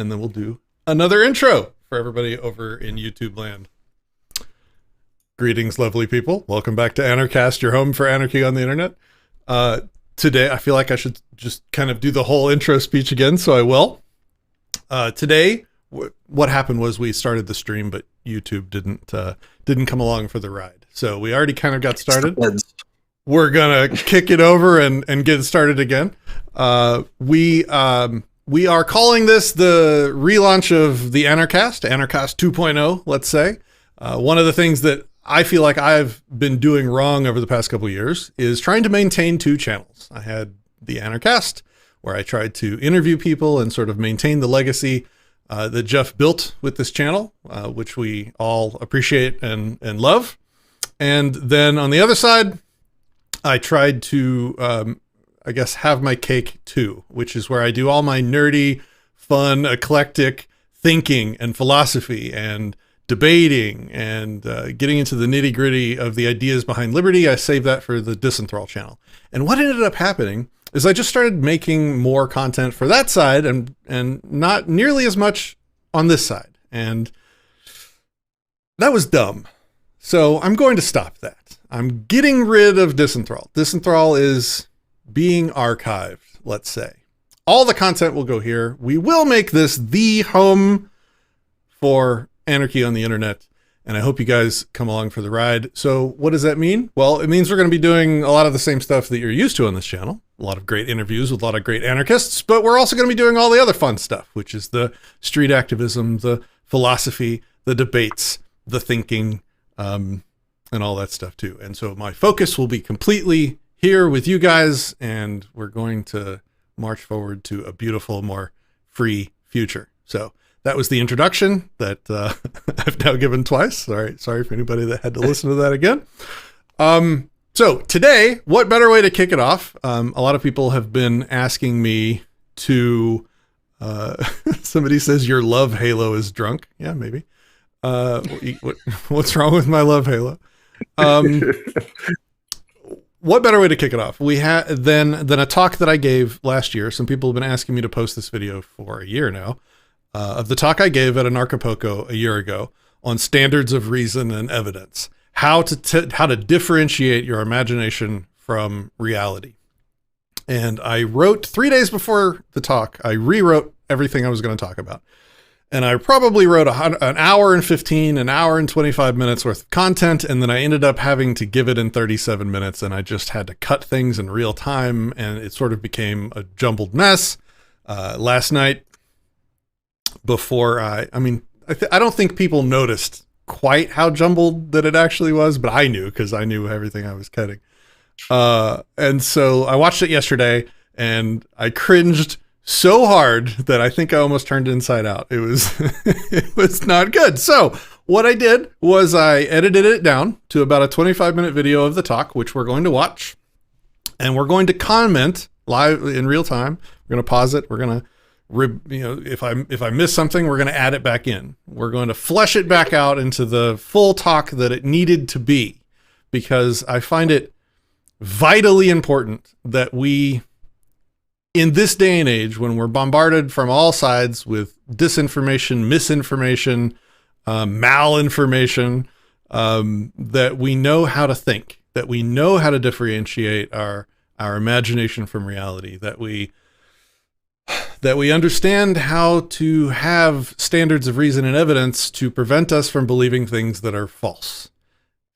and then we'll do another intro for everybody over in YouTube land. Greetings, lovely people. Welcome back to Anarchast, your home for anarchy on the internet. Today, I feel like I should just kind of do the whole intro speech again, so I will. Today, what happened was we started the stream, but YouTube didn't come along for the ride. So we already kind of got started. We're gonna kick it over and get started again. We are calling this the relaunch of the Anarchast 2.0, let's say. One of the things that I feel like I've been doing wrong over the past couple of years is trying to maintain two channels. I had the Anarchast, where I tried to interview people and sort of maintain the legacy that Jeff built with this channel, which we all appreciate and love. And then on the other side, I tried to, I guess, have my cake too, which is where I do all my nerdy, fun, eclectic thinking and philosophy and debating and getting into the nitty gritty of the ideas behind liberty. I saved that for the Disenthrall channel. And what ended up happening is I just started making more content for that side and not nearly as much on this side. And that was dumb. So I'm going to stop that. I'm getting rid of Disenthrall. Disenthrall is being archived, let's say. All the content will go here. We will make this the home for anarchy on the internet, and I hope you guys come along for the ride. So what does that mean? Well, it means we're going to be doing a lot of the same stuff that you're used to on this channel. A lot of great interviews with a lot of great anarchists, but we're also going to be doing all the other fun stuff, which is the street activism, the philosophy, the debates, the thinking, and all that stuff too. And so my focus will be completely here with you guys, and we're going to march forward to a beautiful, more free future. So that was the introduction that I've now given twice. Sorry for anybody that had to listen to that again. So today, what better way to kick it off? A lot of people have been asking me to, somebody says your love halo is drunk. Yeah, maybe. What's wrong with my love halo? What better way to kick it off? We had than a talk that I gave last year. Some people have been asking me to post this video for a year now, of the talk I gave at Anarchapulco a year ago on standards of reason and evidence, how to differentiate your imagination from reality. And I wrote 3 days before the talk, I rewrote everything I was going to talk about. And I probably wrote an hour and 15, an hour and 25 minutes worth of content. And then I ended up having to give it in 37 minutes. And I just had to cut things in real time. And it sort of became a jumbled mess. Last night, before I don't think people noticed quite how jumbled that it actually was, but I knew because I knew everything I was cutting. And so I watched it yesterday and I cringed so hard that I think I almost turned inside out. It was, it was not good. So what I did was I edited it down to about a 25-minute video of the talk, which we're going to watch, and we're going to comment live in real time. We're going to pause it. We're going to, if I miss something, we're going to add it back in. We're going to flesh it back out into the full talk that it needed to be, because I find it vitally important that we, in this day and age, when we're bombarded from all sides with disinformation, misinformation, malinformation, that we know how to think, that we know how to differentiate our imagination from reality, that we understand how to have standards of reason and evidence to prevent us from believing things that are false,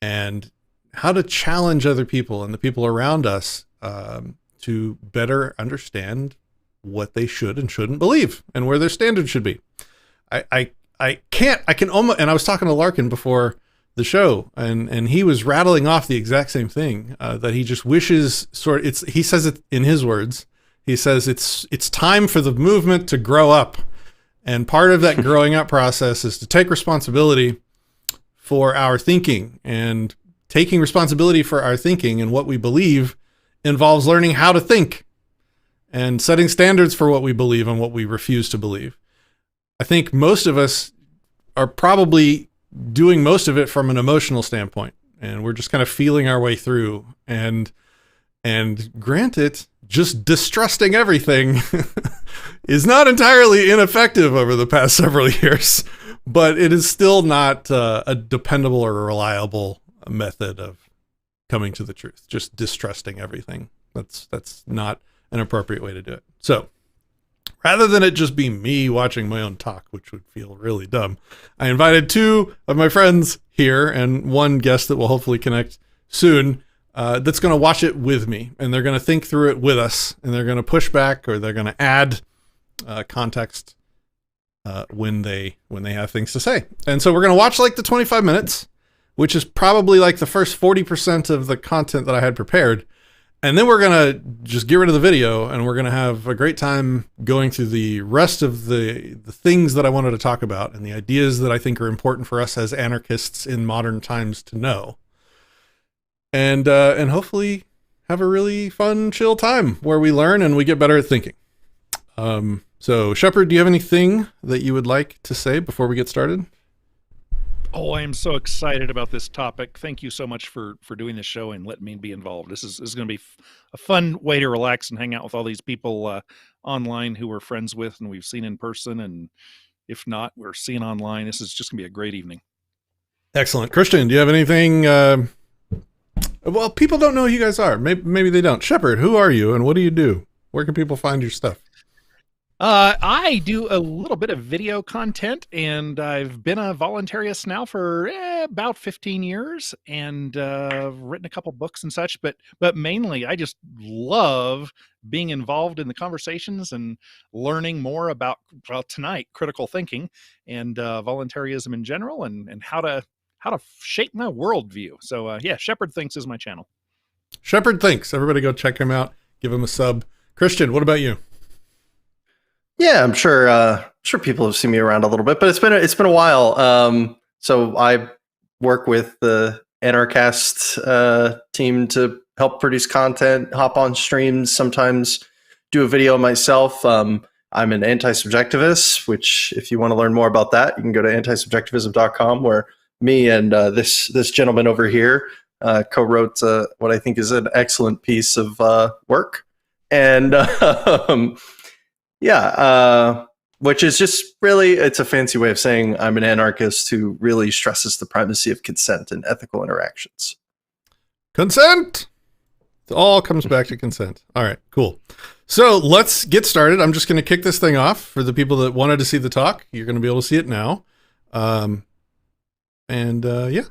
and how to challenge other people and the people around us to better understand what they should and shouldn't believe and where their standards should be. I can almost, and I was talking to Larkin before the show, and he was rattling off the exact same thing, that he just wishes he says it in his words. He says it's time for the movement to grow up. And part of that growing up process is to take responsibility for our thinking, and taking responsibility for our thinking and what we believe involves learning how to think and setting standards for what we believe and what we refuse to believe. I think most of us are probably doing most of it from an emotional standpoint, and we're just kind of feeling our way through. And granted, just distrusting everything is not entirely ineffective over the past several years, but it is still not a dependable or reliable method of coming to the truth. Just distrusting everything. That's not an appropriate way to do it. So rather than it just be me watching my own talk, which would feel really dumb, I invited two of my friends here and one guest that will hopefully connect soon, that's going to watch it with me, and they're going to think through it with us, and they're going to push back, or they're going to add context when they have things to say. And so we're going to watch like the 25 minutes, which is probably like the first 40% of the content that I had prepared. And then we're going to just get rid of the video, and we're going to have a great time going through the rest of the things that I wanted to talk about and the ideas that I think are important for us as anarchists in modern times to know. And hopefully have a really fun, chill time where we learn and we get better at thinking. So Shepard, do you have anything that you would like to say before we get started? Oh, I am so excited about this topic. Thank you so much for doing this show and letting me be involved. This is going to be a fun way to relax and hang out with all these people online who we're friends with and we've seen in person. And if not, we're seeing online. This is just going to be a great evening. Excellent. Christian, do you have anything? Well, people don't know who you guys are. Maybe they don't. Shepard, who are you and what do you do? Where can people find your stuff? I do a little bit of video content, and I've been a voluntarist now for about 15 years, and written a couple books and such. But mainly, I just love being involved in the conversations and learning more about, well, tonight, critical thinking and voluntarism in general, and how to shape my worldview. So yeah, Shepard Thinks is my channel. Shepard Thinks. Everybody go check him out. Give him a sub. Christian, what about you? Yeah, I'm sure people have seen me around a little bit, but it's been a while. So I work with the Anarchast team to help produce content, hop on streams, sometimes do a video myself. I'm an anti-subjectivist, which if you want to learn more about that, you can go to antisubjectivism.com, where me and this gentleman over here co-wrote what I think is an excellent piece of work. And which is just really, it's a fancy way of saying I'm an anarchist who really stresses the primacy of consent and ethical interactions. Consent! It all comes back to consent. All right, cool. So let's get started. I'm just going to kick this thing off. For the people that wanted to see the talk, you're going to be able to see it now. Yeah,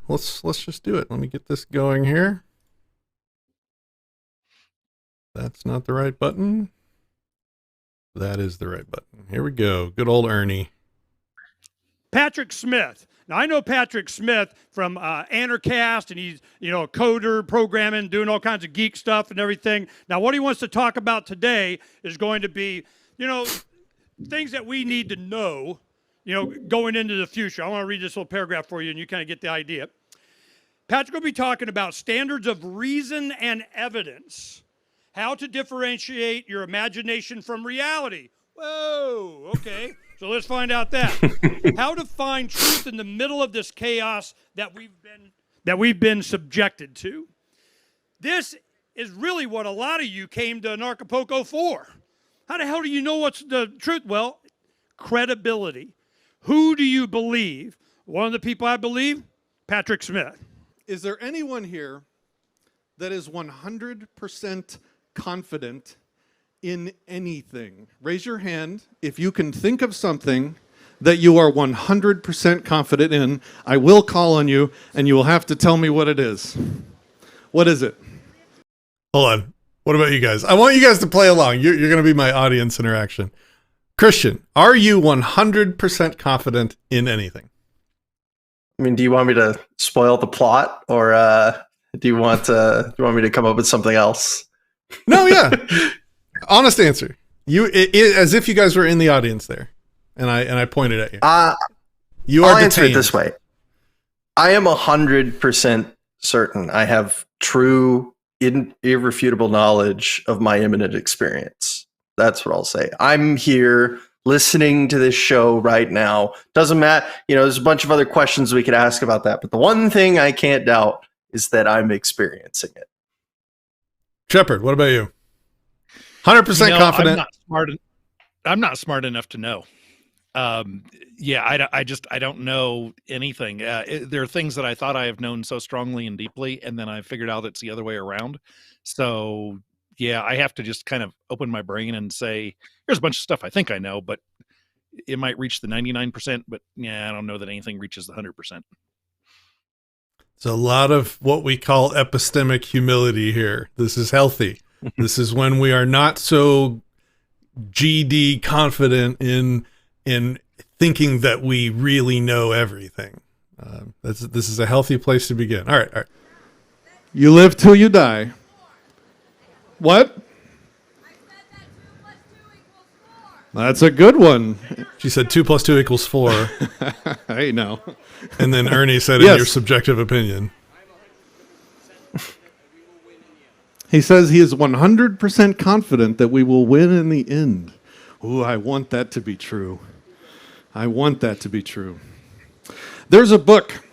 let's just do it. Let me get this going here. That's not the right button. That is the right button. Here we go. Good old Ernie. Patrick Smith. Now, I know Patrick Smith from Anarchast, and he's, a coder, programming, doing all kinds of geek stuff and everything. Now, what he wants to talk about today is going to be, things that we need to know, going into the future. I want to read this little paragraph for you, and you kind of get the idea. Patrick will be talking about standards of reason and evidence, how to differentiate your imagination from reality. Whoa, okay. So let's find out that. How to find truth in the middle of this chaos that we've been subjected to. This is really what a lot of you came to Anarchapulco for. How the hell do you know what's the truth? Well, credibility. Who do you believe? One of the people I believe, Patrick Smith. Is there anyone here that is 100% confident in anything? Raise your hand if you can think of something that you are 100% confident in. I will call on you, and you will have to tell me what it is. What is it? Hold on. What about you guys? I want you guys to play along. You're going to be my audience interaction. Christian, are you 100% confident in anything? I mean, do you want me to spoil the plot, or do you want me to come up with something else? No, yeah. Honest answer. As if you guys were in the audience there, and I pointed at you. I'll answer it this way. I am 100% certain I have true, irrefutable knowledge of my imminent experience. That's what I'll say. I'm here listening to this show right now. Doesn't matter. There's a bunch of other questions we could ask about that, but the one thing I can't doubt is that I'm experiencing it. Shepard, what about you? 100% confident. I'm not smart enough to know. Yeah, I don't know anything. There are things that I thought I have known so strongly and deeply, and then I figured out it's the other way around. So yeah, I have to just kind of open my brain and say, here's a bunch of stuff I think I know, but it might reach the 99%, but yeah, I don't know that anything reaches the 100%. It's a lot of what we call epistemic humility here. This is healthy. This is when we are not so GD confident in thinking that we really know everything. This is a healthy place to begin. All right. You live till you die. What? That's a good one. She said 2 + 2 = 4. Hey, no. And then Ernie said, Yes. in your subjective opinion. He says he is 100% confident that we will win in the end. Ooh, I want that to be true. I want that to be true. There's a book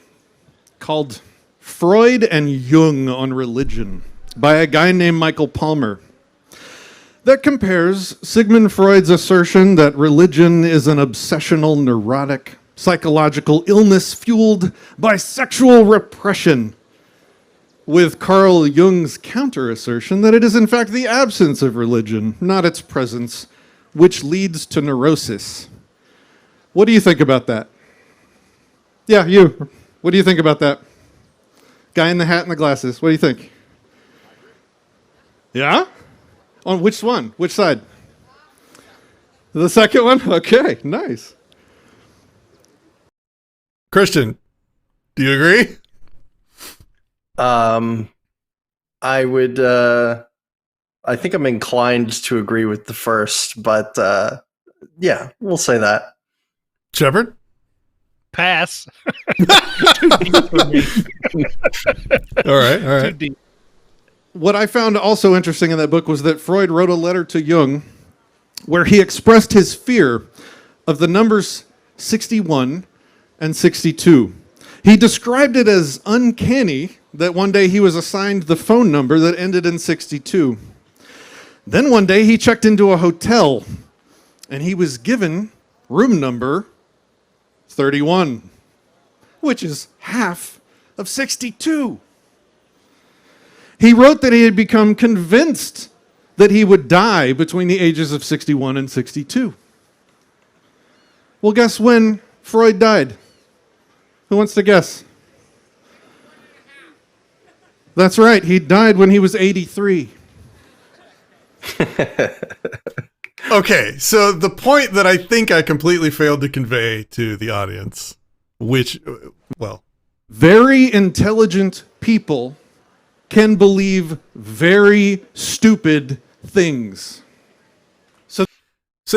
called Freud and Jung on Religion by a guy named Michael Palmer that compares Sigmund Freud's assertion that religion is an obsessional, neurotic, psychological illness fueled by sexual repression with Carl Jung's counter-assertion that it is in fact the absence of religion, not its presence, which leads to neurosis. What do you think about that? Yeah, you. What do you think about that? Guy in the hat and the glasses. What do you think? Yeah? On which one? Which side? The second one? Okay, nice. Christian, do you agree? I would, I think I'm inclined to agree with the first, but yeah, we'll say that. Shepard? Pass. Too deep for me. All right. Too deep. What I found also interesting in that book was that Freud wrote a letter to Jung where he expressed his fear of the numbers 61 and 62. He described it as uncanny that one day he was assigned the phone number that ended in 62. Then one day he checked into a hotel and he was given room number 31, which is half of 62. He wrote that he had become convinced that he would die between the ages of 61 and 62. Well, guess when Freud died? Who wants to guess? That's right, he died when he was 83. Okay, so the point that I think I completely failed to convey to the audience, which, well, very intelligent people can believe very stupid things. So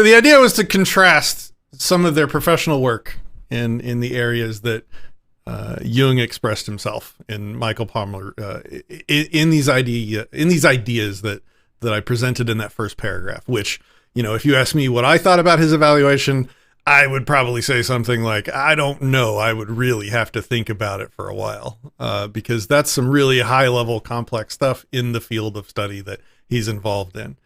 the idea was to contrast some of their professional work in the areas that Jung expressed himself in Michael Palmer in these ideas that I presented in that first paragraph. Which, you know, if you ask me what I thought about his evaluation, I would probably say something like, I don't know. I would really have to think about it for a while because that's some really high level complex stuff in the field of study that he's involved in.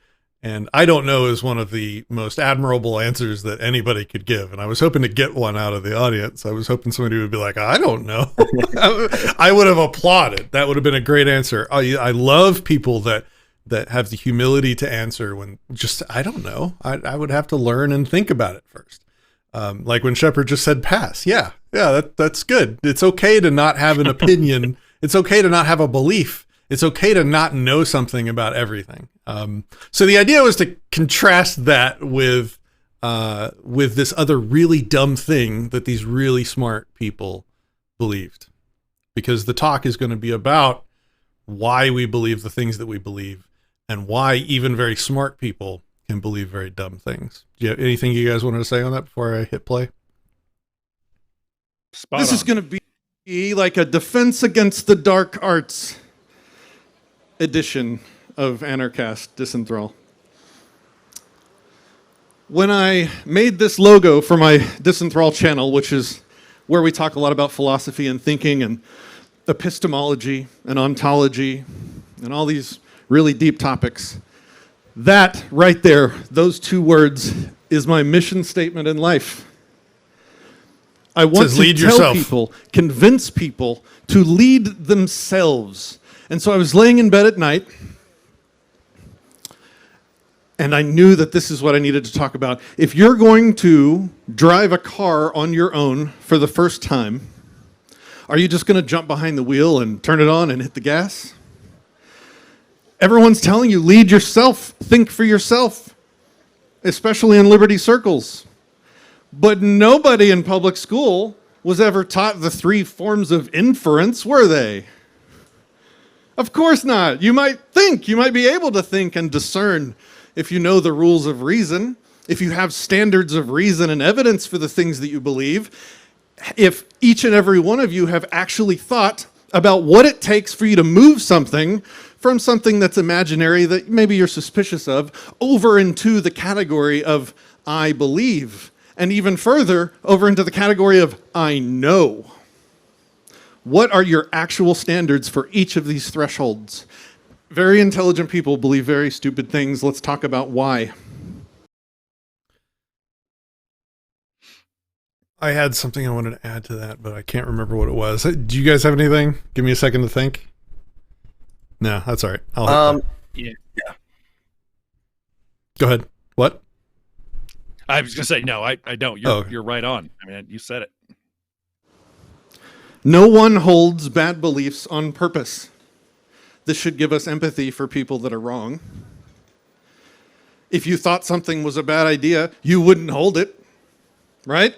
And I don't know is one of the most admirable answers that anybody could give. And I was hoping to get one out of the audience. I was hoping somebody would be like, I don't know. I would have applauded. That would have been a great answer. I love people that have the humility to answer when just, I don't know. I would have to learn and think about it first. Like when Shepard just said pass. Yeah, that's good. It's okay to not have an opinion. It's okay to not have a belief. It's okay to not know something about everything. So the idea was to contrast that with this other really dumb thing that these really smart people believed. Because the talk is going to be about why we believe the things that we believe and why even very smart people can believe very dumb things. Do you have anything you guys wanted to say on that before I hit play? This is going to be like a defense against the dark arts edition of Anarchast Disenthrall. When I made this logo for my Disenthrall channel, which is where we talk a lot about philosophy and thinking and epistemology and ontology and all these really deep topics, That right there, those 2 words, is my mission statement in life. I want to lead tell yourself. people, convince people to lead themselves. And so I was laying in bed at night, and I knew that this is what I needed to talk about. If you're going to drive a car on your own for the first time, are you just going to jump behind the wheel and turn it on and hit the gas? Everyone's telling you, lead yourself, think for yourself, especially in liberty circles. But nobody in public school was ever taught the 3 forms of inference, were they? Of course not. You might think, you might be able to think and discern if you know the rules of reason, if you have standards of reason and evidence for the things that you believe, if each and every one of you have actually thought about what it takes for you to move something from something that's imaginary that maybe you're suspicious of over into the category of I believe, and even further over into the category of I know. What are your actual standards for each of these thresholds? Very intelligent people believe very stupid things. Let's talk about why. I had something I wanted to add to that, but I can't remember what it was. Do you guys have anything? Give me a second to think. No, that's all right. Yeah. Go ahead. What? I was going to say, no, I don't. You're right on. I mean, you said it. No one holds bad beliefs on purpose. This should give us empathy for people that are wrong. If you thought something was a bad idea, you wouldn't hold it, right?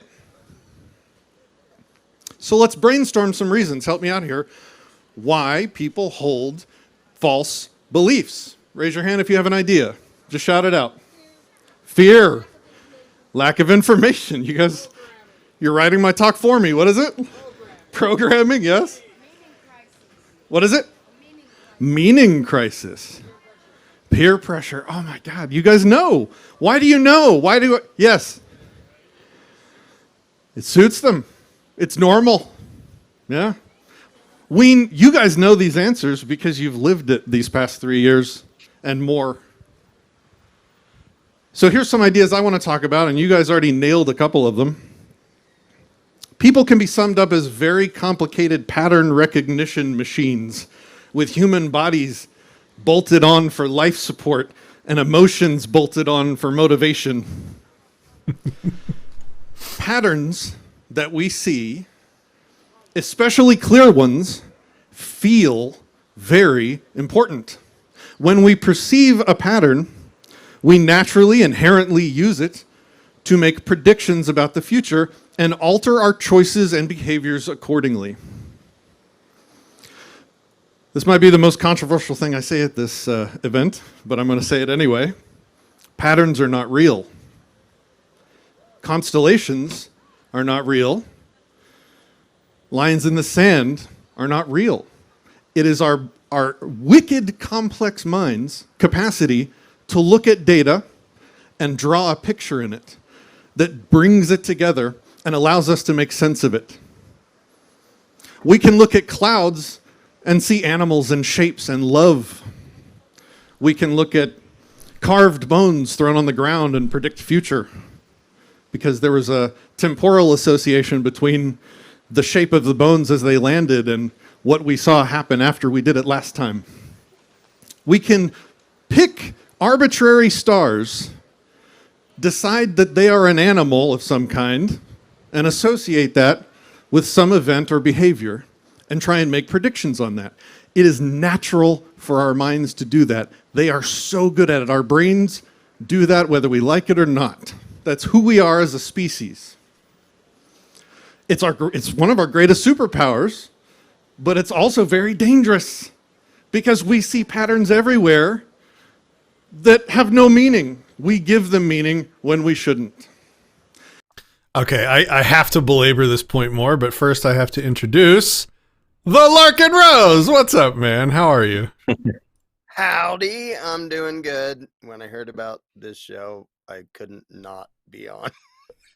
So let's brainstorm some reasons. Help me out here. Why people hold false beliefs. Raise your hand if you have an idea. Just shout it out. Fear. Lack of information. You guys, you're writing my talk for me. What is it? Programming, yes. What is it? Meaning crisis. Peer pressure. Oh my God, you guys know. Why do you know? Yes. It suits them. It's normal. Yeah. You guys know these answers because you've lived it these past 3 years and more. So here's some ideas I want to talk about, and you guys already nailed a couple of them. People can be summed up as very complicated pattern recognition machines with human bodies bolted on for life support and emotions bolted on for motivation. Patterns that we see, especially clear ones, feel very important. When we perceive a pattern, we naturally, inherently use it to make predictions about the future and alter our choices and behaviors accordingly. This might be the most controversial thing I say at this event, but I'm going to say it anyway. Patterns are not real. Constellations are not real. Lines in the sand are not real. It is our wicked, complex mind's capacity to look at data and draw a picture in it that brings it together and allows us to make sense of it. We can look at clouds and see animals and shapes and love. We can look at carved bones thrown on the ground and predict future because there was a temporal association between the shape of the bones as they landed and what we saw happen after we did it last time. We can pick arbitrary stars, decide that they are an animal of some kind, and associate that with some event or behavior and try and make predictions on that. It is natural for our minds to do that. They are so good at it. Our brains do that whether we like it or not. That's who we are as a species. It's one of our greatest superpowers, but it's also very dangerous because we see patterns everywhere that have no meaning. We give them meaning when we shouldn't. Okay, I have to belabor this point more, but first I have to introduce the Larkin Rose. What's up, man? How are you? Howdy, I'm doing good. When I heard about this show, I couldn't not be on.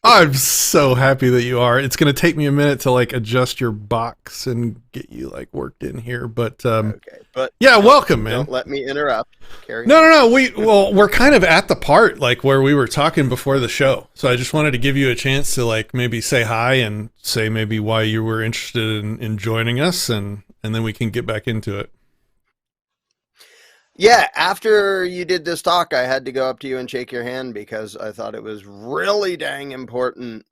I'm so happy that you are. It's going to take me a minute to like adjust your box and get you like worked in here, but Okay, but yeah, welcome, man. don't let me interrupt. Carry No, on. no, no. We're kind of at the part like where we were talking before the show. So I just wanted to give you a chance to like maybe say hi and say maybe why you were interested in joining us, and then we can get back into it. Yeah, after you did this talk, I had to go up to you and shake your hand because I thought it was really dang important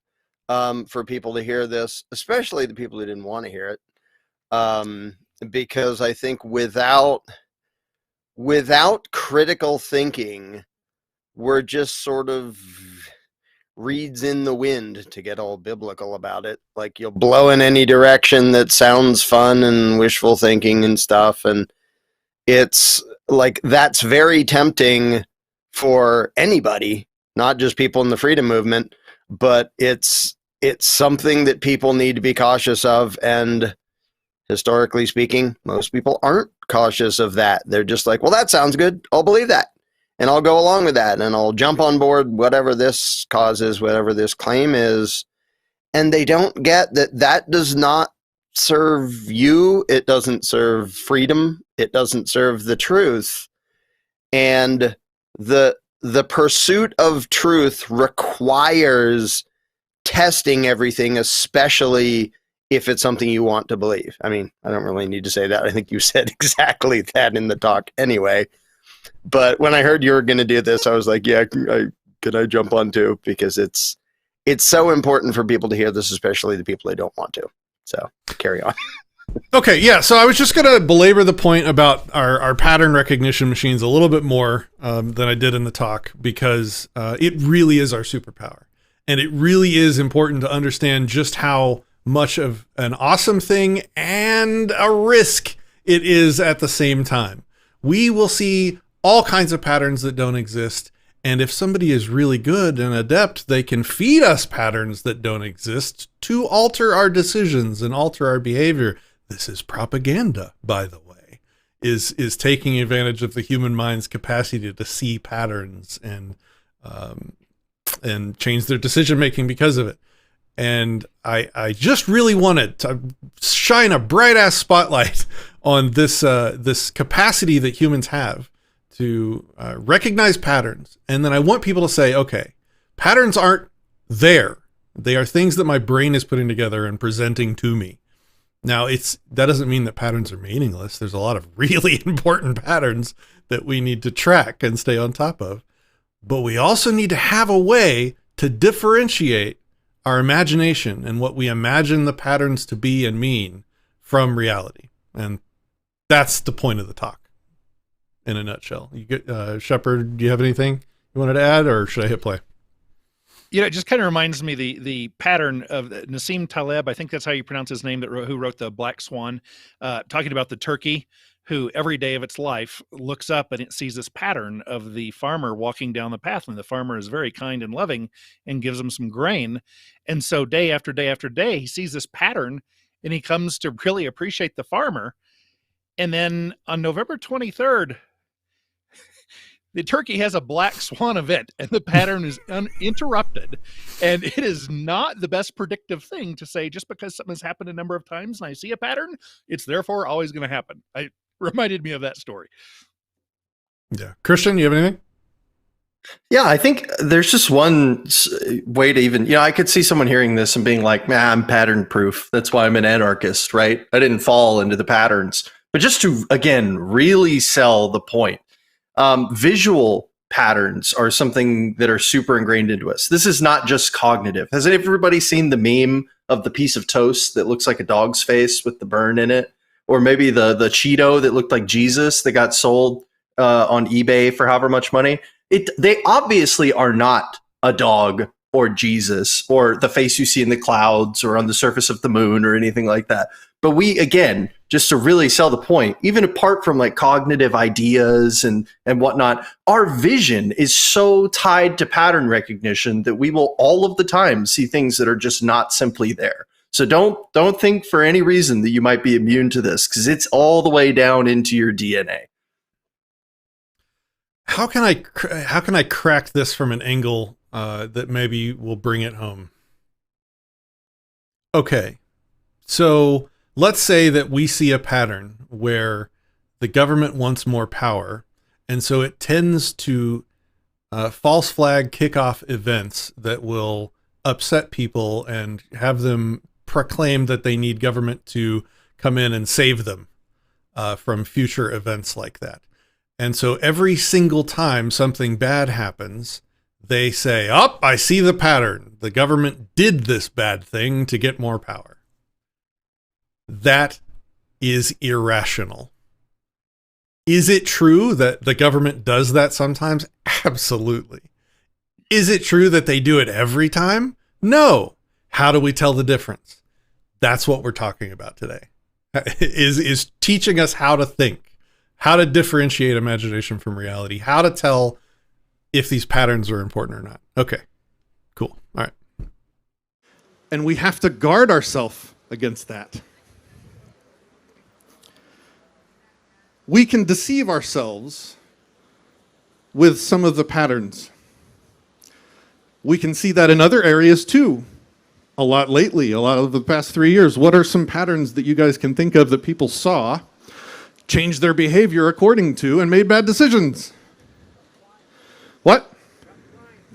for people to hear this, especially the people who didn't want to hear it. Because I think without critical thinking, we're just sort of reeds in the wind, to get all biblical about it. Like, you'll blow in any direction that sounds fun and wishful thinking and stuff, and it's like that's very tempting for anybody, not just people in the freedom movement, but it's something that people need to be cautious of. And historically speaking, most people aren't cautious of that. They're just like, well, that sounds good, I'll believe that, and I'll go along with that, and I'll jump on board whatever this cause is, whatever this claim is. And they don't get that that does not serve you. It doesn't serve freedom. It doesn't serve the truth. And the pursuit of truth requires testing everything, especially if it's something you want to believe. I mean, I don't really need to say that. I think you said exactly that in the talk anyway. But when I heard you were going to do this, I was like, yeah, could I jump on too? Because it's so important for people to hear this, especially the people they don't want to. So carry on. Okay, yeah. So I was just going to belabor the point about our pattern recognition machines a little bit more than I did in the talk, because it really is our superpower. And it really is important to understand just how much of an awesome thing and a risk it is at the same time. We will see all kinds of patterns that don't exist. And if somebody is really good and adept, they can feed us patterns that don't exist to alter our decisions and alter our behavior. This is propaganda, by the way, is taking advantage of the human mind's capacity to see patterns and change their decision making because of it. And I just really wanted to shine a bright ass spotlight on this capacity that humans have to recognize patterns. And then I want people to say, okay, patterns aren't there. They are things that my brain is putting together and presenting to me. Now, that doesn't mean that patterns are meaningless. There's a lot of really important patterns that we need to track and stay on top of. But we also need to have a way to differentiate our imagination and what we imagine the patterns to be and mean from reality. And that's the point of the talk in a nutshell. You get, Shepard, do you have anything you wanted to add, or should I hit play? You know, it just kind of reminds me the pattern of Nassim Taleb. I think that's how you pronounce his name. Who wrote the Black Swan, talking about the turkey, who every day of its life looks up and it sees this pattern of the farmer walking down the path, and the farmer is very kind and loving and gives him some grain. And so day after day after day, he sees this pattern and he comes to really appreciate the farmer. And then on November 23rd, the turkey has a black swan event, and the pattern is uninterrupted. And it is not the best predictive thing to say, just because something has happened a number of times and I see a pattern, it's therefore always going to happen. It reminded me of that story. Yeah. Christian, you have anything? Yeah, I think there's just one way to even, I could see someone hearing this and being like, man, I'm pattern proof. That's why I'm an anarchist, right? I didn't fall into the patterns. But just to, again, really sell the point. Visual patterns are something that are super ingrained into us. This is not just cognitive. Has everybody seen the meme of the piece of toast that looks like a dog's face with the burn in it? Or maybe the Cheeto that looked like Jesus that got sold on eBay for however much money? They obviously are not a dog or Jesus or the face you see in the clouds or on the surface of the moon or anything like that. But we, again, just to really sell the point, even apart from like cognitive ideas and whatnot, our vision is so tied to pattern recognition that we will all of the time see things that are just not simply there. So don't think for any reason that you might be immune to this, because it's all the way down into your DNA. How can I crack this from an angle that maybe will bring it home. Okay, so let's say that we see a pattern where the government wants more power, and so it tends to false flag kickoff events that will upset people and have them proclaim that they need government to come in and save them from future events like that. And so every single time something bad happens, they say, "Oh, I see the pattern. The government did this bad thing to get more power." That is irrational. Is it true that the government does that sometimes? Absolutely. Is it true that they do it every time? No. How do we tell the difference? That's what we're talking about today. Is teaching us how to think, how to differentiate imagination from reality, how to tell if these patterns are important or not. Okay, cool. All right. And we have to guard ourselves against that. We can deceive ourselves with some of the patterns. We can see that in other areas too. A lot lately, a lot of the past 3 years. What are some patterns that you guys can think of that people saw, changed their behavior according to, and made bad decisions? What?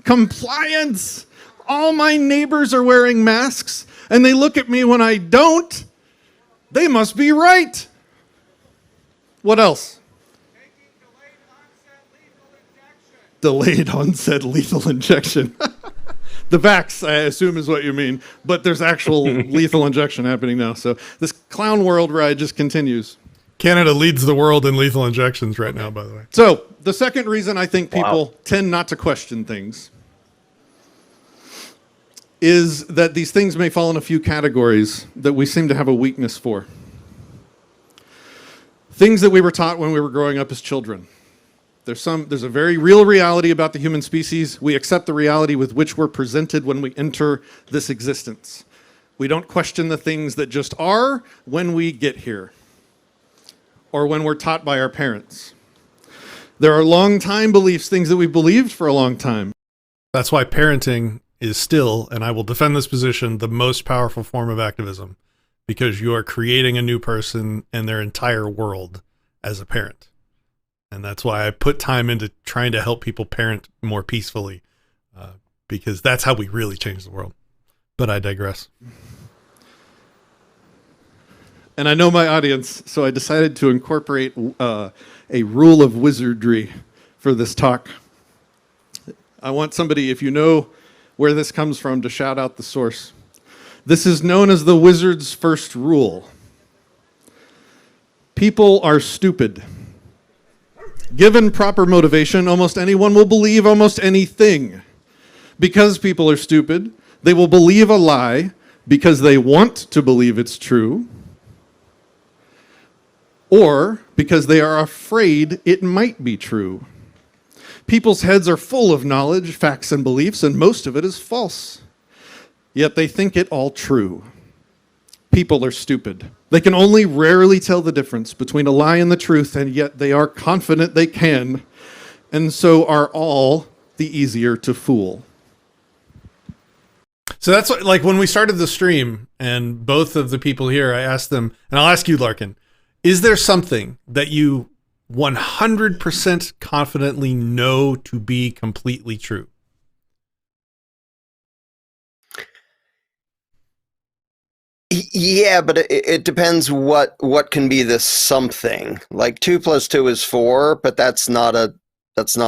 Compliance. All my neighbors are wearing masks, and they look at me when I don't. They must be right. What else? Taking delayed onset lethal injection. Delayed onset lethal injection. The vax, I assume, is what you mean, but there's actual lethal injection happening now. So this clown world ride just continues. Canada leads the world in lethal injections right now, by the way. So the second reason I think people tend not to question things is that these things may fall in a few categories that we seem to have a weakness for. Things that we were taught when we were growing up as children. There's a very real reality about the human species. We accept the reality with which we're presented when we enter this existence. We don't question the things that just are when we get here or when we're taught by our parents. There are long time beliefs, things that we've believed for a long time. That's why parenting is still, and I will defend this position, the most powerful form of activism, because you are creating a new person and their entire world as a parent. And that's why I put time into trying to help people parent more peacefully, because that's how we really change the world. But I digress. And I know my audience, so I decided to incorporate a rule of wizardry for this talk. I want somebody, if you know where this comes from, to shout out the source. This is known as the wizard's first rule. People are stupid. Given proper motivation, almost anyone will believe almost anything. Because people are stupid, they will believe a lie because they want to believe it's true, or because they are afraid it might be true. People's heads are full of knowledge, facts, and beliefs, and most of it is false. Yet they think it all true. People are stupid. They can only rarely tell the difference between a lie and the truth, and yet they are confident they can, and so are all the easier to fool. So that's what, like when we started the stream and both of the people here, I asked them, and I'll ask you, Larkin, is there something that you 100% confidently know to be completely true? Yeah, but it depends what can be the something. Like 2 + 2 is 4, but that's not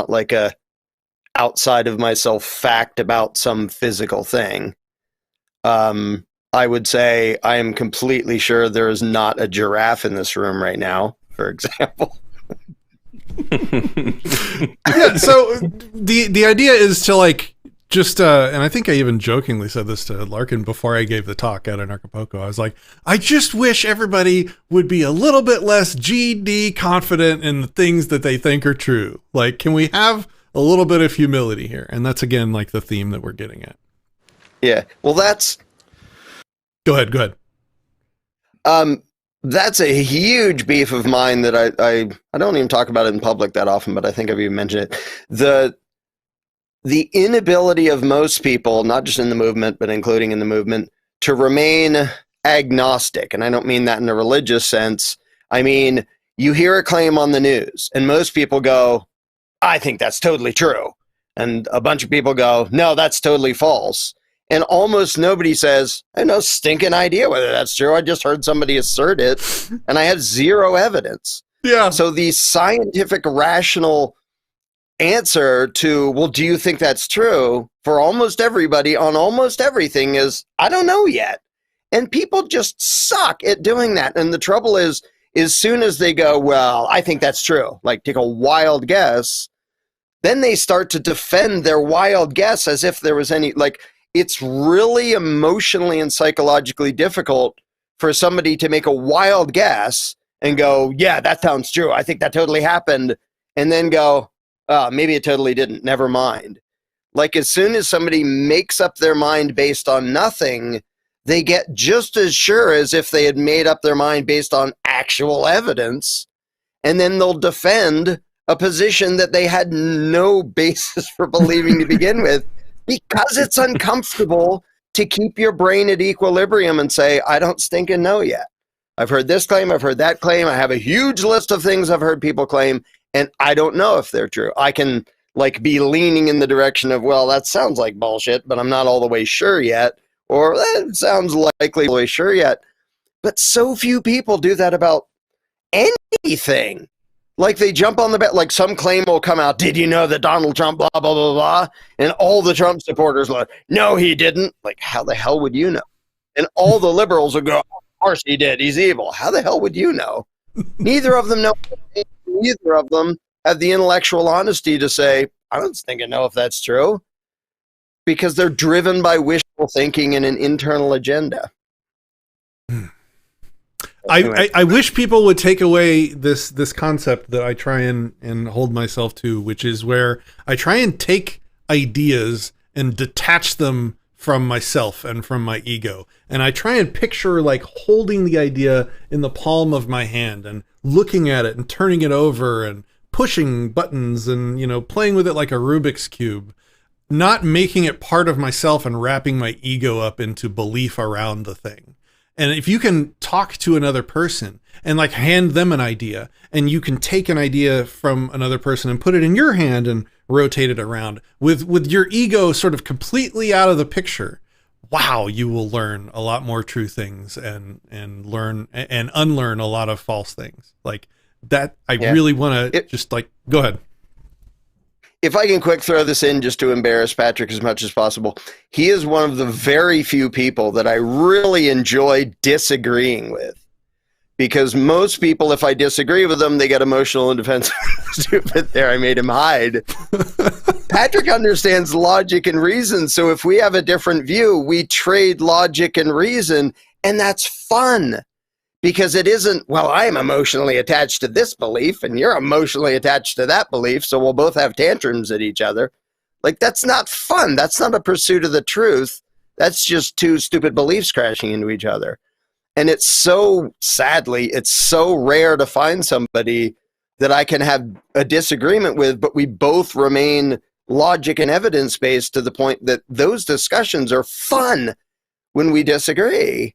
like a outside of myself fact about some physical thing. I would say I am completely sure there is not a giraffe in this room right now, for example. Yeah, so the idea is to like just and I think I even jokingly said this to Larkin before I gave the talk at Anarchast. I was like, I just wish everybody would be a little bit less GD confident in the things that they think are true. Like, can we have a little bit of humility here? And that's again like the theme that we're getting at. Yeah. Well, Go ahead. That's a huge beef of mine that I don't even talk about it in public that often, but I think I've even mentioned it. the inability of most people, not just in the movement, but including in the movement, to remain agnostic. And I don't mean that in a religious sense. I mean, you hear a claim on the news, and most people go, I think that's totally true. And a bunch of people go, no, that's totally false. And almost nobody says, I have no stinking idea whether that's true. I just heard somebody assert it, and I have zero evidence. Yeah. So the scientific, rational answer to, well, do you think that's true, for almost everybody on almost everything is, I don't know yet. And people just suck at doing that. And the trouble is, as soon as they go, well, I think that's true, like take a wild guess, then they start to defend their wild guess as if there was any, like, it's really emotionally and psychologically difficult for somebody to make a wild guess and go, yeah, that sounds true. I think that totally happened. And then go, oh, maybe it totally didn't. Never mind. Like, as soon as somebody makes up their mind based on nothing, they get just as sure as if they had made up their mind based on actual evidence. And then they'll defend a position that they had no basis for believing to begin with, because it's uncomfortable to keep your brain at equilibrium and say, I don't stinking know yet. I've heard this claim, I've heard that claim, I have a huge list of things I've heard people claim, and I don't know if they're true. I can like be leaning in the direction of, well, that sounds like bullshit, but I'm not all the way sure yet, or that sounds likely all the way sure yet. But so few people do that about anything. Like, they jump on the bet, like some claim will come out, did you know that Donald Trump, blah, blah, blah, blah, and all the Trump supporters like, no, he didn't. Like, how the hell would you know? And all the liberals will go, of course he did, he's evil. How the hell would you know? Neither of them know. Neither of them have the intellectual honesty to say, I don't think I know if that's true, because they're driven by wishful thinking and an internal agenda. I wish people would take away this concept that I try and hold myself to, which is where I try and take ideas and detach them from myself and from my ego. And I try and picture like holding the idea in the palm of my hand and looking at it and turning it over and pushing buttons and, you know, playing with it like a Rubik's Cube, not making it part of myself and wrapping my ego up into belief around the thing. And if you can talk to another person and like hand them an idea, and you can take an idea from another person and put it in your hand and rotate it around with your ego sort of completely out of the picture, wow, you will learn a lot more true things and learn and unlearn a lot of false things like that. I really want to just like, go ahead. If I can quick throw this in just to embarrass Patrick as much as possible, he is one of the very few people that I really enjoy disagreeing with. Because most people, if I disagree with them, they get emotional and defensive. Stupid there, I made him hide. Patrick understands logic and reason, so if we have a different view, we trade logic and reason, and that's fun. Because it isn't, well, I'm emotionally attached to this belief and you're emotionally attached to that belief, so we'll both have tantrums at each other. Like, that's not fun. That's not a pursuit of the truth. That's just two stupid beliefs crashing into each other. And it's so, sadly, it's so rare to find somebody that I can have a disagreement with, but we both remain logic and evidence-based to the point that those discussions are fun when we disagree.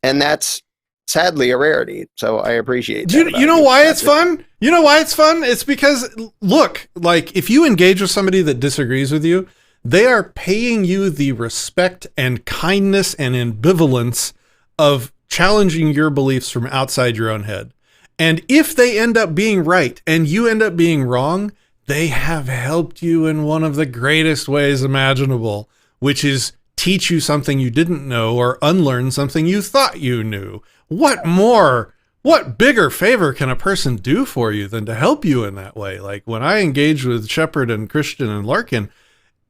And that's sadly a rarity. So I appreciate that. You know why it's fun? You know why it's fun? It's because, look, like if you engage with somebody that disagrees with you, they are paying you the respect and kindness and ambivalence of challenging your beliefs from outside your own head. And if they end up being right and you end up being wrong, they have helped you in one of the greatest ways imaginable, which is teach you something you didn't know or unlearn something you thought you knew. What bigger favor can a person do for you than to help you in that way? Like when I engage with Shepard and Christian and Larkin,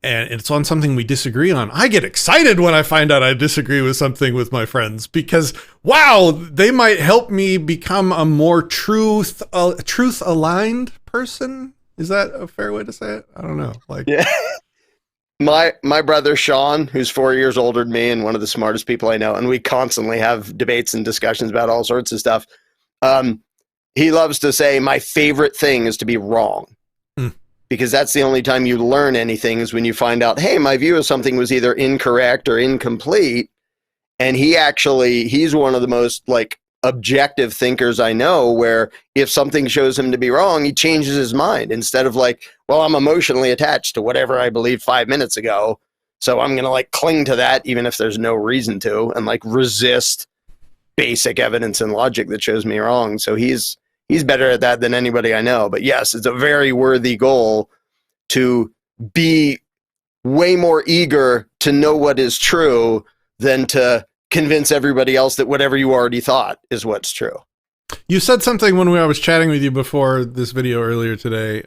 and it's on something we disagree on, I get excited when I find out I disagree with something with my friends, because wow, they might help me become a more truth aligned person. Is that a fair way to say it? I don't know. Like, yeah. My brother Sean, who's 4 years older than me and one of the smartest people I know, and we constantly have debates and discussions about all sorts of stuff. He loves to say, my favorite thing is to be wrong. because that's the only time you learn anything, is when you find out, hey, my view of something was either incorrect or incomplete. And he's one of the most like objective thinkers I know, where if something shows him to be wrong, he changes his mind instead of like, well, I'm emotionally attached to whatever I believed 5 minutes ago, so I'm going to like cling to that even if there's no reason to, and like resist basic evidence and logic that shows me wrong. So he's better at that than anybody I know. But yes, it's a very worthy goal to be way more eager to know what is true than to convince everybody else that whatever you already thought is what's true. You said something when I was chatting with you before this video earlier today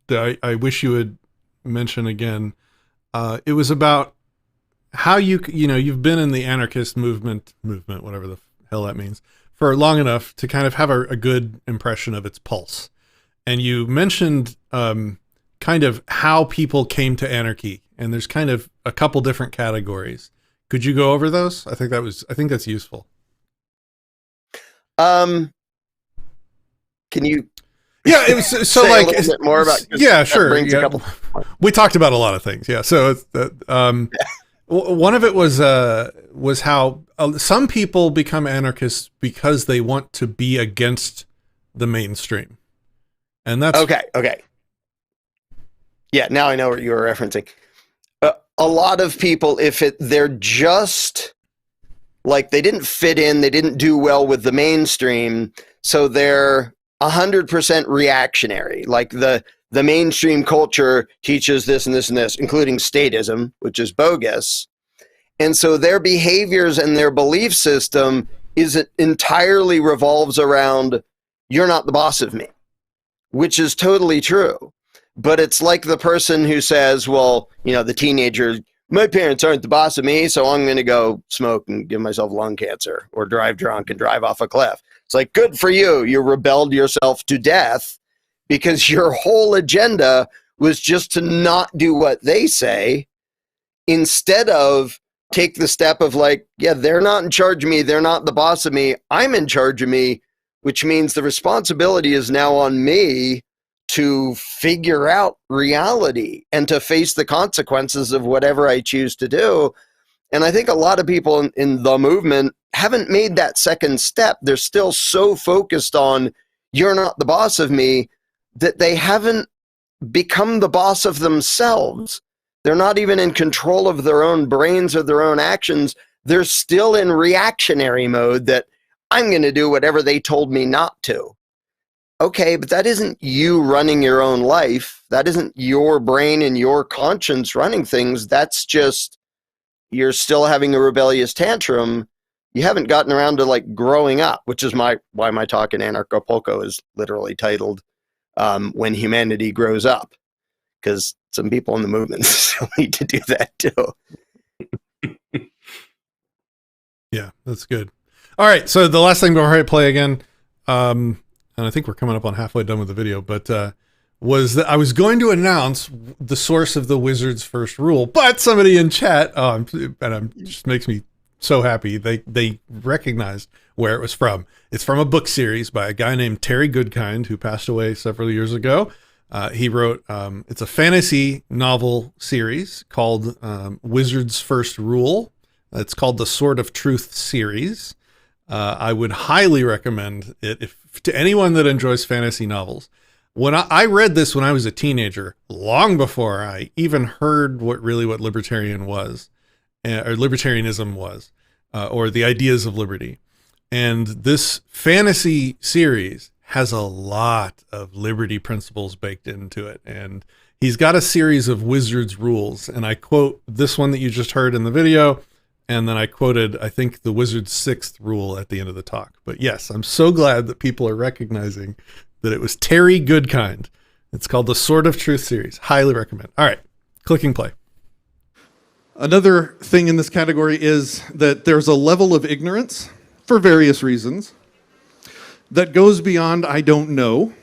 that I wish you would mention again. It was about how you've been in the anarchist movement, whatever the hell that means, for long enough to kind of have a good impression of its pulse. And you mentioned kind of how people came to anarchy, and there's kind of a couple different categories. Could you go over those? I think that's useful. Can you? Yeah, it was so say like a little bit more about. Yeah, sure. Brings Yeah. a couple. We talked about a lot of things. Yeah. So one of it was how some people become anarchists because they want to be against the mainstream, and that's Okay. Yeah, now I know what you were referencing. A lot of people, they're just like, they didn't fit in, they didn't do well with the mainstream, so they're 100% reactionary. Like the mainstream culture teaches this and this and this, including statism, which is bogus. And so their behaviors and their belief system entirely revolves around, you're not the boss of me, which is totally true. But it's like the person who says, well, the teenager, my parents aren't the boss of me, so I'm going to go smoke and give myself lung cancer, or drive drunk and drive off a cliff. It's like, good for you. You rebelled yourself to death because your whole agenda was just to not do what they say, instead of take the step of like, yeah, they're not in charge of me. They're not the boss of me. I'm in charge of me, which means the responsibility is now on me to figure out reality and to face the consequences of whatever I choose to do. And I think a lot of people in the movement haven't made that second step. They're still so focused on, you're not the boss of me, that they haven't become the boss of themselves. They're not even in control of their own brains or their own actions. They're still in reactionary mode, that I'm going to do whatever they told me not to. Okay, but that isn't you running your own life. That isn't your brain and your conscience running things. That's just, you're still having a rebellious tantrum. You haven't gotten around to like growing up, which is why my talk in Anarchapulco is literally titled When Humanity Grows Up, because some people in the movement still need to do that too. Yeah, that's good. All right, so the last thing before I play again, and I think we're coming up on halfway done with the video, but was that I was going to announce the source of the wizard's first rule, but somebody in chat, just makes me so happy. They recognized where it was from. It's from a book series by a guy named Terry Goodkind, who passed away several years ago. He wrote, it's a fantasy novel series called Wizard's First Rule. It's called the Sword of Truth series. I would highly recommend it to anyone that enjoys fantasy novels. When I read this when I was a teenager, long before I even heard what libertarian was, or libertarianism was, or the ideas of liberty. And this fantasy series has a lot of liberty principles baked into it. And he's got a series of wizard's rules. And I quote this one that you just heard in the video. And then I quoted, I think, the wizard's sixth rule at the end of the talk. But yes, I'm so glad that people are recognizing that it was Terry Goodkind. It's called the Sword of Truth series. Highly recommend. All right, clicking play. Another thing in this category is that there's a level of ignorance, for various reasons, that goes beyond I don't know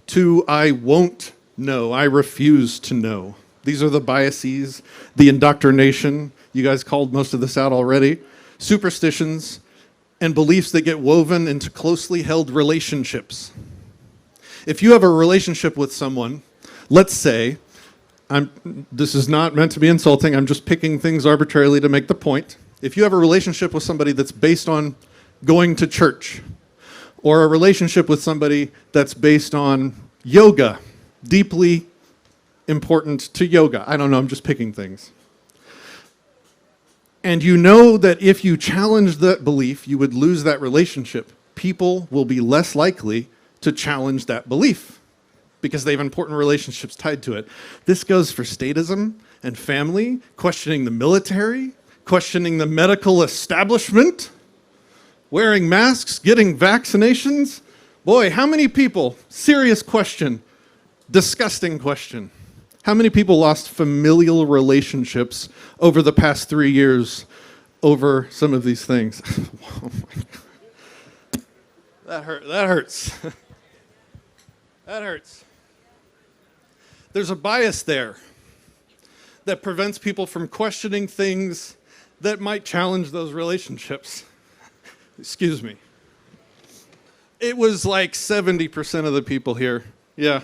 to I won't know, I refuse to know. These are the biases, the indoctrination. You guys called most of this out already. Superstitions and beliefs that get woven into closely held relationships. If you have a relationship with someone, let's say, this is not meant to be insulting, I'm just picking things arbitrarily to make the point. If you have a relationship with somebody that's based on going to church, or a relationship with somebody that's based on yoga, deeply important to yoga, I don't know, I'm just picking things. And you know that if you challenge that belief, you would lose that relationship. People will be less likely to challenge that belief because they have important relationships tied to it. This goes for statism and family, questioning the military, questioning the medical establishment, wearing masks, getting vaccinations. Boy, how many people, serious question, disgusting question. How many people lost familial relationships over the past 3 years over some of these things? Oh my God. That hurts. That hurts. There's a bias there that prevents people from questioning things that might challenge those relationships. Excuse me. It was like 70% of the people here. Yeah.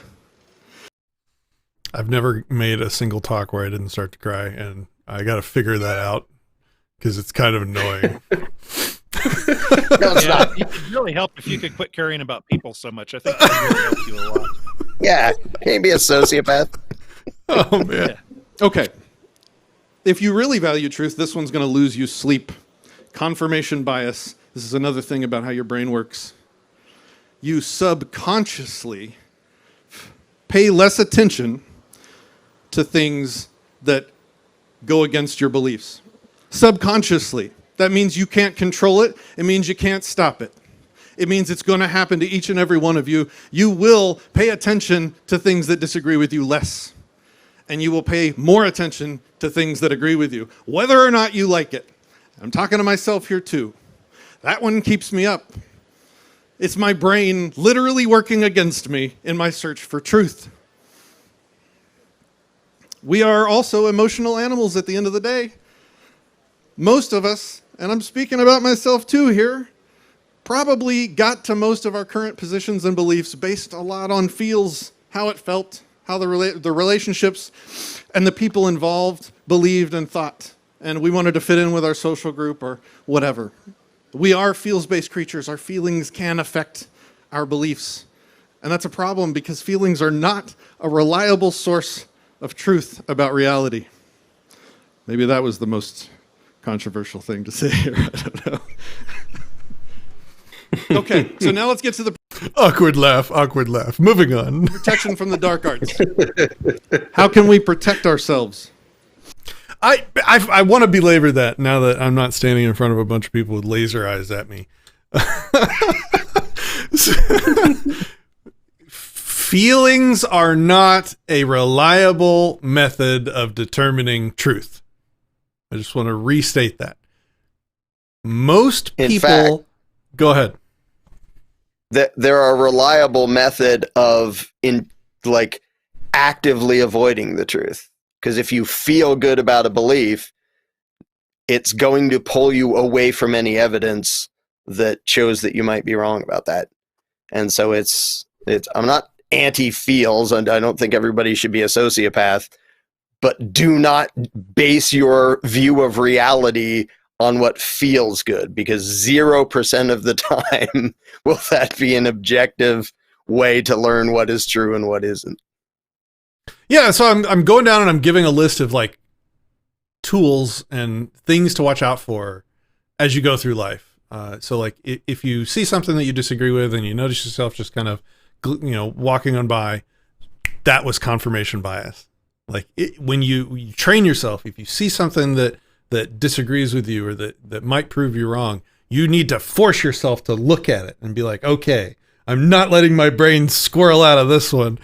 I've never made a single talk where I didn't start to cry, and I got to figure that out because it's kind of annoying. Yeah, it would really help if you could quit caring about people so much. I think that would really help you a lot. Yeah, can you be a sociopath? Oh, man. Yeah. Okay. If you really value truth, this one's going to lose you sleep. Confirmation bias. This is another thing about how your brain works. You subconsciously pay less attention to things that go against your beliefs. Subconsciously. That means you can't control it. It means you can't stop it. It means it's going to happen to each and every one of you. You will pay attention to things that disagree with you less. And you will pay more attention to things that agree with you, whether or not you like it. I'm talking to myself here too. That one keeps me up. It's my brain literally working against me in my search for truth. We are also emotional animals at the end of the day. Most of us, and I'm speaking about myself too here, probably got to most of our current positions and beliefs based a lot on feels, how it felt, how the relationships and the people involved believed and thought. And we wanted to fit in with our social group or whatever. We are feels-based creatures. Our feelings can affect our beliefs. And that's a problem because feelings are not a reliable source of truth about reality. Maybe that was the most controversial thing to say here. I don't know. Okay, so now let's get to the Awkward laugh. Moving on. protection from the dark arts. How can we protect ourselves? I want to belabor that now that I'm not standing in front of a bunch of people with laser eyes at me. Feelings are not a reliable method of determining truth. I just want to restate that. Most In people... fact, go ahead. They're a reliable method of actively avoiding the truth. Because if you feel good about a belief, it's going to pull you away from any evidence that shows that you might be wrong about that. And so it's I'm not anti-feels, and I don't think everybody should be a sociopath, but do not base your view of reality on what feels good, because 0% of the time will that be an objective way to learn what is true and what isn't. Yeah, so I'm going down and I'm giving a list of like tools and things to watch out for as you go through life. So like if you see something that you disagree with and you notice yourself just kind of, walking on by, that was confirmation bias. Like when you train yourself, if you see something that disagrees with you or that might prove you wrong, you need to force yourself to look at it and be like, okay, I'm not letting my brain squirrel out of this one.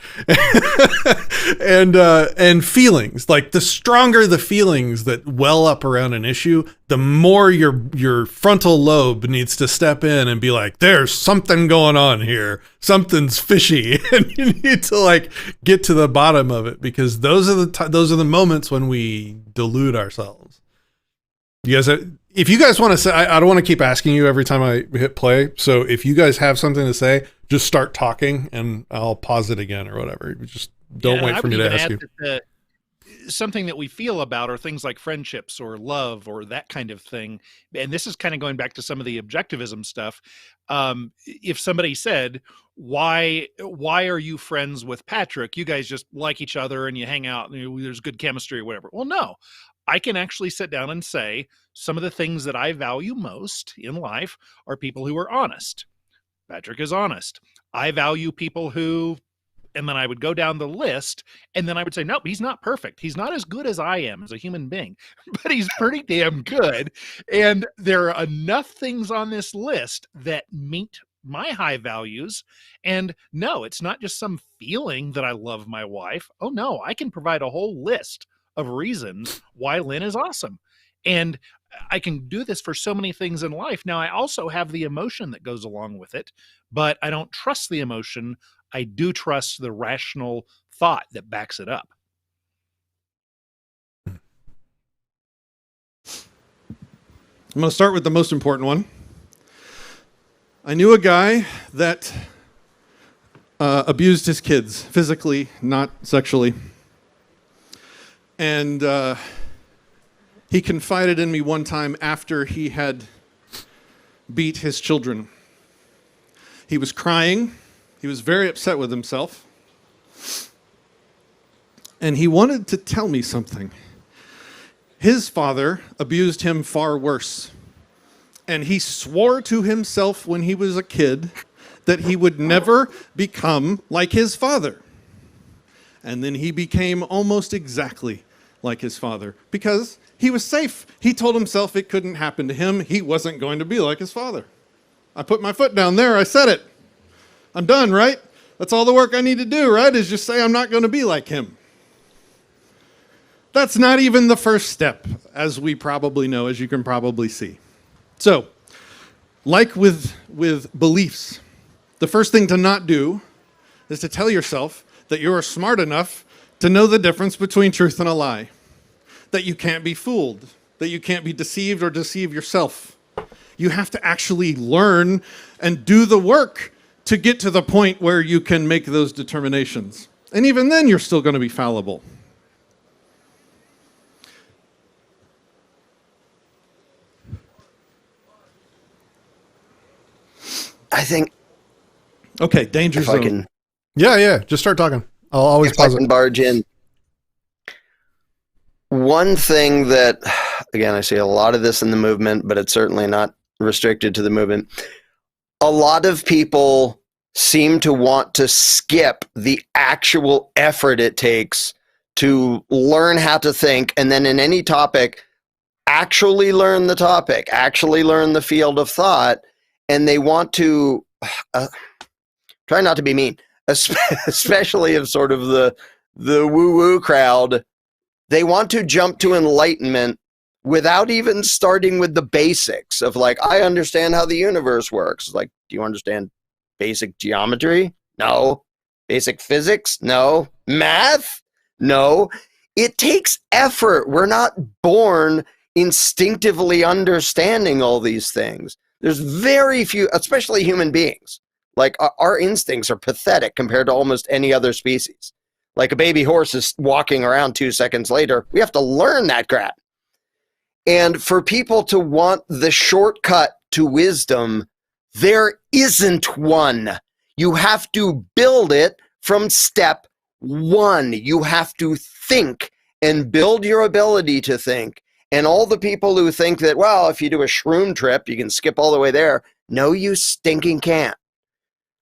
And feelings, like the stronger the feelings that well up around an issue, the more your frontal lobe needs to step in and be like, there's something going on here. Something's fishy. And you need to get to the bottom of it, because those are the moments when we delude ourselves. You guys, if you guys want to say, I don't want to keep asking you every time I hit play. So if you guys have something to say, just start talking and I'll pause it again or whatever. Just Don't Yeah, wait I for would me to even ask add you. that something that we feel about are things like friendships or love or that kind of thing. And this is kind of going back to some of the objectivism stuff. If somebody said, why are you friends with Patrick? You guys just like each other and you hang out and there's good chemistry or whatever. Well, no, I can actually sit down and say some of the things that I value most in life are people who are honest. Patrick is honest. I value people who, and then I would go down the list, and then I would say, nope, he's not perfect. He's not as good as I am as a human being, but he's pretty damn good. And there are enough things on this list that meet my high values. And no, it's not just some feeling that I love my wife. Oh no, I can provide a whole list of reasons why Lynn is awesome. And I can do this for so many things in life. Now, I also have the emotion that goes along with it, but I don't trust the emotion. I do trust the rational thought that backs it up. I'm going to start with the most important one. I knew a guy that abused his kids, physically, not sexually. And he confided in me one time after he had beat his children. He was crying. He was very upset with himself. And he wanted to tell me something. His father abused him far worse. And he swore to himself when he was a kid that he would never become like his father. And then he became almost exactly like his father because he was safe. He told himself it couldn't happen to him. He wasn't going to be like his father. I put my foot down there. I said it. I'm done, right? That's all the work I need to do, right? Is just say I'm not going to be like him. That's not even the first step, as we probably know, as you can probably see. So, like with beliefs, the first thing to not do is to tell yourself that you are smart enough to know the difference between truth and a lie, that you can't be fooled, that you can't be deceived or deceive yourself. You have to actually learn and do the work to get to the point where you can make those determinations. And even then, you're still going to be fallible. I think Okay, danger if I zone. can, Yeah. Just start talking. I'll always if I pause can it. barge in. One thing that, again, I see a lot of this in the movement, but it's certainly not restricted to the movement. A lot of people seem to want to skip the actual effort it takes to learn how to think, and then in any topic, actually learn the topic, actually learn the field of thought, and they want to try not to be mean, especially of sort of the woo-woo crowd. They want to jump to enlightenment without even starting with the basics of like, I understand how the universe works. Like, do you understand basic geometry? No. Basic physics? No. Math? No. It takes effort. We're not born instinctively understanding all these things. There's very few, especially human beings. Like, our instincts are pathetic compared to almost any other species. Like a baby horse is walking around 2 seconds later. We have to learn that crap. And for people to want the shortcut to wisdom, there isn't one. You have to build it from step one. You have to think and build your ability to think. And all the people who think that, well, if you do a shroom trip, you can skip all the way there. No, you stinking can't.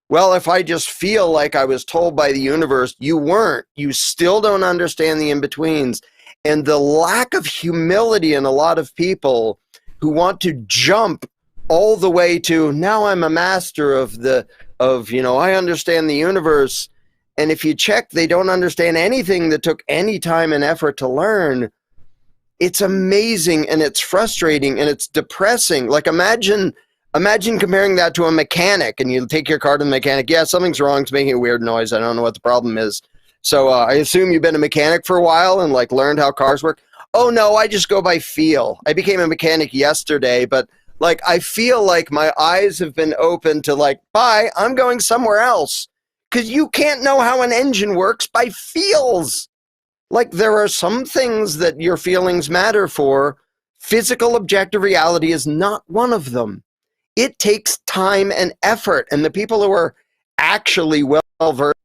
Well, if I just feel like I was told by the universe, you weren't. You still don't understand the in-betweens. And the lack of humility in a lot of people who want to jump all the way to, now I'm a master of I understand the universe. And if you check, they don't understand anything that took any time and effort to learn. It's amazing, and it's frustrating, and it's depressing. Like, imagine comparing that to a mechanic, and you take your car to the mechanic. Yeah, something's wrong. It's making a weird noise. I don't know what the problem is. So I assume you've been a mechanic for a while and like learned how cars work. Oh no, I just go by feel. I became a mechanic yesterday, but like I feel like my eyes have been opened to like, bye, I'm going somewhere else. because you can't know how an engine works by feels. Like, there are some things that your feelings matter for. Physical objective reality is not one of them. It takes time and effort, and the people who are actually well-versed,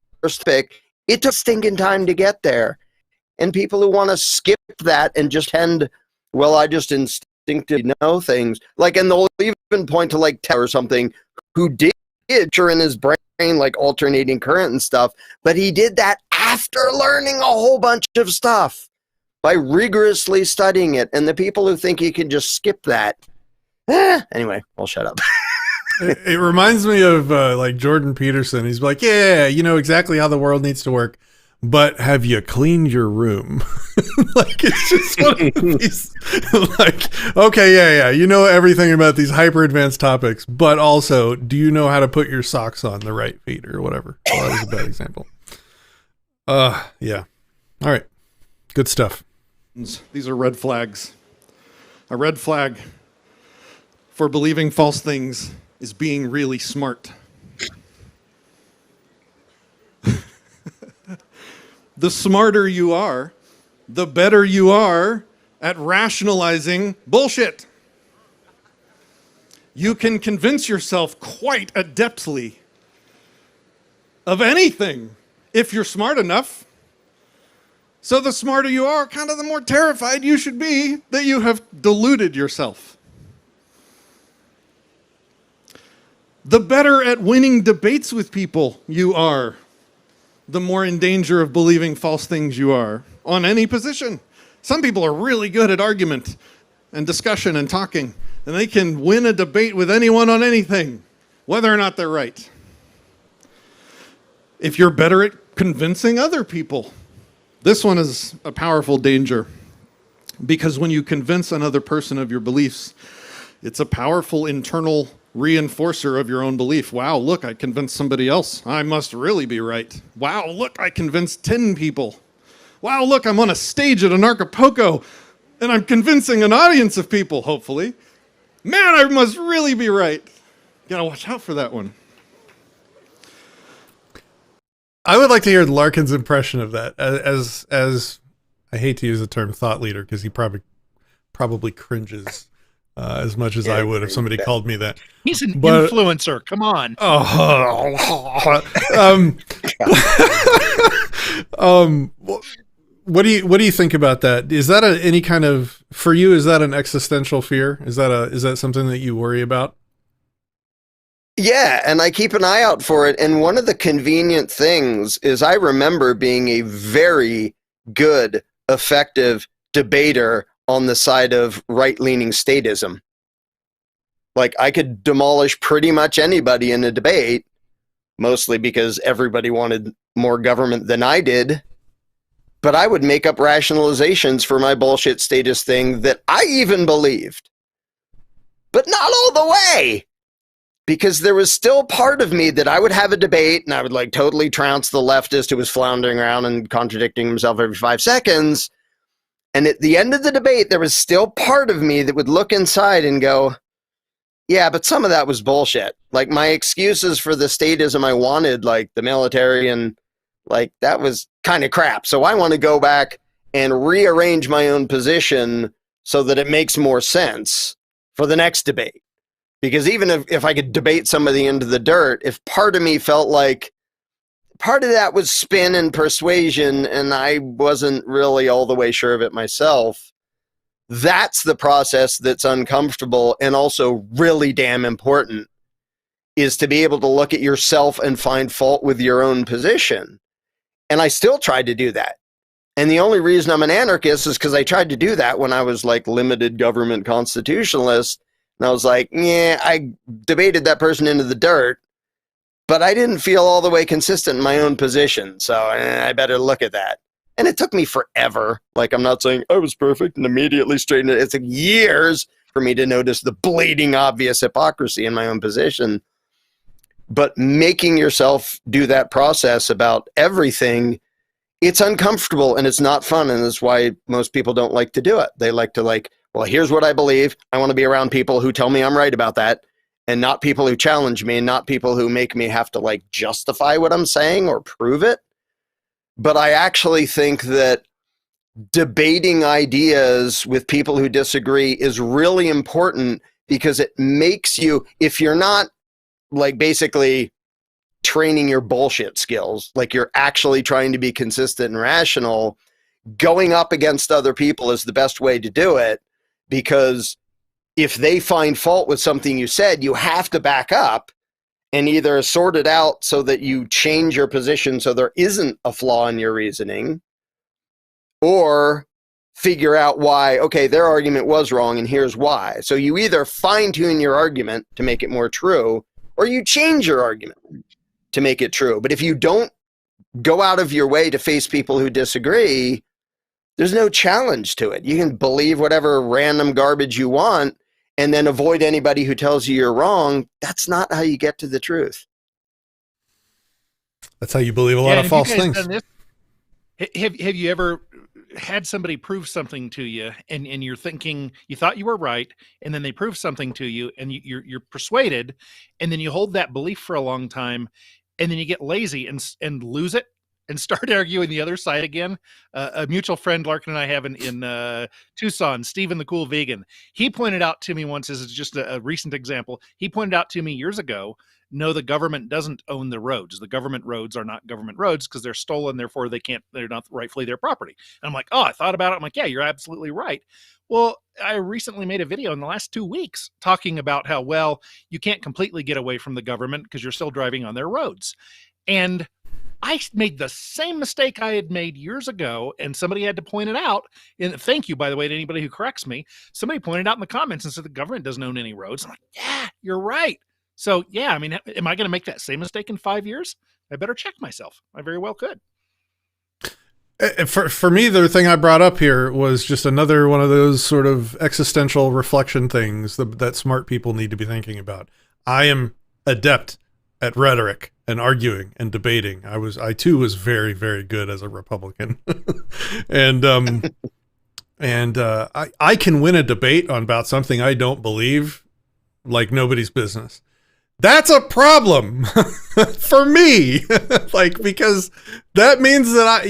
it took stinking time to get there. And people who want to skip that and just well, I just instinctively know things. Like, and they'll even point to like Ted or something who did sure in his brain like alternating current and stuff, but he did that after learning a whole bunch of stuff by rigorously studying it. And the people who think you can just skip that, anyway, I'll shut up. It reminds me of like Jordan Peterson. He's like, yeah, you know exactly how the world needs to work, but have you cleaned your room? Like, it's just one of these, like, okay, yeah, you know everything about these hyper advanced topics, but also, do you know how to put your socks on the right feet or whatever? Well, that was a bad example. Yeah. All right. Good stuff. These are red flags. A red flag for believing false things is being really smart. The smarter you are, the better you are at rationalizing bullshit. You can convince yourself quite adeptly of anything if you're smart enough. So the smarter you are, kind of the more terrified you should be that you have deluded yourself. The better at winning debates with people you are, the more in danger of believing false things you are on any position. Some people are really good at argument and discussion and talking, and they can win a debate with anyone on anything, whether or not they're right. If you're better at convincing other people, this one is a powerful danger, because when you convince another person of your beliefs, it's a powerful internal reinforcer of your own belief. Wow, look, I convinced somebody else. I must really be right. Wow, look, I convinced 10 people. Wow, look, I'm on a stage at Anarchast, and I'm convincing an audience of people, hopefully. Man, I must really be right. Gotta watch out for that one. I would like to hear Larkin's impression of that as I hate to use the term thought leader because he probably cringes as much as I would if somebody called me that. He's an influencer. Come on. What do you think about that? Is that any kind of, for you, is that an existential fear? Is that something that you worry about? Yeah, and I keep an eye out for it. And one of the convenient things is I remember being a very good, effective debater on the side of right-leaning statism. Like, I could demolish pretty much anybody in a debate, mostly because everybody wanted more government than I did. But I would make up rationalizations for my bullshit status thing that I even believed. But not all the way. Because there was still part of me that I would have a debate and I would like totally trounce the leftist who was floundering around and contradicting himself every 5 seconds. And at the end of the debate, there was still part of me that would look inside and go, yeah, but some of that was bullshit. Like, my excuses for the statism I wanted, like the military, and like that was kind of crap. So I want to go back and rearrange my own position so that it makes more sense for the next debate. Because even if I could debate somebody into the dirt, if part of me felt like part of that was spin and persuasion and I wasn't really all the way sure of it myself, that's the process that's uncomfortable and also really damn important, is to be able to look at yourself and find fault with your own position. And I still tried to do that. And the only reason I'm an anarchist is because I tried to do that when I was like limited government constitutionalist. And I was like, yeah, I debated that person into the dirt, but I didn't feel all the way consistent in my own position. So I better look at that. And it took me forever. Like, I'm not saying I was perfect and immediately straightened it. It took years for me to notice the bleeding obvious hypocrisy in my own position. But making yourself do that process about everything, it's uncomfortable and it's not fun. And that's why most people don't like to do it. They like to well, here's what I believe. I want to be around people who tell me I'm right about that. and not people who challenge me, and not people who make me have to like justify what I'm saying or prove it. But I actually think that debating ideas with people who disagree is really important, because it makes you, if you're not like basically training your bullshit skills, like you're actually trying to be consistent and rational, going up against other people is the best way to do it, because if they find fault with something you said, you have to back up and either sort it out so that you change your position so there isn't a flaw in your reasoning, or figure out why, okay, their argument was wrong and here's why. So you either fine-tune your argument to make it more true, or you change your argument to make it true. But if you don't go out of your way to face people who disagree, there's no challenge to it. You can believe whatever random garbage you want and then avoid anybody who tells you you're wrong. That's not how you get to the truth. That's how you believe a lot of false things. Have you ever had somebody prove something to you, and you're thinking you thought you were right, and then they prove something to you, and you're persuaded, and then you hold that belief for a long time, and then you get lazy and lose it and start arguing the other side again? A mutual friend Larkin and I have in Tucson, Steven the Cool Vegan, he pointed out to me once, this is just a recent example, he pointed out to me years ago, no, the government doesn't own the roads. The government roads are not government roads because they're stolen, therefore they're not rightfully their property. And I'm like, oh, I thought about it. I'm like, yeah, you're absolutely right. Well, I recently made a video in the last 2 weeks talking about how, well, you can't completely get away from the government because you're still driving on their roads. And I made the same mistake I had made years ago, and somebody had to point it out. And thank you, by the way, to anybody who corrects me. Somebody pointed out in the comments and said the government doesn't own any roads. I'm like, yeah, you're right. So, yeah, I mean, am I going to make that same mistake in 5 years? I better check myself. I very well could. For me, the thing I brought up here was just another one of those sort of existential reflection things that smart people need to be thinking about. I am adept at rhetoric and arguing and debating. I too was very, very good as a Republican. and I can win a debate about something I don't believe like nobody's business. That's a problem for me. Like, because that means that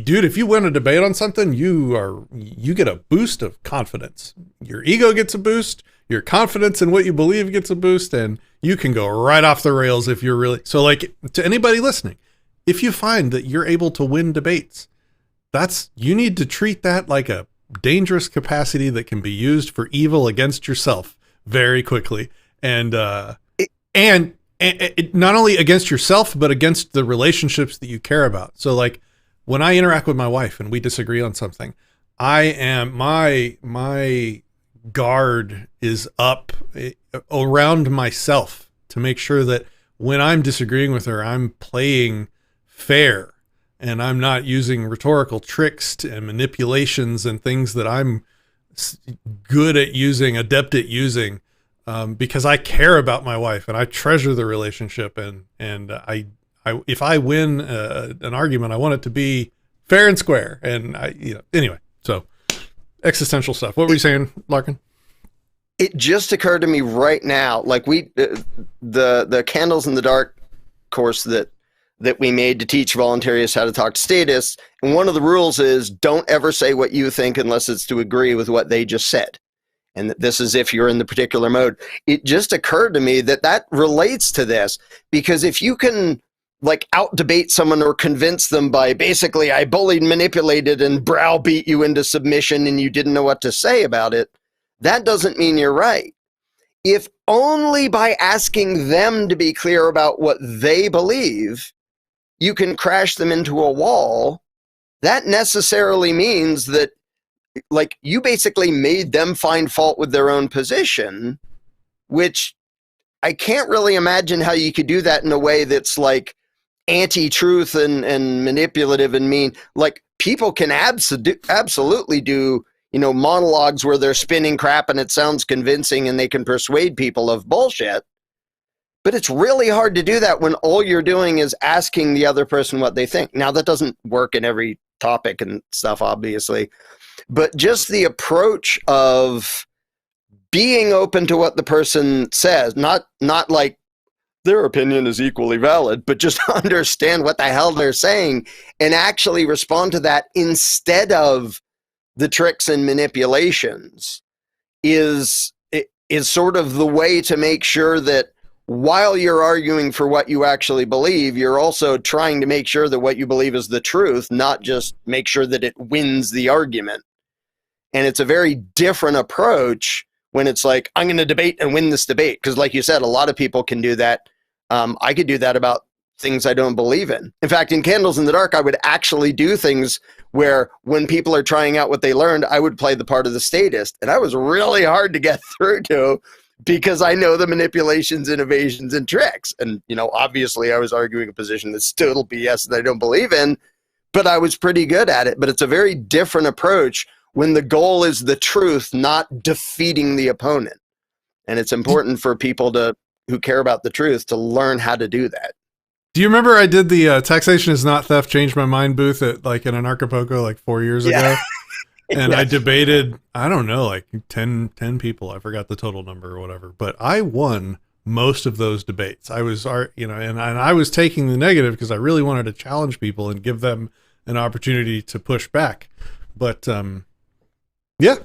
dude, if you win a debate on something, you get a boost of confidence. Your ego gets a boost. Your confidence in what you believe gets a boost, and you can go right off the rails if you're really, so like, to anybody listening, if you find that you're able to win debates, you need to treat that like a dangerous capacity that can be used for evil against yourself very quickly. And not only against yourself, but against the relationships that you care about. So like when I interact with my wife and we disagree on something, my guard is up around myself to make sure that when I'm disagreeing with her, I'm playing fair and I'm not using rhetorical tricks and manipulations and things that I'm good at using, adept at using. Because I care about my wife and I treasure the relationship, and I if I win an argument, I want it to be fair and square. And anyway, so existential stuff. What were you saying, Larkin? It just occurred to me right now, like the Candles in the Dark course that we made to teach voluntarists how to talk to statists, and one of the rules is don't ever say what you think unless it's to agree with what they just said. And this is if you're in the particular mode. It just occurred to me that relates to this, because if you can like out debate someone or convince them by basically, I bullied, manipulated, and browbeat you into submission and you didn't know what to say about it, that doesn't mean you're right. If only by asking them to be clear about what they believe, you can crash them into a wall, that necessarily means that like you basically made them find fault with their own position, which I can't really imagine how you could do that in a way that's like anti-truth and manipulative and mean. Like people can absolutely do, monologues where they're spinning crap and it sounds convincing and they can persuade people of bullshit. But it's really hard to do that when all you're doing is asking the other person what they think. Now that doesn't work in every topic and stuff, obviously. But just the approach of being open to what the person says, not like their opinion is equally valid, but just understand what the hell they're saying and actually respond to that instead of the tricks and manipulations is sort of the way to make sure that while you're arguing for what you actually believe, you're also trying to make sure that what you believe is the truth, not just make sure that it wins the argument. And it's a very different approach when it's like, I'm going to debate and win this debate. Because like you said, a lot of people can do that. I could do that about things I don't believe in. In fact, in Candles in the Dark, I would actually do things where when people are trying out what they learned, I would play the part of the statist. And that was really hard to get through to because I know the manipulations, innovations, and tricks. And, obviously I was arguing a position that's total BS that I don't believe in, but I was pretty good at it. But it's a very different approach when the goal is the truth, not defeating the opponent. And it's important for people who care about the truth to learn how to do that. Do you remember I did the Taxation is Not Theft, Change My Mind booth at like an Anarchapulco 4 years ago? And yes. I debated, I don't know, 10 people. I forgot the total number or whatever, but I won most of those debates. I was, and I was taking the negative because I really wanted to challenge people and give them an opportunity to push back. But, yeah.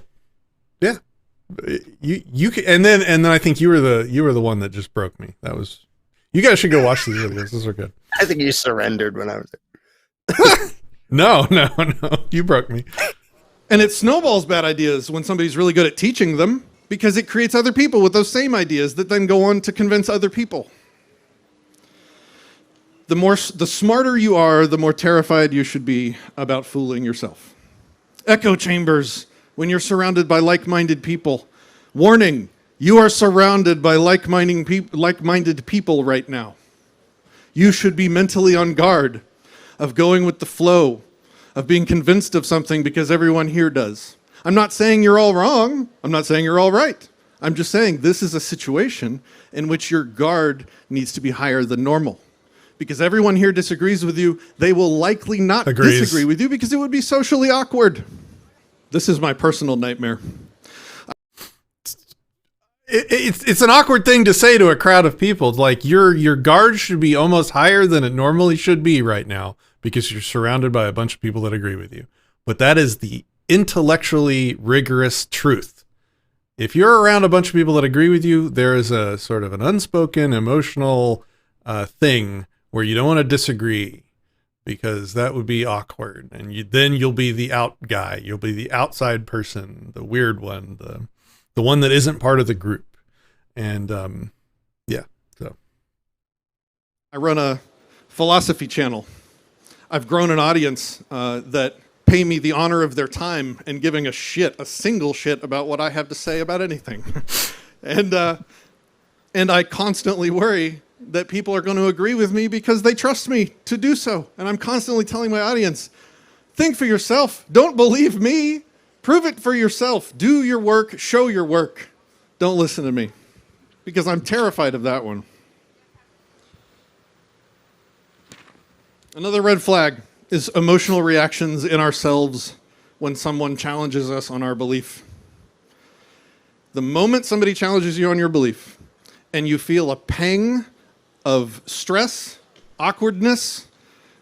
You can, and then I think you were the one that just broke me. That was, you guys should go watch these videos. Those are good. I think you surrendered when I was there. No, you broke me. And it snowballs bad ideas when somebody's really good at teaching them because it creates other people with those same ideas that then go on to convince other people. The smarter you are, the more terrified you should be about fooling yourself. Echo chambers. When you're surrounded by like-minded people. Warning, you are surrounded by like-minded people right now. You should be mentally on guard of going with the flow, of being convinced of something because everyone here does. I'm not saying you're all wrong. I'm not saying you're all right. I'm just saying this is a situation in which your guard needs to be higher than normal. Because everyone here disagrees with you, they will likely not disagree with you because it would be socially awkward. This is my personal nightmare. It's an awkward thing to say to a crowd of people. It's like your guard should be almost higher than it normally should be right now because you're surrounded by a bunch of people that agree with you. But that is the intellectually rigorous truth. If you're around a bunch of people that agree with you, there is a sort of an unspoken emotional thing where you don't want to disagree. Because that would be awkward, and you'll be the out guy. You'll be the outside person, the weird one, the one that isn't part of the group. And so I run a philosophy channel. I've grown an audience that pay me the honor of their time and giving a single shit about what I have to say about anything. And I constantly worry that people are going to agree with me because they trust me to do so. And I'm constantly telling my audience, think for yourself. Don't believe me. Prove it for yourself. Do your work. Show your work. Don't listen to me because I'm terrified of that one. Another red flag is emotional reactions in ourselves when someone challenges us on our belief. The moment somebody challenges you on your belief and you feel a pang of stress, awkwardness,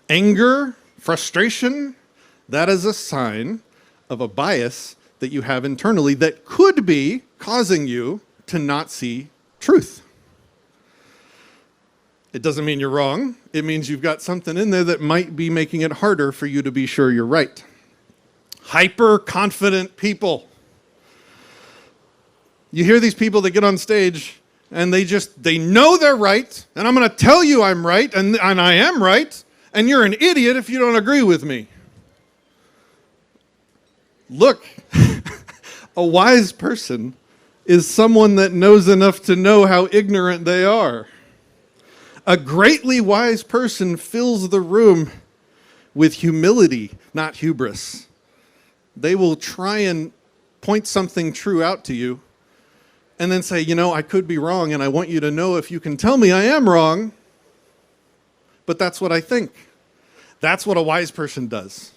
anger, frustration, that is a sign of a bias that you have internally that could be causing you to not see truth. It doesn't mean you're wrong. It means you've got something in there that might be making it harder for you to be sure you're right. Hyper-confident people. You hear these people that get on stage and they know they're right, and I'm going to tell you I'm right, and I am right, and you're an idiot if you don't agree with me. Look, a wise person is someone that knows enough to know how ignorant they are. A greatly wise person fills the room with humility, not hubris. They will try and point something true out to you and then say, I could be wrong, and I want you to know if you can tell me I am wrong, but that's what I think. That's what a wise person does.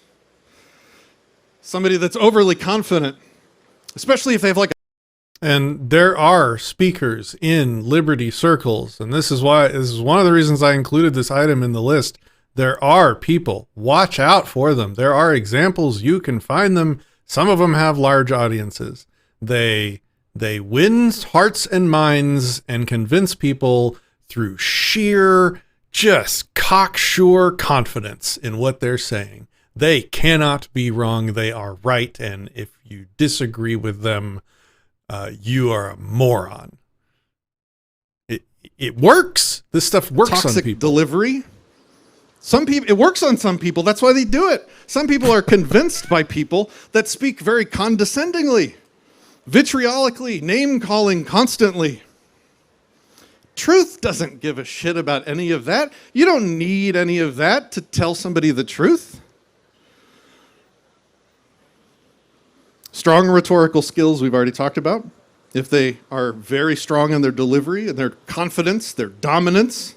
Somebody that's overly confident, especially if they have And there are speakers in liberty circles, and this is one of the reasons I included this item in the list. There are people. Watch out for them. There are examples. You can find them. Some of them have large audiences. They win hearts and minds and convince people through sheer, just cocksure confidence in what they're saying. They cannot be wrong. They are right. And if you disagree with them, you are a moron. It works. This stuff works on Toxic people. delivery. Some people, it works on some people. That's why they do it. Some people are convinced by people that speak very condescendingly, vitriolically, name calling constantly. Truth doesn't give a shit about any of that. You don't need any of that to tell somebody the truth. Strong rhetorical skills we've already talked about. If they are very strong in their delivery and their confidence, their dominance,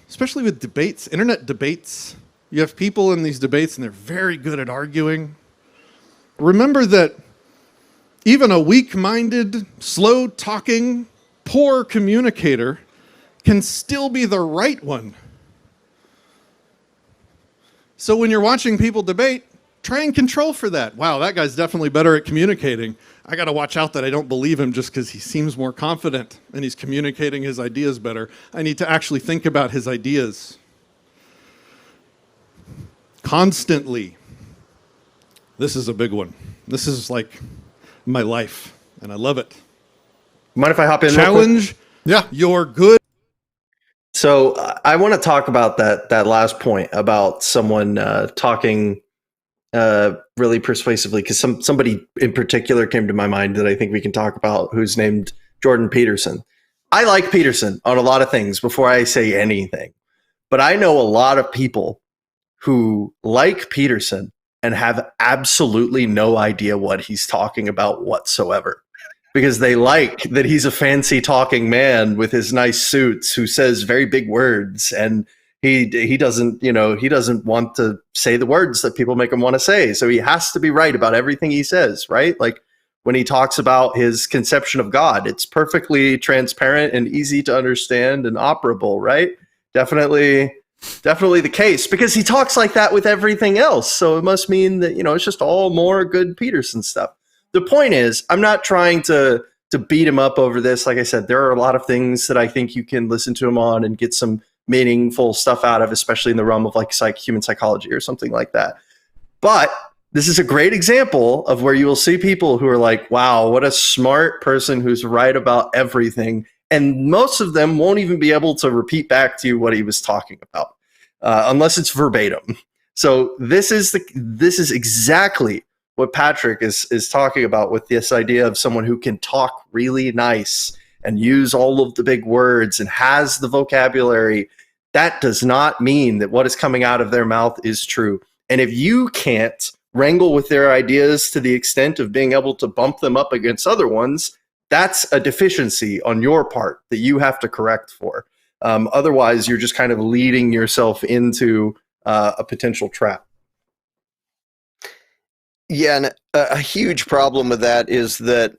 especially with debates, internet debates. You have people in these debates and they're very good at arguing. Remember that even a weak-minded, slow-talking, poor communicator can still be the right one. So when you're watching people debate, try and control for that. Wow, that guy's definitely better at communicating. I got to watch out that I don't believe him just because he seems more confident and he's communicating his ideas better. I need to actually think about his ideas. Constantly. This is a big one. This is like my life, and I love it. Mind if I hop in? real quick? Challenge your good. So I want to talk about that last point about someone talking really persuasively, because somebody in particular came to my mind that I think we can talk about, who's named Jordan Peterson. I like Peterson on a lot of things before I say anything, but I know a lot of people who like Peterson and have absolutely no idea what he's talking about whatsoever, because they like that he's a fancy talking man with his nice suits who says very big words, and he doesn't want to say the words that people make him want to say. So he has to be right about everything he says, right? Like when he talks about his conception of God, it's perfectly transparent and easy to understand and operable, right? Definitely the case, because he talks like that with everything else. So it must mean that, it's just all more good Peterson stuff. The point is, I'm not trying to beat him up over this. Like I said, there are a lot of things that I think you can listen to him on and get some meaningful stuff out of, especially in the realm of like human psychology or something like that. But this is a great example of where you will see people who are like, wow, what a smart person who's right about everything. And most of them won't even be able to repeat back to you what he was talking about, unless it's verbatim. So this is exactly what Patrick is talking about with this idea of someone who can talk really nice and use all of the big words and has the vocabulary. That does not mean that what is coming out of their mouth is true. And if you can't wrangle with their ideas to the extent of being able to bump them up against other ones, that's a deficiency on your part that you have to correct for. Otherwise, you're just kind of leading yourself into a potential trap. Yeah, and a huge problem with that is that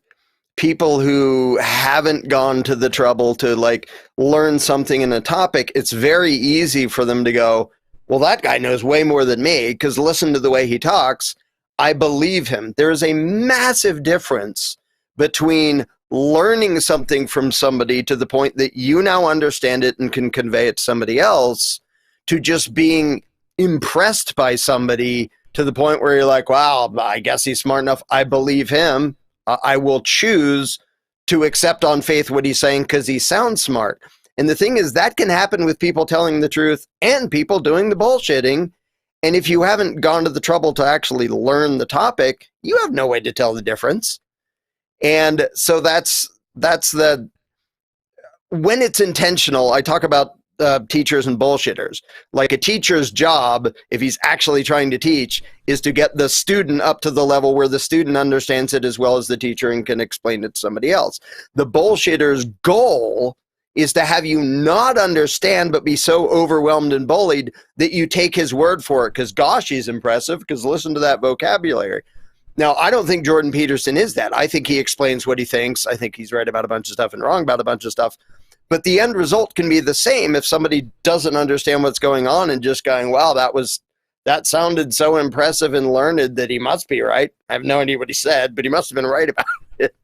people who haven't gone to the trouble to learn something in a topic, it's very easy for them to go, well, that guy knows way more than me, because listen to the way he talks. I believe him. There is a massive difference between learning something from somebody to the point that you now understand it and can convey it to somebody else, to just being impressed by somebody to the point where you're like, wow, I guess he's smart enough. I believe him. I will choose to accept on faith what he's saying because he sounds smart. And the thing is, that can happen with people telling the truth and people doing the bullshitting. And if you haven't gone to the trouble to actually learn the topic, you have no way to tell the difference. And so that's when it's intentional. I talk about teachers and bullshitters. Like a teacher's job, if he's actually trying to teach, is to get the student up to the level where the student understands it as well as the teacher and can explain it to somebody else. The bullshitter's goal is to have you not understand but be so overwhelmed and bullied that you take his word for it because, gosh, he's impressive, because listen to that vocabulary. Now, I don't think Jordan Peterson is that. I think he explains what he thinks. I think he's right about a bunch of stuff and wrong about a bunch of stuff. But the end result can be the same if somebody doesn't understand what's going on and just going, wow, that sounded so impressive and learned that he must be right. I have no idea what he said, but he must have been right about it.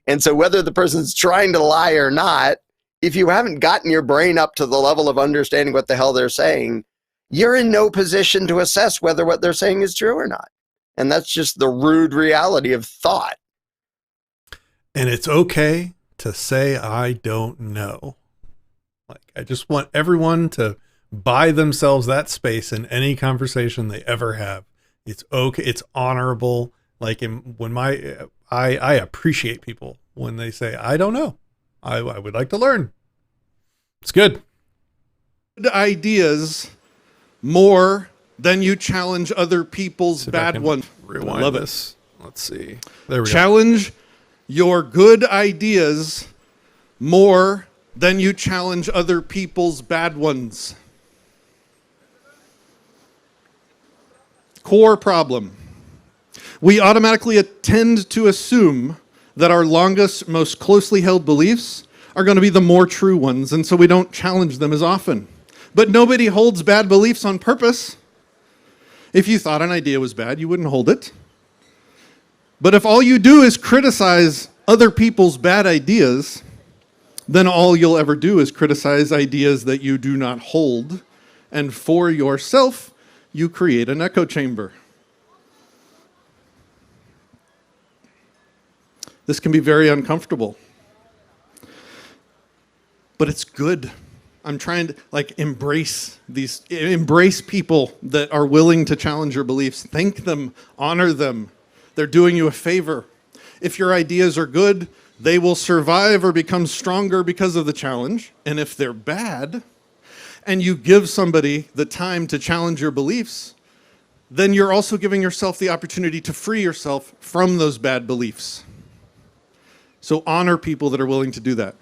And so whether the person's trying to lie or not, if you haven't gotten your brain up to the level of understanding what the hell they're saying, you're in no position to assess whether what they're saying is true or not. And that's just the rude reality of thought. And it's okay to say, I don't know. Like, I just want everyone to buy themselves that space in any conversation they ever have. It's okay. It's honorable. Like I appreciate people when they say, I don't know. I would like to learn. It's good. Ideas more than you challenge other people's bad ones. Rewind Love this. Let's see. There we go. Challenge your good ideas more than you challenge other people's bad ones. Core problem. We automatically tend to assume that our longest, most closely held beliefs are going to be the more true ones, and so we don't challenge them as often. But nobody holds bad beliefs on purpose. If you thought an idea was bad, you wouldn't hold it. But if all you do is criticize other people's bad ideas, then all you'll ever do is criticize ideas that you do not hold. And for yourself, you create an echo chamber. This can be very uncomfortable. But it's good. I'm trying to embrace people that are willing to challenge your beliefs. Thank them, honor them. They're doing you a favor. If your ideas are good, they will survive or become stronger because of the challenge. And if they're bad, and you give somebody the time to challenge your beliefs, then you're also giving yourself the opportunity to free yourself from those bad beliefs. So honor people that are willing to do that.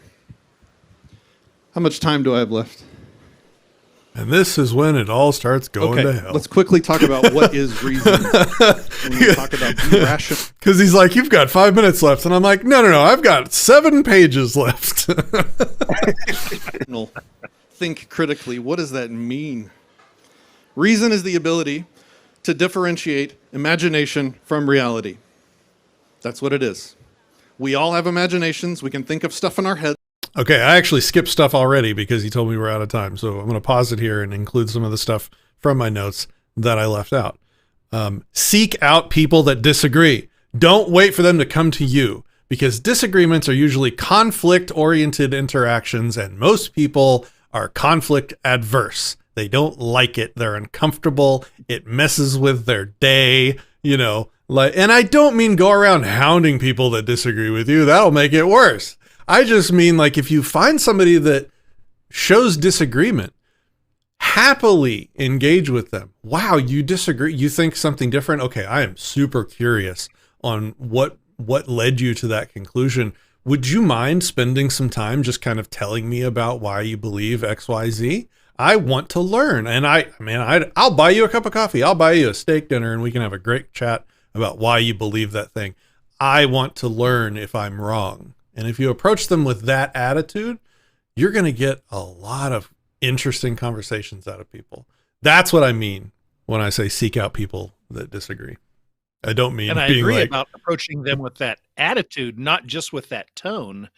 How much time do I have left? And this is when it all starts going to hell. Let's quickly talk about what is reason. When we talk about irrational. Because he's like, you've got 5 minutes left. And I'm like, no, I've got 7 pages left. Think critically. What does that mean? Reason is the ability to differentiate imagination from reality. That's what it is. We all have imaginations. We can think of stuff in our head. Okay, I actually skipped stuff already because he told me we're out of time. So I'm going to pause it here and include some of the stuff from my notes that I left out. Seek out people that disagree. Don't wait for them to come to you, because disagreements are usually conflict-oriented interactions, and most people are conflict adverse. They don't like it. They're uncomfortable. It messes with their day, and I don't mean go around hounding people that disagree with you. That'll make it worse. I just mean, if you find somebody that shows disagreement, happily engage with them. Wow, you disagree. You think something different. Okay, I am super curious on what led you to that conclusion. Would you mind spending some time just kind of telling me about why you believe X, Y, Z? I want to learn. And I'll buy you a cup of coffee. I'll buy you a steak dinner, and we can have a great chat about why you believe that thing. I want to learn if I'm wrong. And if you approach them with that attitude, you're going to get a lot of interesting conversations out of people. That's what I mean when I say seek out people that disagree. I don't mean and I being agree like, about approaching them with that attitude, not just with that tone.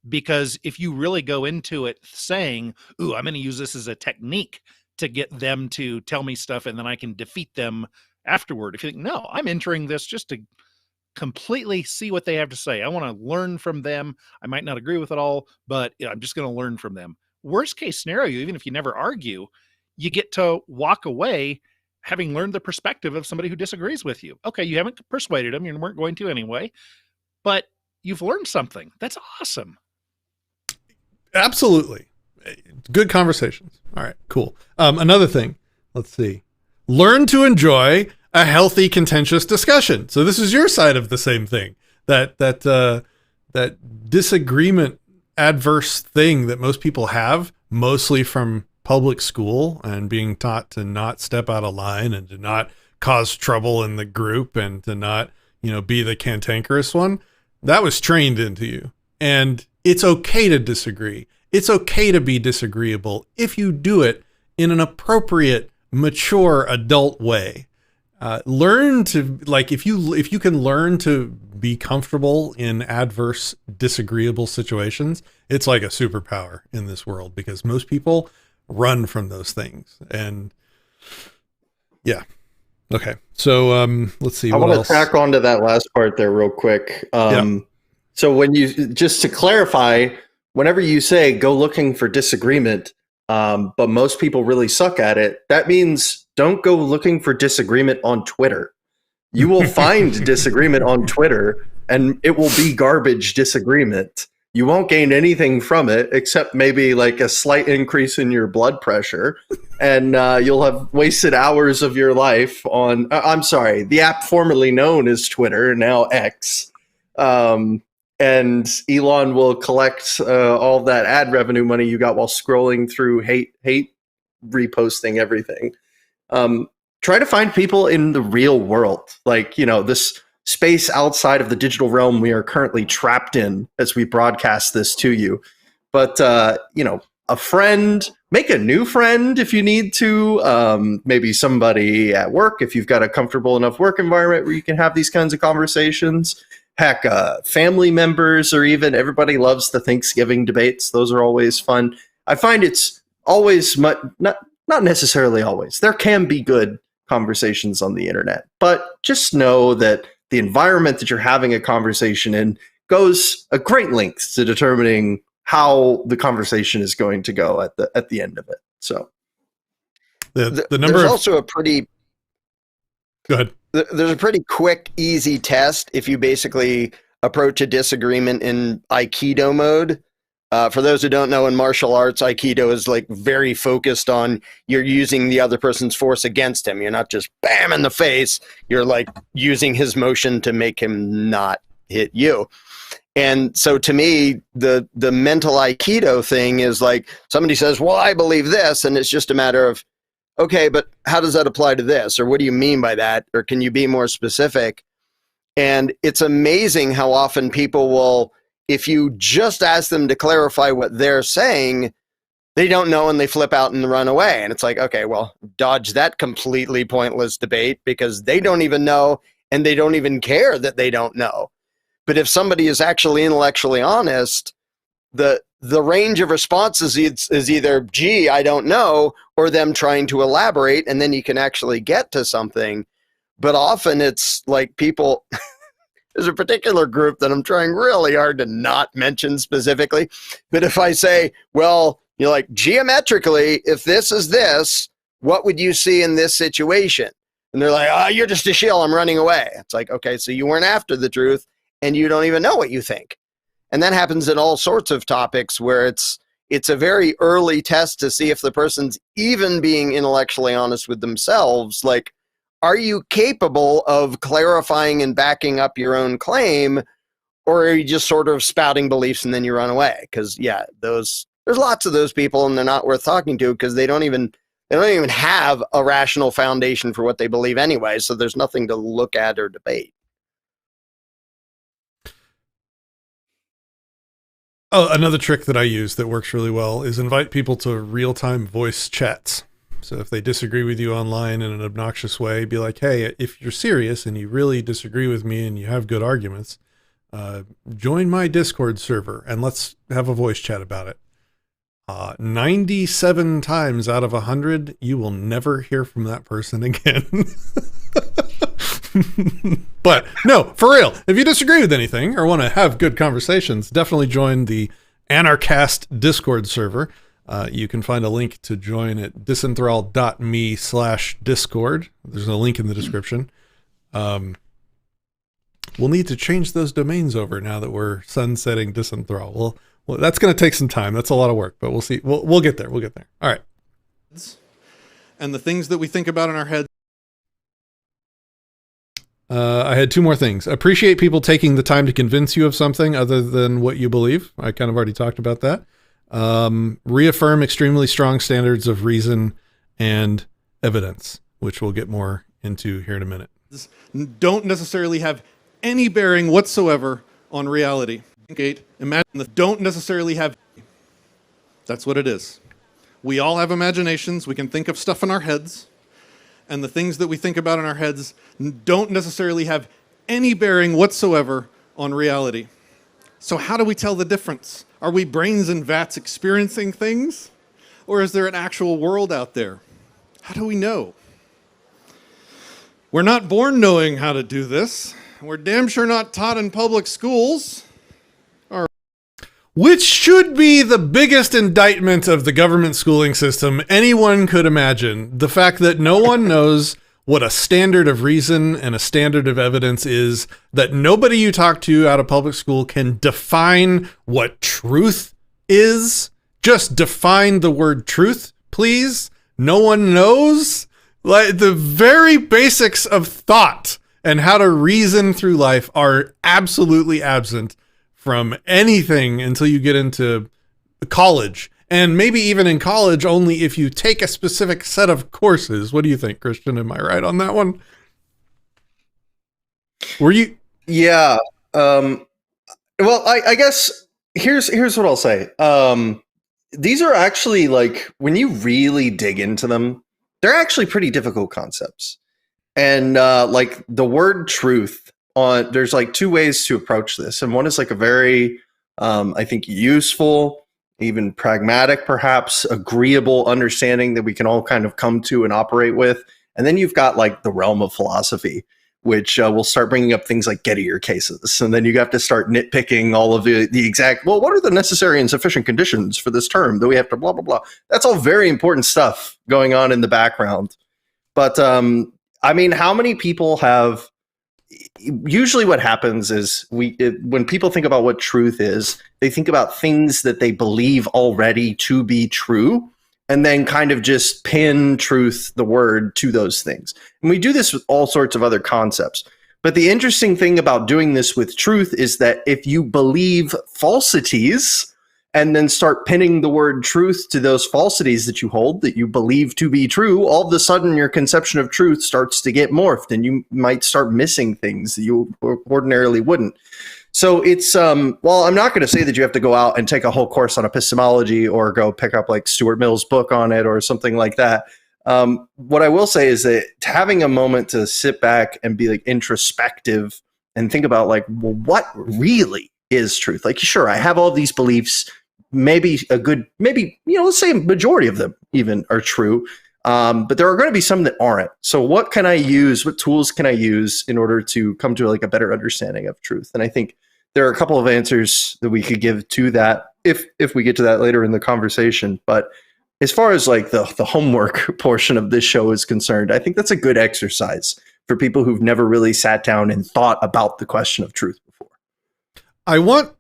Because if you really go into it saying, ooh, I'm going to use this as a technique to get them to tell me stuff and then I can defeat them afterward. If you think, no, I'm entering this just to completely see what they have to say. I want to learn from them. I might not agree with it all, but I'm just going to learn from them. Worst case scenario, even if you never argue, you get to walk away having learned the perspective of somebody who disagrees with you. Okay, you haven't persuaded them. You weren't going to anyway, but you've learned something. That's awesome. Absolutely. Good conversations. All right, cool. Another thing, let's see. Learn to enjoy a healthy, contentious discussion. So this is your side of the same thing. That disagreement adverse thing that most people have, mostly from public school and being taught to not step out of line and to not cause trouble in the group and to not, be the cantankerous one. That was trained into you. And it's okay to disagree. It's okay to be disagreeable if you do it in an appropriate, mature, adult way. Learn to, like, if you can learn to be comfortable in adverse, disagreeable situations, it's like a superpower in this world, because most people run from those things. And yeah. Okay. So, let's see. I what want else? to tack onto that last part there real quick. So when just to clarify, whenever you say go looking for disagreement, but most people really suck at it, that means don't go looking for disagreement on Twitter. You will find disagreement on Twitter, and it will be garbage disagreement. You won't gain anything from it except maybe like a slight increase in your blood pressure, and you'll have wasted hours of your life on, I'm sorry, the app formerly known as Twitter, now X. And Elon will collect all that ad revenue money you got while scrolling through hate reposting everything. Try to find people in the real world, like, this space outside of the digital realm we are currently trapped in as we broadcast this to you. But, a friend, make a new friend if you need to, maybe somebody at work, if you've got a comfortable enough work environment where you can have these kinds of conversations. Heck, family members, or even everybody loves the Thanksgiving debates. Those are always fun. I find it's always not necessarily always. There can be good conversations on the internet, but just know that the environment that you're having a conversation in goes a great length to determining how the conversation is going to go at the end of it. So the number there's of also a pretty go ahead. There's a pretty quick, easy test if you basically approach a disagreement in Aikido mode. For those who don't know, in martial arts, Aikido is like very focused on you're using the other person's force against him. You're not just bam in the face. You're like using his motion to make him not hit you. And so to me, the mental Aikido thing is like somebody says, well, I believe this. And it's just a matter of, okay, but how does that apply to this? Or what do you mean by that? Or can you be more specific? And it's amazing how often people will, if you just ask them to clarify what they're saying, they don't know and they flip out and run away. And it's like, okay, well, dodge that completely pointless debate because they don't even know and they don't even care that they don't know. But if somebody is actually intellectually honest, the range of responses is either, gee, I don't know, or them trying to elaborate, and then you can actually get to something. But often it's like people, there's a particular group that I'm trying really hard to not mention specifically. But if I say, well, like geometrically, if this is this, what would you see in this situation? And they're like, oh, you're just a shill, I'm running away. It's like, okay, so you weren't after the truth and you don't even know what you think. And that happens in all sorts of topics where it's a very early test to see if the person's even being intellectually honest with themselves. Like, are you capable of clarifying and backing up your own claim, or are you just sort of spouting beliefs and then you run away? Because there's lots of those people, and they're not worth talking to because they don't even have a rational foundation for what they believe anyway. So there's nothing to look at or debate. Oh, another trick that I use that works really well is invite people to real-time voice chats. So if they disagree with you online in an obnoxious way, be like, hey, if you're serious and you really disagree with me and you have good arguments, join my Discord server and let's have a voice chat about it. 97 times out of 100, you will never hear from that person again. But no, for real, if you disagree with anything or want to have good conversations, definitely join the Anarchast Discord server. You can find a link to join at disenthrall.me/discord. There's a link in the description. We'll need to change those domains over now that we're sunsetting Disenthrall. Well, that's going to take some time. That's a lot of work, but we'll see. We'll get there. We'll get there. All right. And the things that we think about in our heads. I had two more things. Appreciate people taking the time to convince you of something other than what you believe. I kind of already talked about that. Reaffirm extremely strong standards of reason and evidence, which we'll get more into here in a minute. Don't necessarily have any bearing whatsoever on reality. Imagine that don't necessarily have. That's what it is. We all have imaginations. We can think of stuff in our heads. And the things that we think about in our heads don't necessarily have any bearing whatsoever on reality. So how do we tell the difference? Are we brains in vats experiencing things? Or is there an actual world out there? How do we know? We're not born knowing how to do this. We're damn sure not taught in public schools. Which should be the biggest indictment of the government schooling system anyone could imagine. The fact that no one knows what a standard of reason and a standard of evidence is, that nobody you talk to out of public school can define what truth is. Just define the word truth, please. No one knows. Like, the very basics of thought and how to reason through life are absolutely absent from anything until you get into college. And maybe even in college, only if you take a specific set of courses. What do you think, Christian? Am I right on that one? Were you? Yeah. Well, I guess here's what I'll say. These are actually, like, when you really dig into them, they're actually pretty difficult concepts. And like the word truth, there's like two ways to approach this. And one is like a very, I think, useful, even pragmatic, perhaps agreeable understanding that we can all kind of come to and operate with. And then you've got like the realm of philosophy, which will start bringing up things like Gettier cases. And then you have to start nitpicking all of the exact, well, what are the necessary and sufficient conditions for this term that we have to blah, blah, blah. That's all very important stuff going on in the background. But I mean, how many people have, usually what happens is when people think about what truth is, they think about things that they believe already to be true, and then kind of just pin truth, the word, to those things. And we do this with all sorts of other concepts. But the interesting thing about doing this with truth is that if you believe falsities and then start pinning the word truth to those falsities that you hold, that you believe to be true, all of a sudden your conception of truth starts to get morphed, and you might start missing things that you ordinarily wouldn't. So it's, well, I'm not going to say that you have to go out and take a whole course on epistemology or go pick up like Stuart Mill's book on it or something like that. What I will say is that having a moment to sit back and be like introspective and think about like, well, what really is truth? Like, sure, I have all these beliefs. Maybe let's say a majority of them even are true. But there are going to be some that aren't. So what can I use? What tools can I use in order to come to like a better understanding of truth? And I think there are a couple of answers that we could give to that if we get to that later in the conversation. But as far as like the homework portion of this show is concerned, I think that's a good exercise for people who've never really sat down and thought about the question of truth before. I want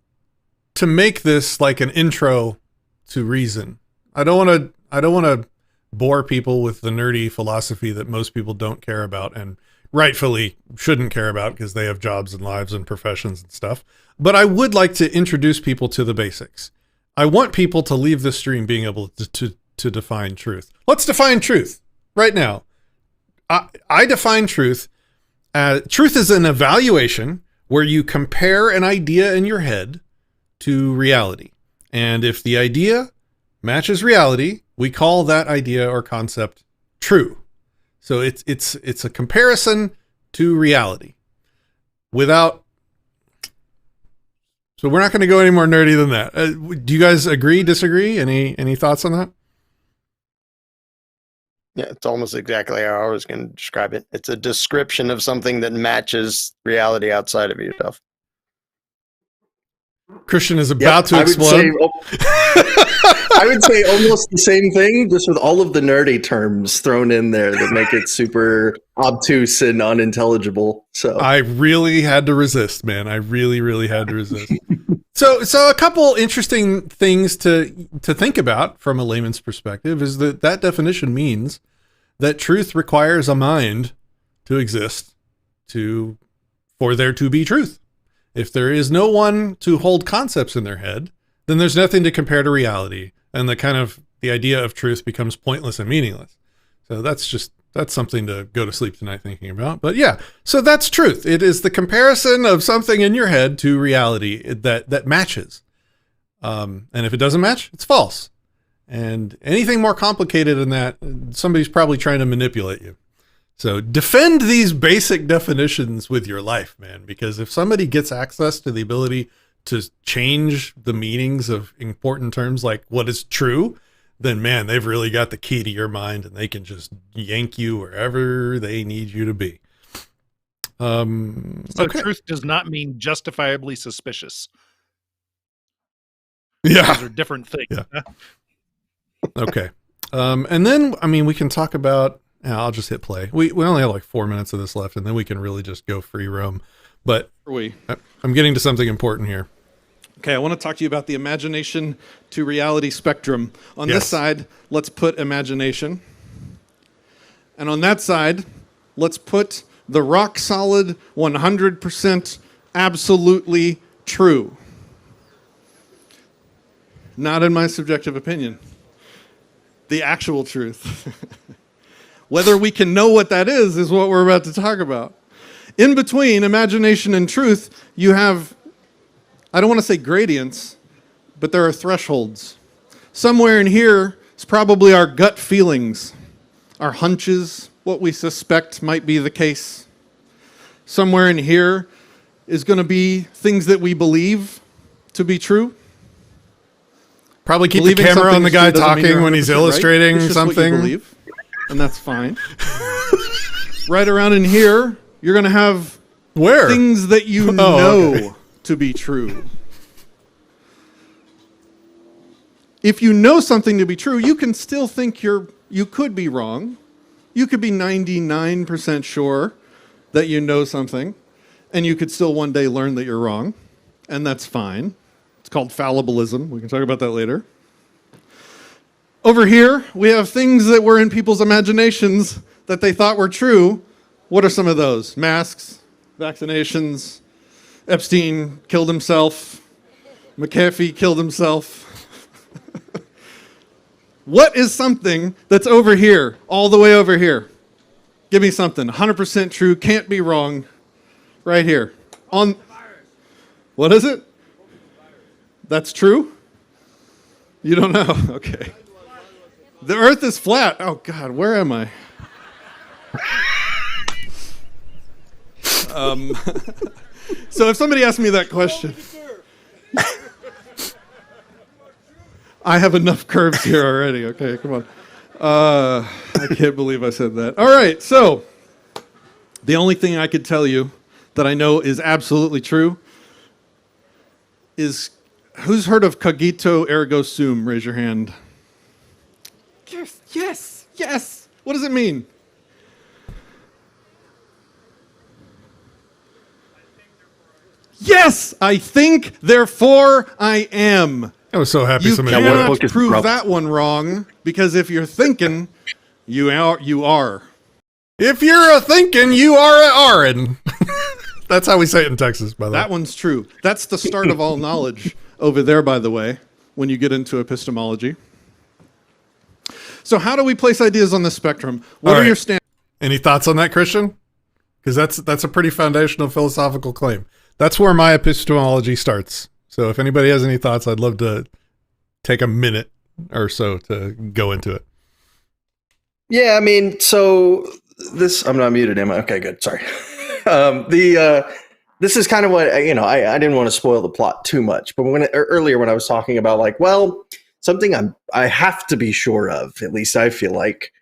to make this like an intro to reason. I don't want to bore people with the nerdy philosophy that most people don't care about and rightfully shouldn't care about because they have jobs and lives and professions and stuff. But I would like to introduce people to the basics. I want people to leave the stream being able to define truth. Let's define truth right now. I define truth as truth is an evaluation where you compare an idea in your head to reality. And if the idea matches reality, we call that idea or concept true. So it's a comparison to reality without. So we're not going to go any more nerdy than that. Do you guys agree, disagree? Any thoughts on that? Yeah, it's almost exactly how I was going to describe it. It's a description of something that matches reality outside of yourself. Christian is about to explode. I would say almost the same thing, just with all of the nerdy terms thrown in there that make it super obtuse and unintelligible. So I really had to resist, man. I really, really had to resist. So a couple interesting things to think about from a layman's perspective is that definition means that truth requires a mind to exist for there to be truth. If there is no one to hold concepts in their head, then there's nothing to compare to reality. And the idea of truth becomes pointless and meaningless. So that's just that's something to go to sleep tonight thinking about. But yeah, so that's truth. It is the comparison of something in your head to reality that matches. And if it doesn't match, it's false. And anything more complicated than that, somebody's probably trying to manipulate you. So defend these basic definitions with your life, man, because if somebody gets access to the ability to change the meanings of important terms like what is true, then man, they've really got the key to your mind and they can just yank you wherever they need you to be. So truth does not mean justifiably suspicious. Yeah. Those are different things. Yeah. Okay. And then, I mean, we can talk about, I'll just hit play. We only have like 4 minutes of this left and then we can really just go free roam. But I'm getting to something important here. Okay, I want to talk to you about the imagination to reality spectrum. On this side, let's put imagination. And on that side, let's put the rock solid 100% absolutely true. Not in my subjective opinion. The actual truth. Whether we can know what that is what we're about to talk about. In between imagination and truth, you have, I don't want to say gradients, but there are thresholds. Somewhere in here is probably our gut feelings, our hunches, what we suspect might be the case. Somewhere in here is going to be things that we believe to be true. Probably keep the camera on the guy talking when he's illustrating something. What you believe, and that's fine. Right around in here, you're going to have things that you know to be true. If you know something to be true, you can still think you could be wrong. You could be 99% sure that you know something, and you could still one day learn that you're wrong, and that's fine. It's called fallibilism. We can talk about that later. Over here, we have things that were in people's imaginations that they thought were true. What are some of those? Masks, vaccinations, Epstein killed himself, McAfee killed himself. What is something that's over here, all the way over here? Give me something. 100% true, can't be wrong. Right here. What is it? That's true? You don't know? Okay. The earth is flat. Oh, God, where am I? So if somebody asked me that question, I have enough curves here already. Okay, come on. I can't believe I said that. All right, so the only thing I could tell you that I know is absolutely true is, who's heard of cogito ergo sum? Raise your hand. Yes. What does it mean? Yes, I think, therefore I am. I was so happy You somebody cannot prove that one wrong, because if you're thinking, you are. If you're a thinking, you are a Aaron. That's how we say it in Texas, by the way. That one's true. That's the start of all knowledge over there, by the way, when you get into epistemology. So how do we place ideas on the spectrum? What are your standards? Any thoughts on that, Christian? Because that's a pretty foundational philosophical claim. That's where my epistemology starts. So if anybody has any thoughts, I'd love to take a minute or so to go into it. Yeah, I mean, so I'm not muted, am I? Okay, good. Sorry. This is kind of what, I didn't want to spoil the plot too much, but earlier when I was talking about something I have to be sure of, at least I feel like,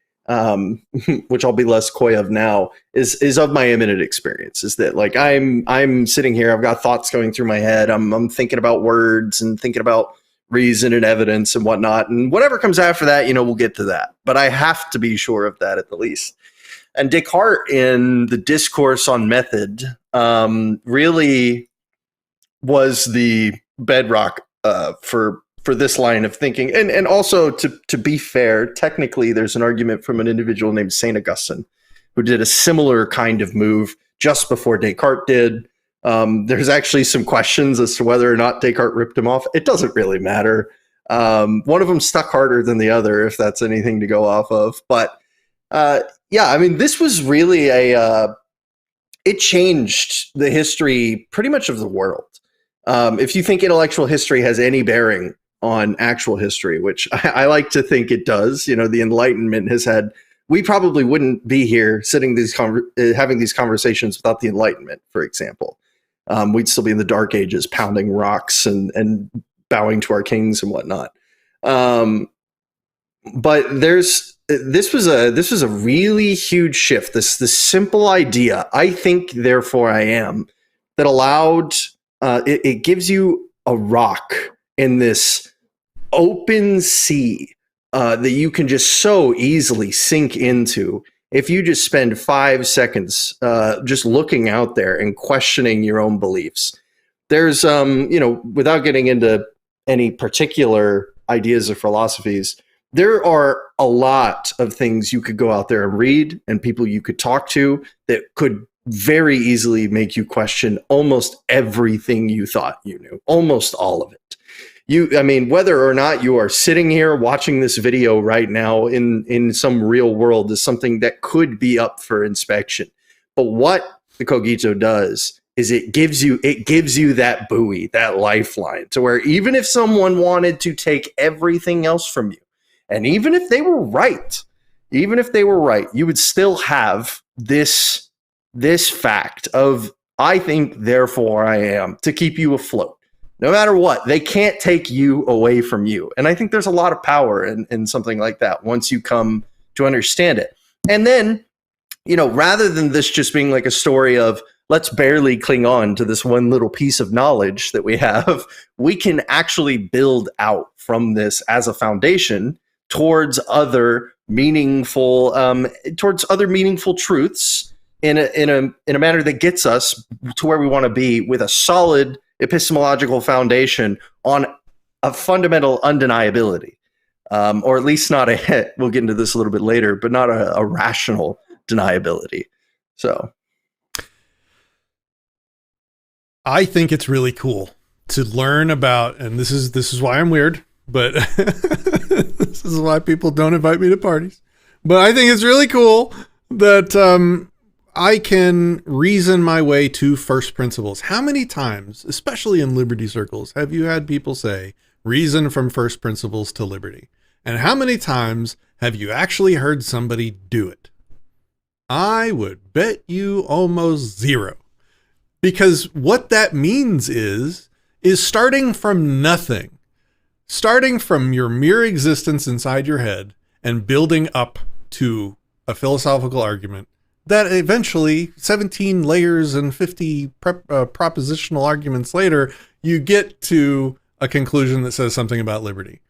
which I'll be less coy of now, is of my imminent experience. Is that I'm sitting here, I've got thoughts going through my head, I'm thinking about words and thinking about reason and evidence and whatnot, and whatever comes after that, we'll get to that. But I have to be sure of that at the least. And Descartes, in the Discourse on Method, really was the bedrock for this line of thinking. And also, to be fair, technically, there's an argument from an individual named St. Augustine, who did a similar kind of move just before Descartes did. There's actually some questions as to whether or not Descartes ripped him off. It doesn't really matter. One of them stuck harder than the other, if that's anything to go off of. But Yeah, I mean, this was really it changed the history pretty much of the world. If you think intellectual history has any bearing on actual history, which I like to think it does, the Enlightenment has had, we probably wouldn't be here sitting having these conversations without the Enlightenment, for example. We'd still be in the Dark Ages, pounding rocks and bowing to our kings and whatnot. But this was a really huge shift. This simple idea, I think, therefore I am, that allowed it gives you a rock in this open sea that you can just so easily sink into if you just spend 5 seconds just looking out there and questioning your own beliefs. There's without getting into any particular ideas or philosophies, there are a lot of things you could go out there and read and people you could talk to that could very easily make you question almost everything you thought you knew, almost all of it. Whether or not you are sitting here watching this video right now in some real world is something that could be up for inspection. But what the Cogito does is it gives you that buoy, that lifeline, to where even if someone wanted to take everything else from you, and even if they were right, you would still have this fact of, I think, therefore I am, to keep you afloat. No matter what, they can't take you away from you. And I think there's a lot of power in something like that once you come to understand it. And then, rather than this just being like a story of, let's barely cling on to this one little piece of knowledge that we have, we can actually build out from this as a foundation towards other meaningful truths in a manner that gets us to where we want to be, with a solid epistemological foundation on a fundamental undeniability, or at least not we'll get into this a little bit later, but not a rational deniability. So I think it's really cool to learn about, and this is why I'm weird, but this is why people don't invite me to parties. But I think it's really cool that I can reason my way to first principles. How many times, especially in liberty circles, have you had people say, reason from first principles to liberty? And how many times have you actually heard somebody do it? I would bet you almost zero. Because what that means is starting from nothing, starting from your mere existence inside your head and building up to a philosophical argument that eventually 17 layers and 50 propositional arguments later, you get to a conclusion that says something about liberty.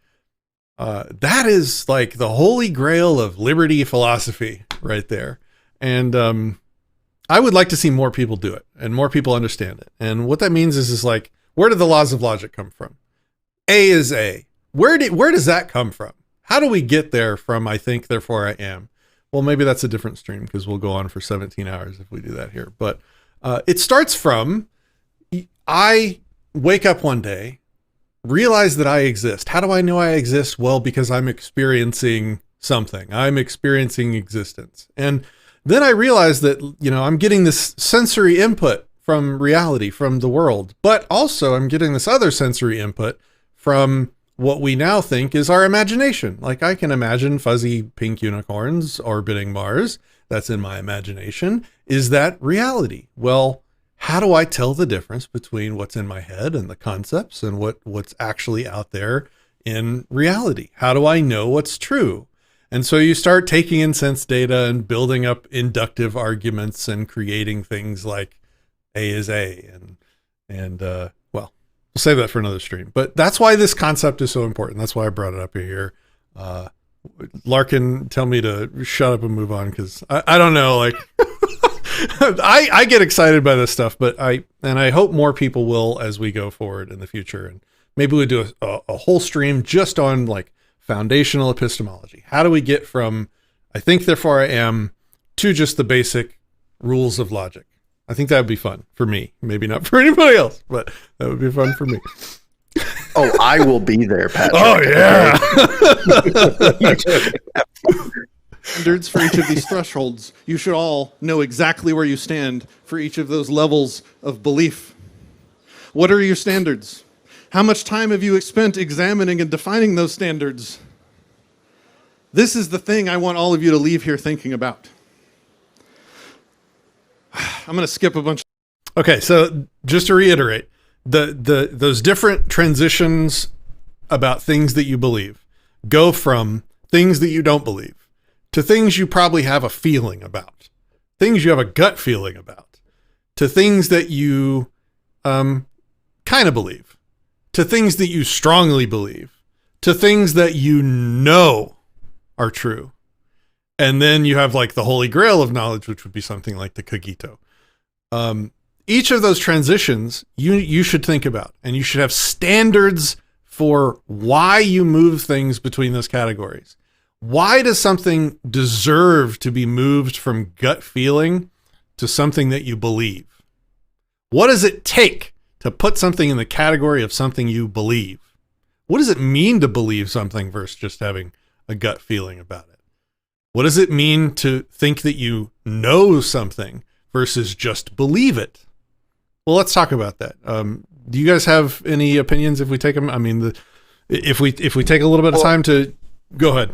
That is like the holy grail of liberty philosophy right there. And I would like to see more people do it and more people understand it. And what that means is like, where do the laws of logic come from? A is A. Where does that come from? How do we get there from I think, therefore I am? Well, maybe that's a different stream because we'll go on for 17 hours if we do that here. But it starts from, I wake up one day, realize that I exist. How do I know I exist? Well, because I'm experiencing something. I'm experiencing existence. And then I realize that, I'm getting this sensory input from reality, from the world, but also I'm getting this other sensory input from what we now think is our imagination. Like I can imagine fuzzy pink unicorns orbiting Mars. That's in my imagination. Is that reality? Well, how do I tell the difference between what's in my head and the concepts and what's actually out there in reality? How do I know what's true? And so you start taking in sense data and building up inductive arguments and creating things like A is A. And we'll save that for another stream. But that's why this concept is so important. That's why I brought it up here. Larkin, tell me to shut up and move on because I don't know. Like I get excited by this stuff, but I hope more people will as we go forward in the future. And maybe we do a whole stream just on like foundational epistemology. How do we get from I think, therefore I am to just the basic rules of logic? I think that would be fun for me. Maybe not for anybody else, but that would be fun for me. Oh, I will be there, Patrick. Oh, yeah. standards for each of these thresholds. You should all know exactly where you stand for each of those levels of belief. What are your standards? How much time have you spent examining and defining those standards? This is the thing I want all of you to leave here thinking about. I'm going to skip a bunch. Okay, so just to reiterate, those different transitions about things that you believe go from things that you don't believe to things you probably have a feeling about, things you have a gut feeling about, to things that you kind of believe, to things that you strongly believe, to things that you know are true. And then you have like the holy grail of knowledge, which would be something like the cogito. Each of those transitions you should think about, and you should have standards for why you move things between those categories. Why does something deserve to be moved from gut feeling to something that you believe? What does it take to put something in the category of something you believe? What does it mean to believe something versus just having a gut feeling about it? What does it mean to think that you know something versus just believe it? Well, let's talk about that. Do you guys have any opinions if we take them? I mean, if we take a little bit of time to go ahead.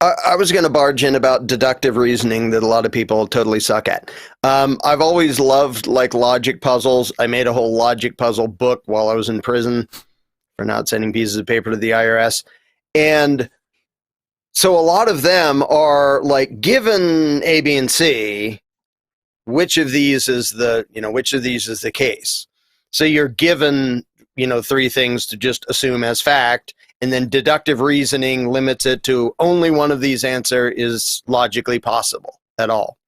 I was going to barge in about deductive reasoning that a lot of people totally suck at. I've always loved like logic puzzles. I made a whole logic puzzle book while I was in prison for not sending pieces of paper to the IRS. And so a lot of them are like, given A, B, and C, which of these is the case? So you're given, three things to just assume as fact. And then deductive reasoning limits it to only one of these answer is logically possible at all.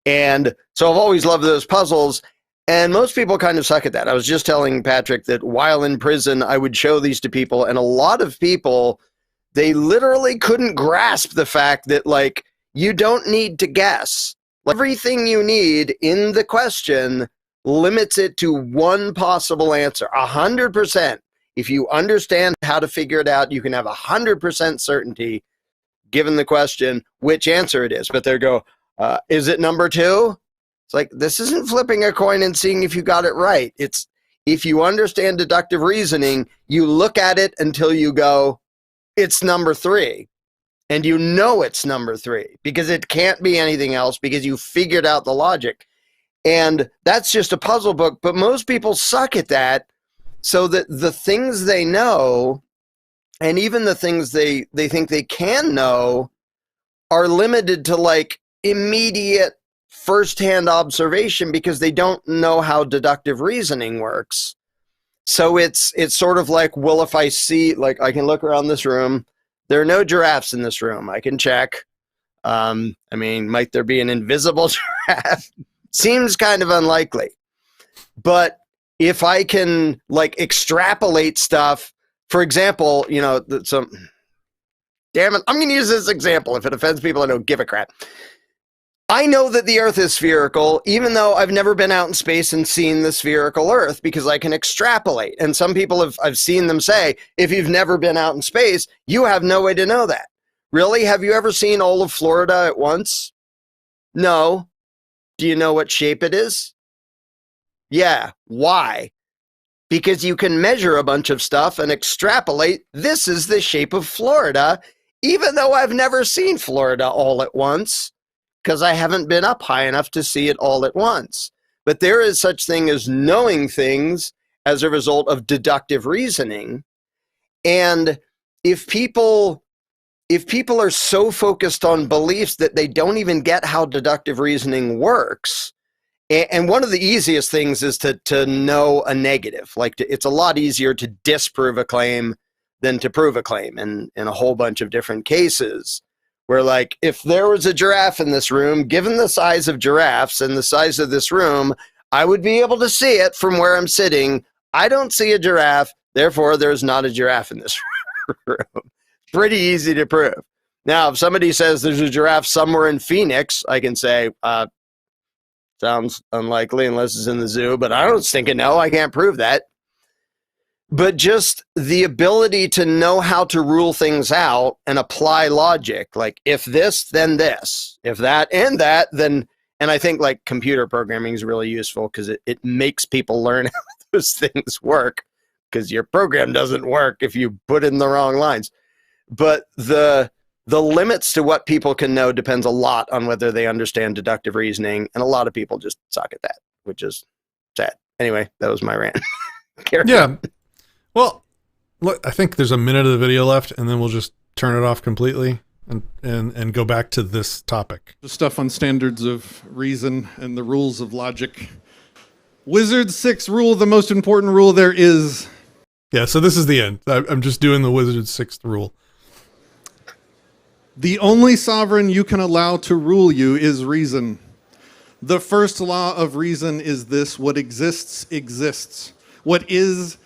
And so I've always loved those puzzles, and most people kind of suck at that. I was just telling Patrick that while in prison, I would show these to people, and a lot of people, they literally couldn't grasp the fact that, like, you don't need to guess. Like, everything you need in the question limits it to one possible answer, 100%. If you understand how to figure it out, you can have 100% certainty, given the question, which answer it is. But they go, is it number 2? It's like, this isn't flipping a coin and seeing if you got it right. It's, if you understand deductive reasoning, you look at it until you go, it's number 3. And you know it's number 3 because it can't be anything else because you figured out the logic. And that's just a puzzle book, but most people suck at that. So that the things they know, and even the things they think they can know, are limited to like immediate firsthand observation because they don't know how deductive reasoning works. So it's sort of like, well, if I see, like, I can look around this room, there are no giraffes in this room. I can check. I mean, might there be an invisible giraffe? Seems kind of unlikely. But if I can like extrapolate stuff, for example, damn it, I'm going to use this example. If it offends people, I don't give a crap. I know that the Earth is spherical, even though I've never been out in space and seen the spherical Earth, because I can extrapolate. And some people I've seen them say, if you've never been out in space, you have no way to know that. Really? Have you ever seen all of Florida at once? No. Do you know what shape it is? Yeah. Why? Because you can measure a bunch of stuff and extrapolate, this is the shape of Florida, even though I've never seen Florida all at once, because I haven't been up high enough to see it all at once. But there is such thing as knowing things as a result of deductive reasoning. And if people are so focused on beliefs that they don't even get how deductive reasoning works. And one of the easiest things is to know a negative. Like, it's a lot easier to disprove a claim than to prove a claim in a whole bunch of different cases. Where, like, if there was a giraffe in this room, given the size of giraffes and the size of this room, I would be able to see it from where I'm sitting. I don't see a giraffe, therefore there's not a giraffe in this room. Pretty easy to prove. Now, if somebody says there's a giraffe somewhere in Phoenix, I can say, sounds unlikely unless it's in the zoo, but I don't think it. No, I can't prove that. but just the ability to know how to rule things out and apply logic. Like, if this, then this, if that and that, then, and I think like computer programming is really useful because it makes people learn how those things work, because your program doesn't work if you put in the wrong lines. But the limits to what people can know depends a lot on whether they understand deductive reasoning, and a lot of people just suck at that, which is sad. Anyway, that was my rant. Yeah. Well, look, I think there's a minute of the video left, and then we'll just turn it off completely and go back to this topic. The stuff on standards of reason and the rules of logic. Wizard 6 rule, the most important rule there is. Yeah, so this is the end. I'm just doing the Wizard 6th rule. The only sovereign you can allow to rule you is reason. The first law of reason is this: what exists, exists. What is.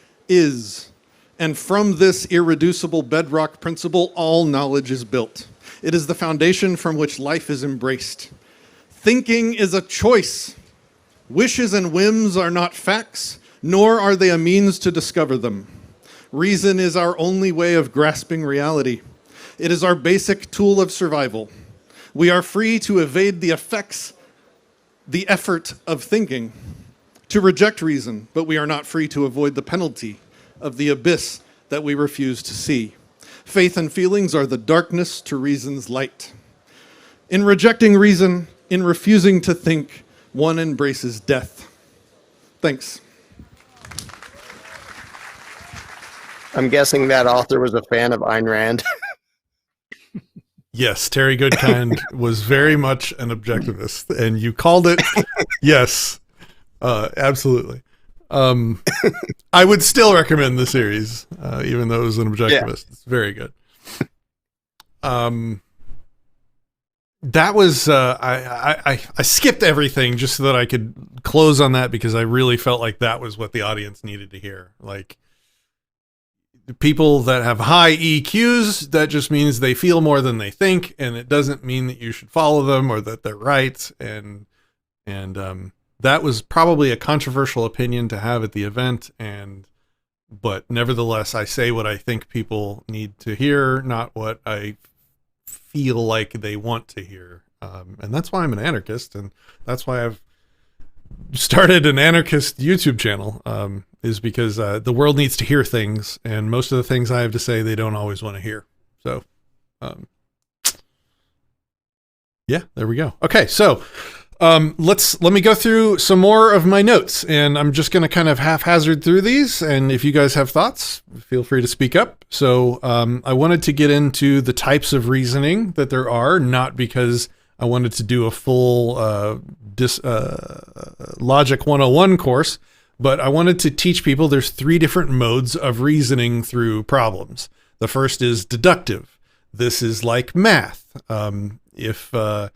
And from this irreducible bedrock principle, all knowledge is built. It is the foundation from which life is embraced. Thinking is a choice. Wishes and whims are not facts, nor are they a means to discover them. Reason is our only way of grasping reality. It is our basic tool of survival. We are free to evade the effort of thinking, to reject reason, but we are not free to avoid the penalty of the abyss that we refuse to see. Faith and feelings are the darkness to reason's light. In rejecting reason, in refusing to think, one embraces death. Thanks. I'm guessing that author was a fan of Ayn Rand. Yes, Terry Goodkind was very much an objectivist, and you called it. Yes, absolutely. I would still recommend the series, even though it was an objectivist. Yeah. It's very good. That was I skipped everything just so that I could close on that, because I really felt like that was what the audience needed to hear. Like, people that have high EQs, that just means they feel more than they think, and it doesn't mean that you should follow them or that they're right. And that was probably a controversial opinion to have at the event, but nevertheless, I say what I think people need to hear, not what I feel like they want to hear. And that's why I'm an anarchist, and that's why I've started an anarchist YouTube channel, is because the world needs to hear things, and most of the things I have to say, they don't always want to hear. So, yeah, there we go. Okay, so let me go through some more of my notes, and I'm just going to kind of haphazard through these, and if you guys have thoughts, feel free to speak up. So I wanted to get into the types of reasoning that there are, not because I wanted to do a full Logic 101 course, but I wanted to teach people there's 3 different modes of reasoning through problems. The first is deductive. This is like math. If A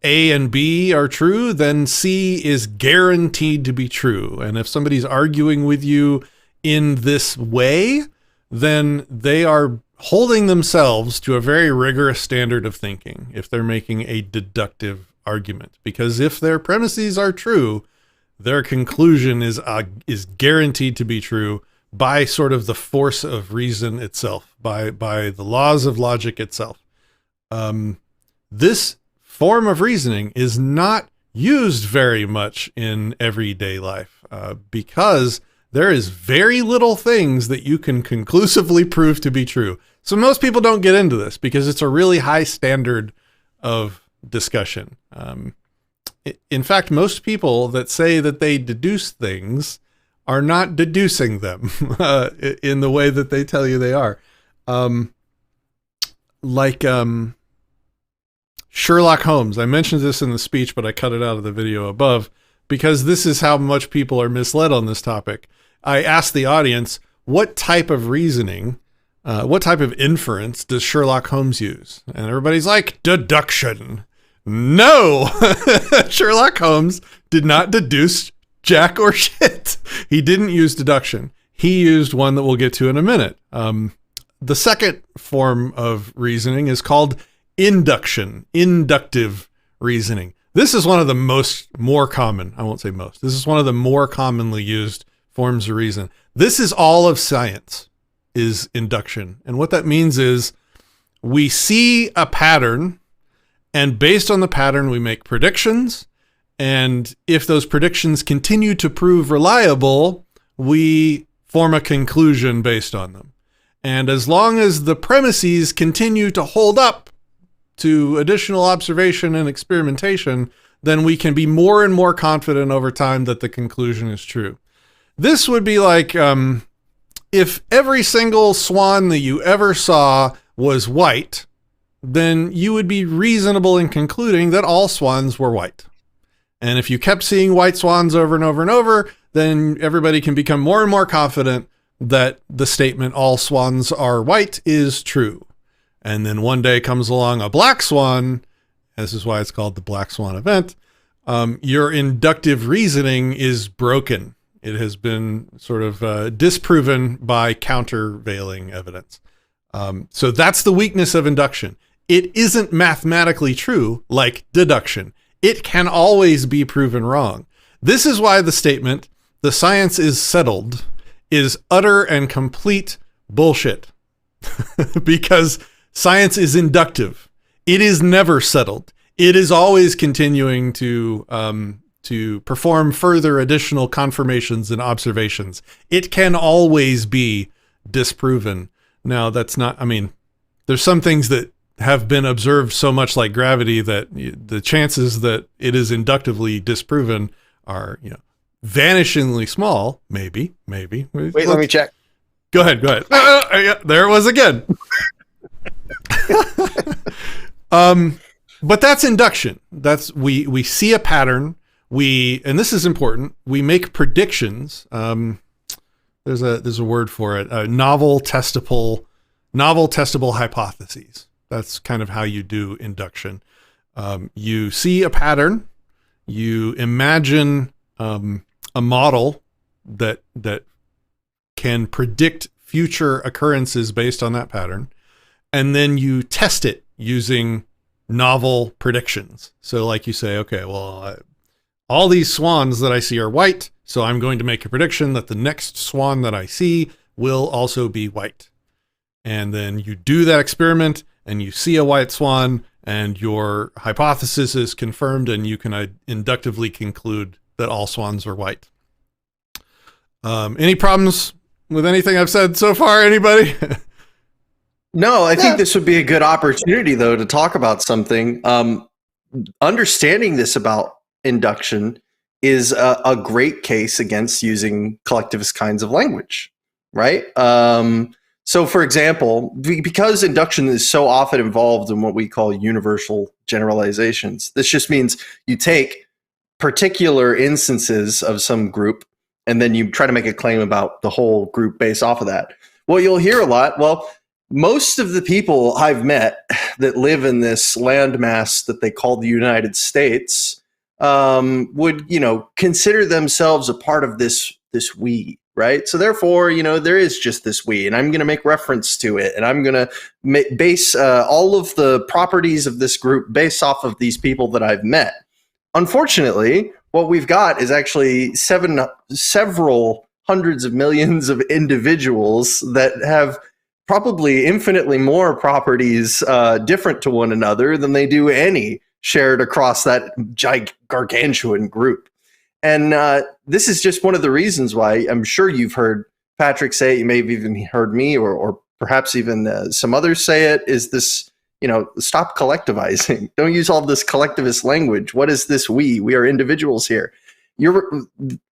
and B are true, then C is guaranteed to be true. And if somebody's arguing with you in this way, then they are holding themselves to a very rigorous standard of thinking if they're making a deductive argument. Because if their premises are true, their conclusion is guaranteed to be true by sort of the force of reason itself, by the laws of logic itself. This form of reasoning is not used very much in everyday life because there is very little things that you can conclusively prove to be true. So most people don't get into this because it's a really high standard of discussion. In fact, most people that say that they deduce things are not deducing them in the way that they tell you they are. Sherlock Holmes. I mentioned this in the speech, but I cut it out of the video above because this is how much people are misled on this topic. I asked the audience, what type of reasoning, what type of inference does Sherlock Holmes use? And everybody's like, deduction. No, Sherlock Holmes did not deduce jack or shit. He didn't use deduction. He used one that we'll get to in a minute. The second form of reasoning is called induction, inductive reasoning. This is one of the more common, I won't say most, this is one of the more commonly used forms of reason. This is all of science, is induction. And what that means is we see a pattern, and based on the pattern, we make predictions. And if those predictions continue to prove reliable, we form a conclusion based on them. And as long as the premises continue to hold up to additional observation and experimentation, then we can be more and more confident over time that the conclusion is true. This would be like if every single swan that you ever saw was white, then you would be reasonable in concluding that all swans were white. And if you kept seeing white swans over and over and over, then everybody can become more and more confident that the statement all swans are white is true. And then one day comes along a black swan. This is why it's called the black swan event. Your inductive reasoning is broken. It has been sort of disproven by countervailing evidence. So that's the weakness of induction. It isn't mathematically true like deduction. It can always be proven wrong. This is why the statement, the science is settled, is utter and complete bullshit. Because science is inductive. It is never settled. It is always continuing to perform further additional confirmations and observations. It can always be disproven. Now, that's not, I mean, there's some things that have been observed so much like gravity that the chances that it is inductively disproven are, vanishingly small. Maybe. Wait, let me check. Go ahead. There it was again. But that's induction. That's we see a pattern. And this is important. We make predictions. There's a word for it. Novel testable hypotheses. That's kind of how you do induction. You see a pattern. You imagine a model that can predict future occurrences based on that pattern, and then you test it using novel predictions. So like you say, okay, well, all these swans that I see are white, so I'm going to make a prediction that the next swan that I see will also be white. And then you do that experiment and you see a white swan and your hypothesis is confirmed and you can inductively conclude that all swans are white. Any problems with anything I've said so far, anybody? No, I think this would be a good opportunity, though, to talk about something. Understanding this about induction is a great case against using collectivist kinds of language, right? So, for example, because induction is so often involved in what we call universal generalizations, this just means you take particular instances of some group and then you try to make a claim about the whole group based off of that. What you'll hear a lot, most of the people I've met that live in this landmass that they call the United States would, consider themselves a part of this we, right? So therefore, there is just this we, and I'm going to make reference to it, and I'm going to base all of the properties of this group based off of these people that I've met. Unfortunately, what we've got is actually several hundreds of millions of individuals that have probably infinitely more properties different to one another than they do any shared across that gargantuan group. And this is just one of the reasons why I'm sure you've heard Patrick say it, you may have even heard me or perhaps even some others say it, is this, stop collectivizing. Don't use all this collectivist language. What is this we? We are individuals here. You're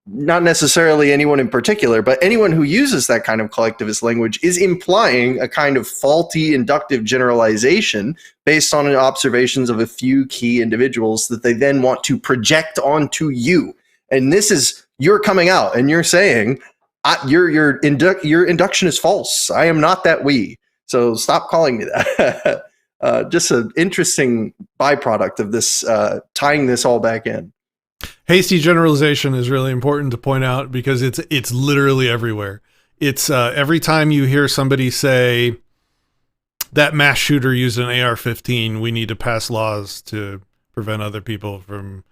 not necessarily anyone in particular, but anyone who uses that kind of collectivist language is implying a kind of faulty inductive generalization based on observations of a few key individuals that they then want to project onto you. And this is, you're coming out and you're saying, your induction is false. I am not that we. So stop calling me that. Just an interesting byproduct of this, tying this all back in. Hasty generalization is really important to point out because it's literally everywhere. It's every time you hear somebody say that mass shooter used an AR-15, we need to pass laws to prevent other people from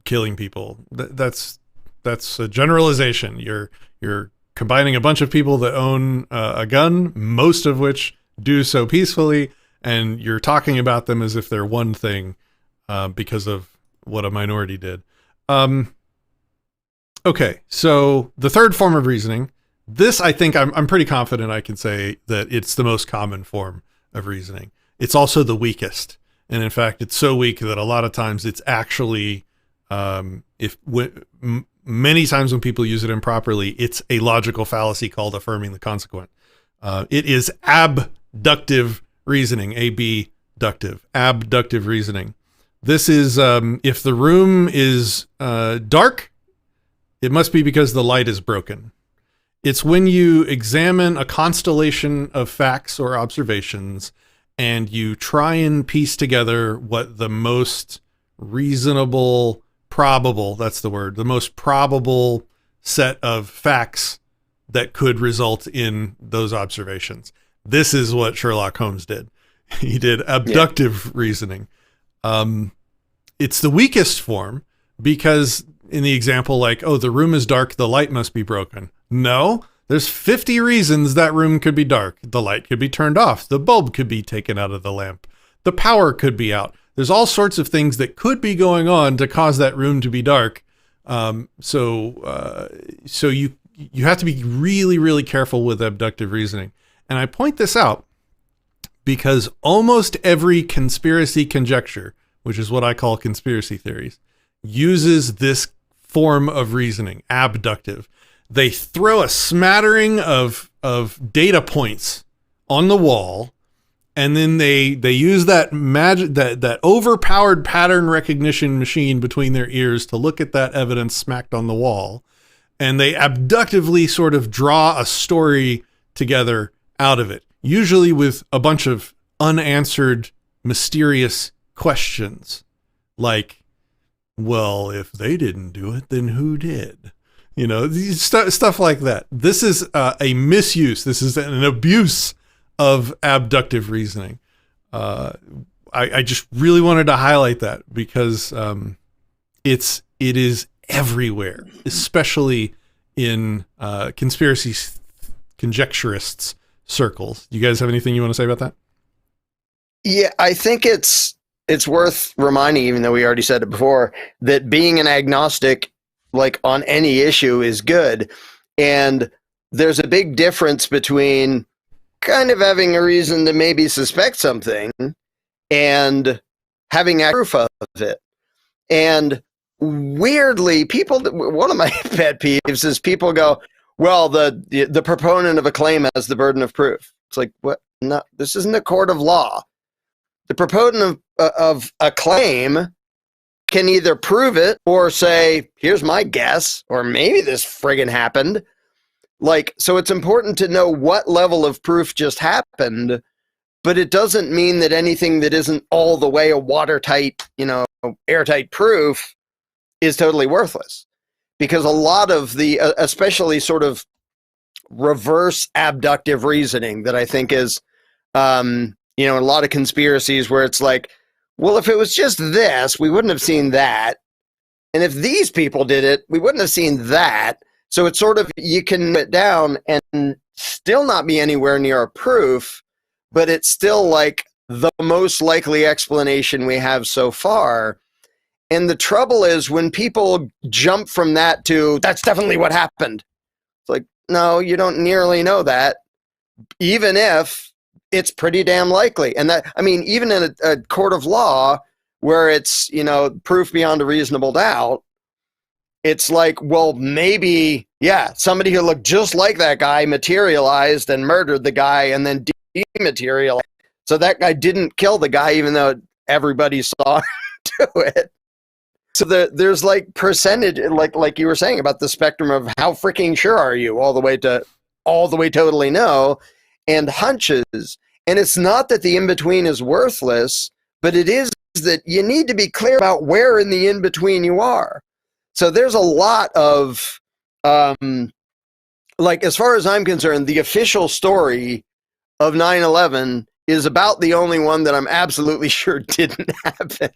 killing people. That's that's a generalization. You're combining a bunch of people that own a gun, most of which do so peacefully, and you're talking about them as if they're one thing because of what a minority did. Okay, so the third form of reasoning, this I think I'm pretty confident I can say that it's the most common form of reasoning. It's also the weakest. And in fact, it's so weak that a lot of times it's actually, many times when people use it improperly, it's a logical fallacy called affirming the consequent. It is abductive reasoning, abductive reasoning. This is, if the room is dark, it must be because the light is broken. It's when you examine a constellation of facts or observations and you try and piece together what the most reasonable, probable, that's the word, the most probable set of facts that could result in those observations. This is what Sherlock Holmes did. He did abductive reasoning. It's the weakest form because in the example, like, oh, the room is dark, the light must be broken. No, there's 50 reasons that room could be dark. The light could be turned off. The bulb could be taken out of the lamp. The power could be out. There's all sorts of things that could be going on to cause that room to be dark. So you have to be really, really careful with abductive reasoning. And I point this out because almost every conspiracy conjecture, which is what I call conspiracy theories, uses this form of reasoning, abductive. They throw a smattering of data points on the wall, and then they use that that overpowered pattern recognition machine between their ears to look at that evidence smacked on the wall, and they abductively sort of draw a story together out of it, usually with a bunch of unanswered, mysterious questions, like, well, if they didn't do it, then who did? You know, stuff like that. This is a misuse. This is an abuse of abductive reasoning. I just really wanted to highlight that because it is everywhere, especially in conspiracy conjecturists circles. You guys have anything you want to say about that? Yeah, I think it's worth reminding, even though we already said it before, that being an agnostic, like on any issue, is good. And there's a big difference between kind of having a reason to maybe suspect something and having proof of it. And weirdly, one of my pet peeves is people go, well, the proponent of a claim has the burden of proof. It's like, what? No, this isn't a court of law. The proponent of a claim can either prove it or say, here's my guess, or maybe this friggin' happened. Like, so it's important to know what level of proof just happened, but it doesn't mean that anything that isn't all the way a watertight, airtight proof is totally worthless. Because a lot of the, especially sort of reverse abductive reasoning that I think is, a lot of conspiracies where it's like, well, if it was just this, we wouldn't have seen that. And if these people did it, we wouldn't have seen that. So it's sort of, you can put it down and still not be anywhere near a proof, but it's still like the most likely explanation we have so far. And the trouble is when people jump from that to, that's definitely what happened. It's like, no, you don't nearly know that, even if it's pretty damn likely. And that, I mean, even in a court of law where it's, proof beyond a reasonable doubt, it's like, well, maybe, yeah, somebody who looked just like that guy materialized and murdered the guy and then dematerialized. So that guy didn't kill the guy, even though everybody saw him do it. So there's like percentage, like you were saying about the spectrum of how freaking sure are you, all the way totally no, and hunches. And it's not that the in-between is worthless, but it is that you need to be clear about where in the in-between you are. So there's a lot of, as far as I'm concerned, the official story of 9/11 is about the only one that I'm absolutely sure didn't happen.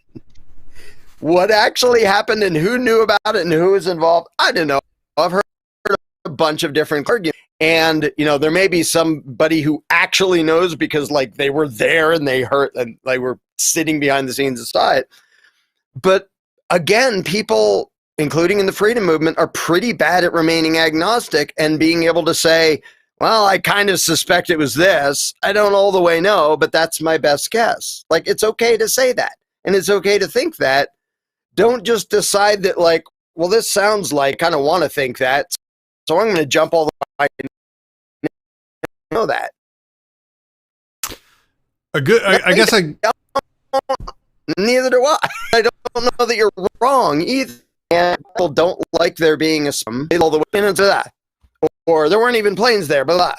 What actually happened and who knew about it and who was involved, I don't know. I've heard a bunch of different arguments. And, there may be somebody who actually knows because, like, they were there and they heard and they were sitting behind the scenes and saw it. But again, people, including in the freedom movement, are pretty bad at remaining agnostic and being able to say, well, I kind of suspect it was this. I don't all the way know, but that's my best guess. Like, it's okay to say that. And it's okay to think that. Don't just decide that, like, well, this sounds like, kind of want to think that, so I'm going to jump all the way. I know that. I guess Neither do I. I don't know that you're wrong either. And people don't like there being all the way into that. Or there weren't even planes there, blah, blah.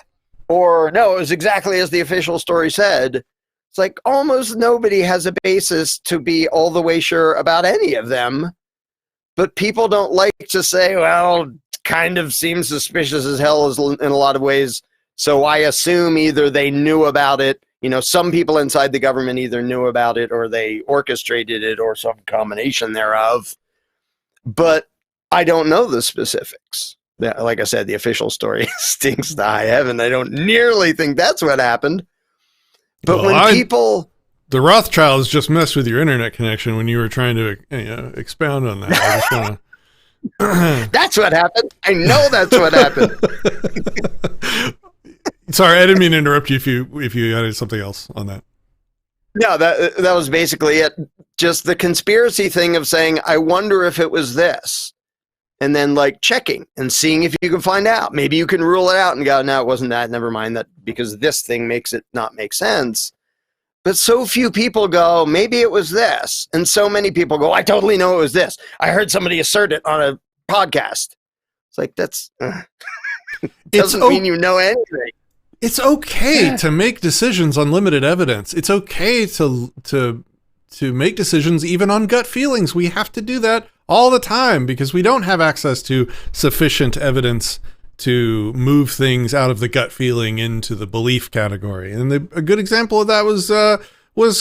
Or no, it was exactly as the official story said. It's like almost nobody has a basis to be all the way sure about any of them. But people don't like to say, well, kind of seems suspicious as hell in a lot of ways. So I assume either they knew about it. Some people inside the government either knew about it or they orchestrated it or some combination thereof. But I don't know the specifics. Like I said, the official story stinks to high heaven. I don't nearly think that's what happened. But the Rothschilds just messed with your internet connection when you were trying to expound on that. I just want to. That's what happened. I know that's what happened. Sorry, I didn't mean to interrupt you if you had something else on that. No, that was basically it. Just the conspiracy thing of saying, I wonder if it was this. And then like checking and seeing if you can find out. Maybe you can rule it out and go, no, it wasn't that. Never mind that because this thing makes it not make sense. But so few people go, maybe it was this. And so many people go, I totally know it was this. I heard somebody assert it on a podcast. It's like, that's doesn't mean you know anything. It's okay to make decisions on limited evidence. It's okay to make decisions even on gut feelings. We have to do that all the time because we don't have access to sufficient evidence to move things out of the gut feeling into the belief category. And a good example of that was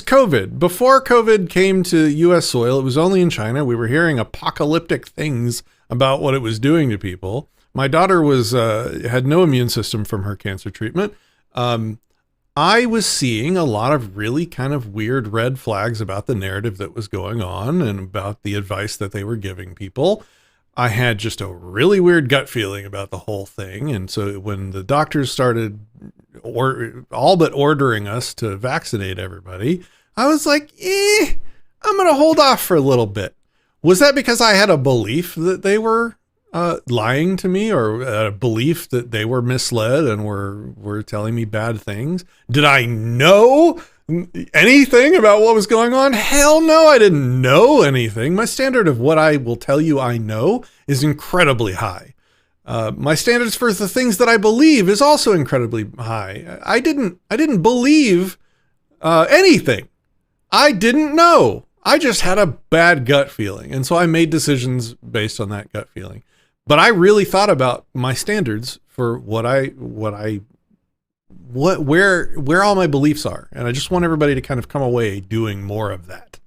COVID. Before COVID came to U.S. soil, it was only in China. We were hearing apocalyptic things about what it was doing to people. My daughter had no immune system from her cancer treatment. I was seeing a lot of really kind of weird red flags about the narrative that was going on and about the advice that they were giving people. I had just a really weird gut feeling about the whole thing. And so when the doctors started all but ordering us to vaccinate everybody, I was like, I'm going to hold off for a little bit. Was that because I had a belief that they were lying to me or a belief that they were misled and were telling me bad things? Did I know anything about what was going on? Hell no, I didn't know anything. My standard of what I will tell you I know is incredibly high. My standards for the things that I believe is also incredibly high. I didn't believe anything. I didn't know. I just had a bad gut feeling. And so I made decisions based on that gut feeling. But I really thought about my standards for where all my beliefs are. And I just want everybody to kind of come away doing more of that.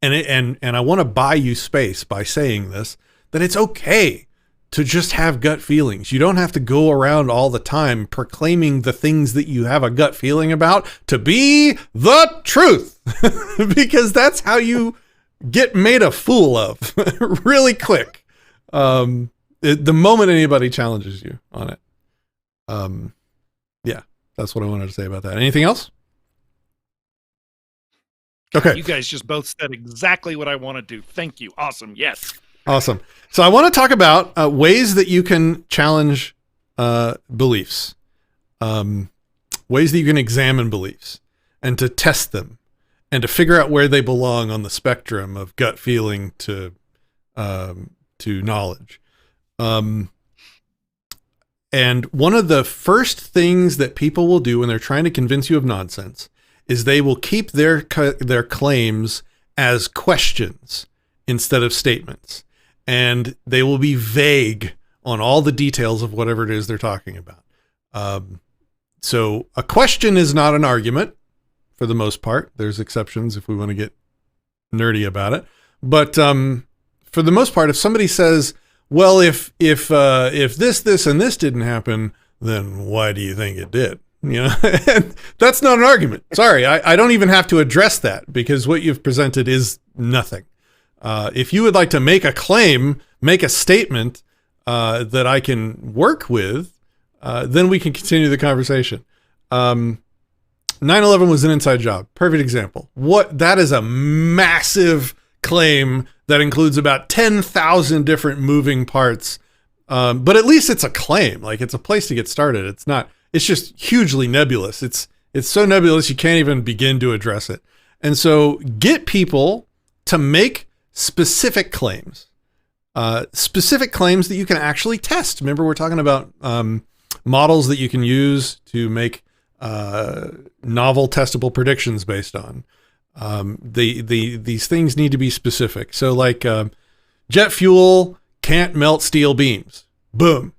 And I want to buy you space by saying this, that it's okay to just have gut feelings. You don't have to go around all the time proclaiming the things that you have a gut feeling about to be the truth, because that's how you get made a fool of really quick. The moment anybody challenges you on it. Yeah, that's what I wanted to say about that. Anything else? Okay. You guys just both said exactly what I want to do. Thank you. Awesome. Yes. Awesome. So I want to talk about ways that you can challenge beliefs, ways that you can examine beliefs and to test them and to figure out where they belong on the spectrum of gut feeling to knowledge. And one of the first things that people will do when they're trying to convince you of nonsense is they will keep their claims as questions instead of statements. And they will be vague on all the details of whatever it is they're talking about. So a question is not an argument for the most part. There's exceptions if we want to get nerdy about it. But for the most part, if somebody says, well, if this, and this didn't happen, then why do you think it did? You know, and that's not an argument. Sorry, I don't even have to address that because what you've presented is nothing. If you would like to make a claim, make a statement that I can work with, then we can continue the conversation. 9/11 was an inside job. Perfect example. That is a massive claim that includes about 10,000 different moving parts. But at least it's a claim. Like, it's a place to get started. It's just hugely nebulous. It's so nebulous you can't even begin to address it. And so get people to make specific claims that you can actually test. Remember, we're talking about models that you can use to make novel testable predictions based on. These things need to be specific. So like jet fuel can't melt steel beams. Boom.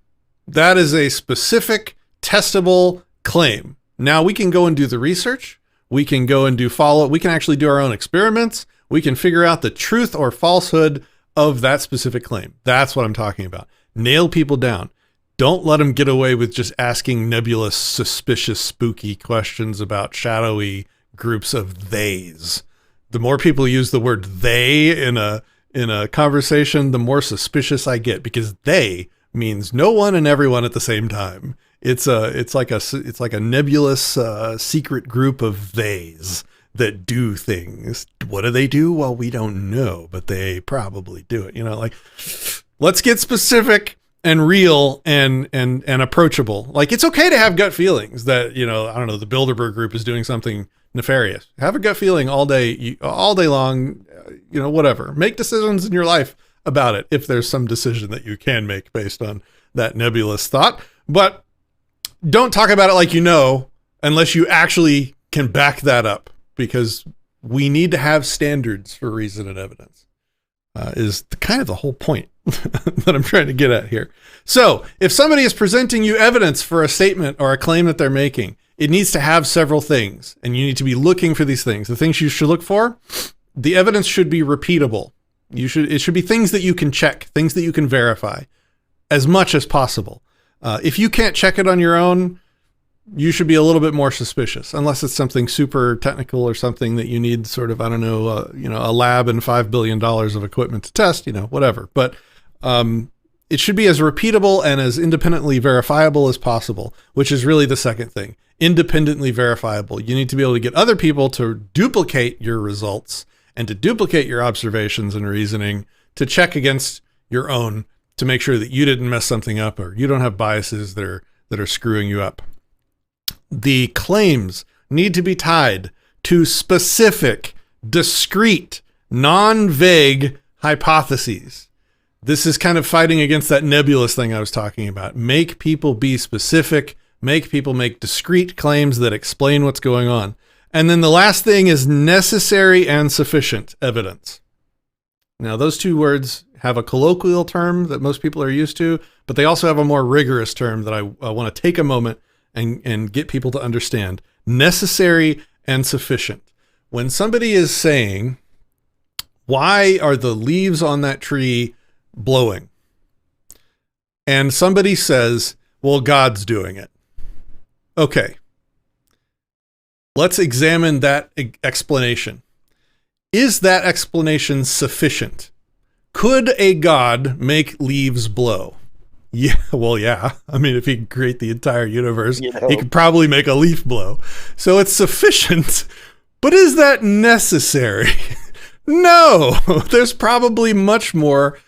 That is a specific testable claim. Now we can go and do the research. We can go and do follow-up. We can actually do our own experiments. We can figure out the truth or falsehood of that specific claim. That's what I'm talking about. Nail people down. Don't let them get away with just asking nebulous, suspicious, spooky questions about shadowy groups of theys. The more people use the word they in a conversation, the more suspicious I get, because they means no one and everyone at the same time. It's like a nebulous secret group of theys that do things. What do they do? Well, we don't know, but they probably do it. You know, like, let's get specific and real and approachable. Like, it's okay to have gut feelings that, you know, I don't know, the Bilderberg group is doing something nefarious. Have a gut feeling all day long, you know, whatever. Make decisions in your life about it if there's some decision that you can make based on that nebulous thought. But don't talk about it like you know, unless you actually can back that up, because we need to have standards for reason and evidence, is kind of the whole point that I'm trying to get at here. So if somebody is presenting you evidence for a statement or a claim that they're making, it needs to have several things, and you need to be looking for these things. The things you should look for, the evidence should be repeatable. It should be things that you can check, things that you can verify as much as possible. If you can't check it on your own, you should be a little bit more suspicious, unless it's something super technical or something that you need sort of, I don't know, a lab and $5 billion of equipment to test, you know, whatever. But it should be as repeatable and as independently verifiable as possible, which is really the second thing. Independently verifiable. You need to be able to get other people to duplicate your results and to duplicate your observations and reasoning to check against your own, to make sure that you didn't mess something up or you don't have biases that are screwing you up. The claims need to be tied to specific, discrete, non-vague hypotheses. This is kind of fighting against that nebulous thing I was talking about. Make people be specific, make people make discrete claims that explain what's going on. And then the last thing is necessary and sufficient evidence. Now, those two words have a colloquial term that most people are used to, but they also have a more rigorous term that I want to take a moment and get people to understand. Necessary and sufficient. When somebody is saying, why are the leaves on that tree blowing? And somebody says, well, God's doing it. Okay. Let's examine that explanation. Is that explanation sufficient? Could a God make leaves blow? Yeah, well, yeah. I mean, if he could create the entire universe, he could probably make a leaf blow. So it's sufficient, but is that necessary? No, there's probably much more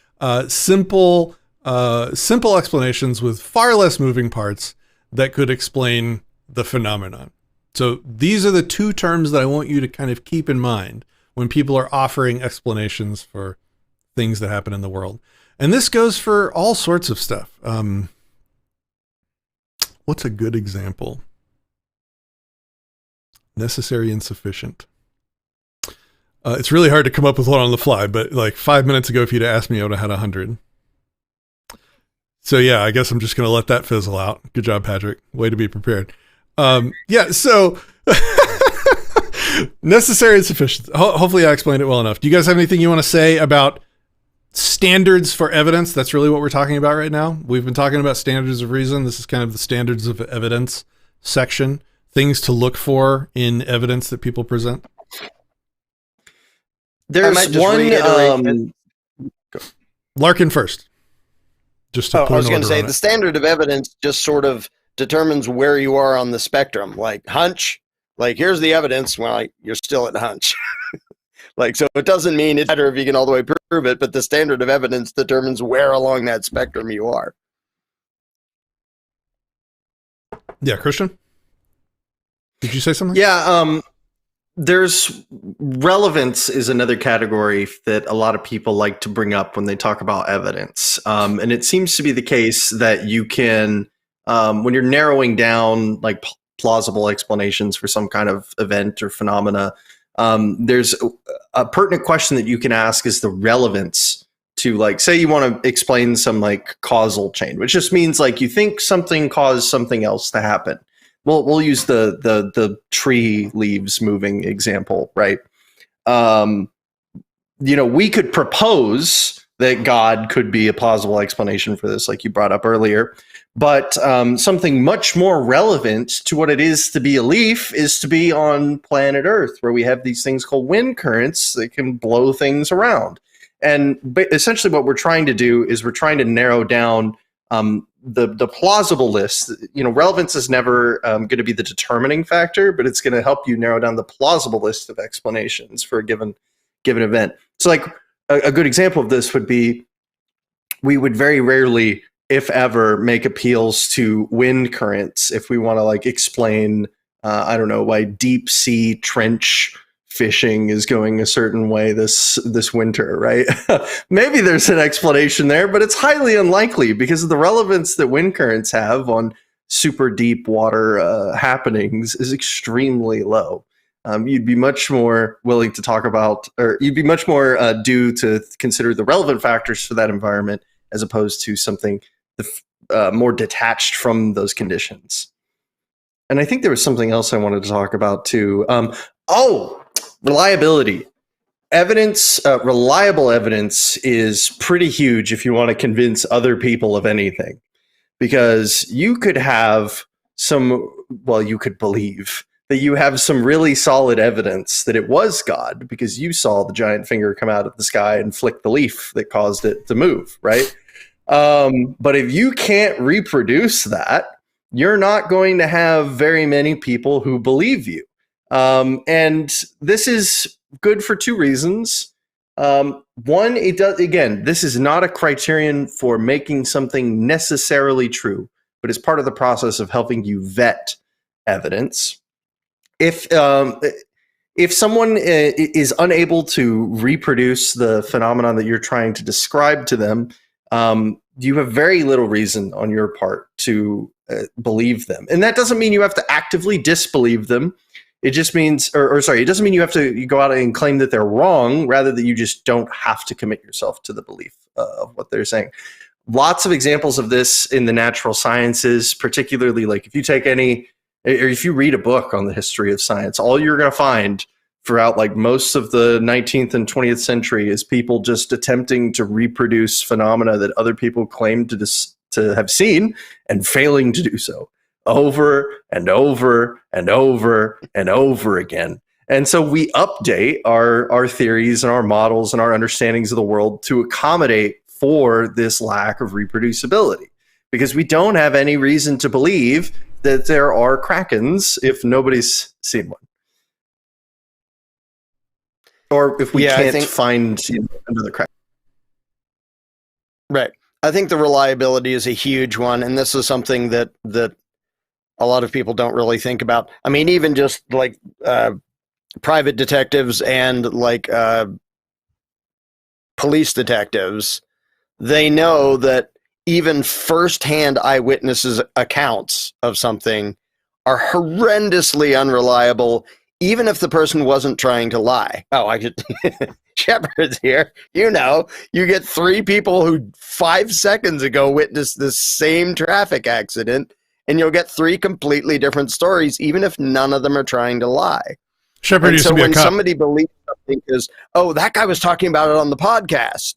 simple explanations with far less moving parts that could explain the phenomenon. So these are the two terms that I want you to kind of keep in mind when people are offering explanations for things that happen in the world. And this goes for all sorts of stuff. What's a good example? Necessary and sufficient. It's really hard to come up with one on the fly, but like 5 minutes ago, if you'd asked me, I would have had 100. So yeah, I guess I'm just going to let that fizzle out. Good job, Patrick. Way to be prepared. So Necessary and sufficient. Hopefully I explained it well enough. Do you guys have anything you want to say about standards for evidence? That's really what we're talking about right now. We've been talking about standards of reason. This is kind of the standards of evidence section. Things to look for in evidence that people present. There's one. Larkin first. Just to I put was an going to order say on the it. standard of evidence just sort of determines where you are on the spectrum. Like hunch, like here's the evidence. Well, like, you're still at hunch. Like, so it doesn't mean it's better if you can all the way prove it, but the standard of evidence determines where along that spectrum you are. Yeah, Christian? Did you say something? Yeah, there's relevance is another category that a lot of people like to bring up when they talk about evidence. And it seems to be the case that you can, when you're narrowing down like plausible explanations for some kind of event or phenomena, there's a pertinent question that you can ask is the relevance to, like, say you want to explain some like causal chain, which just means like you think something caused something else to happen. We'll use the tree leaves moving example, right? We could propose that God could be a plausible explanation for this, like you brought up earlier. But something much more relevant to what it is to be a leaf is to be on planet Earth, where we have these things called wind currents that can blow things around. And essentially what we're trying to do is we're trying to narrow down the plausible list. Relevance is never going to be the determining factor, but it's going to help you narrow down the plausible list of explanations for a given event. So like a good example of this would be, we would very rarely, if ever, make appeals to wind currents if we want to like explain, I don't know, why deep sea trench fishing is going a certain way this winter, right? Maybe there's an explanation there, but it's highly unlikely because of the relevance that wind currents have on super deep water happenings is extremely low. You'd be much more willing to talk about, or you'd be much more due to consider the relevant factors for that environment as opposed to something more detached from those conditions. And I think there was something else I wanted to talk about too. Reliability. Evidence, reliable evidence is pretty huge if you want to convince other people of anything. Because you could have you could believe that you have some really solid evidence that it was God because you saw the giant finger come out of the sky and flick the leaf that caused it to move, right? But if you can't reproduce that, you're not going to have very many people who believe you. And this is good for two reasons. One, this is not a criterion for making something necessarily true, but it's part of the process of helping you vet evidence. If someone is unable to reproduce the phenomenon that you're trying to describe to them, you have very little reason on your part to believe them. And that doesn't mean you have to actively disbelieve them. It just means, it doesn't mean you have to go out and claim that they're wrong, rather that you just don't have to commit yourself to the belief of what they're saying. Lots of examples of this in the natural sciences, particularly like if you read a book on the history of science, all you're going to find throughout like most of the 19th and 20th century is people just attempting to reproduce phenomena that other people claim to have seen and failing to do so over and over and over and over again. And so we update our theories and our models and our understandings of the world to accommodate for this lack of reproducibility, because we don't have any reason to believe that there are krakens if nobody's seen one. Or if we can't find another kraken. Right. I think the reliability is a huge one, and this is something that a lot of people don't really think about. I mean, even just like private detectives and like police detectives, they know that even firsthand eyewitnesses' accounts of something are horrendously unreliable, even if the person wasn't trying to lie. Oh, I could Shepard's here. You get 3 people who 5 seconds ago witnessed this same traffic accident, and you'll get 3 completely different stories, even if none of them are trying to lie. Shepard And used so to be a when cop. somebody believes something because, oh, that guy was talking about it on the podcast.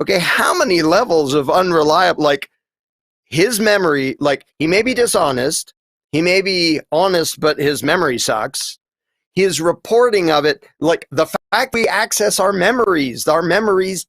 Okay, how many levels of unreliable, like his memory, like he may be dishonest, he may be honest, but his memory sucks. His reporting of it, like the fact we access our memories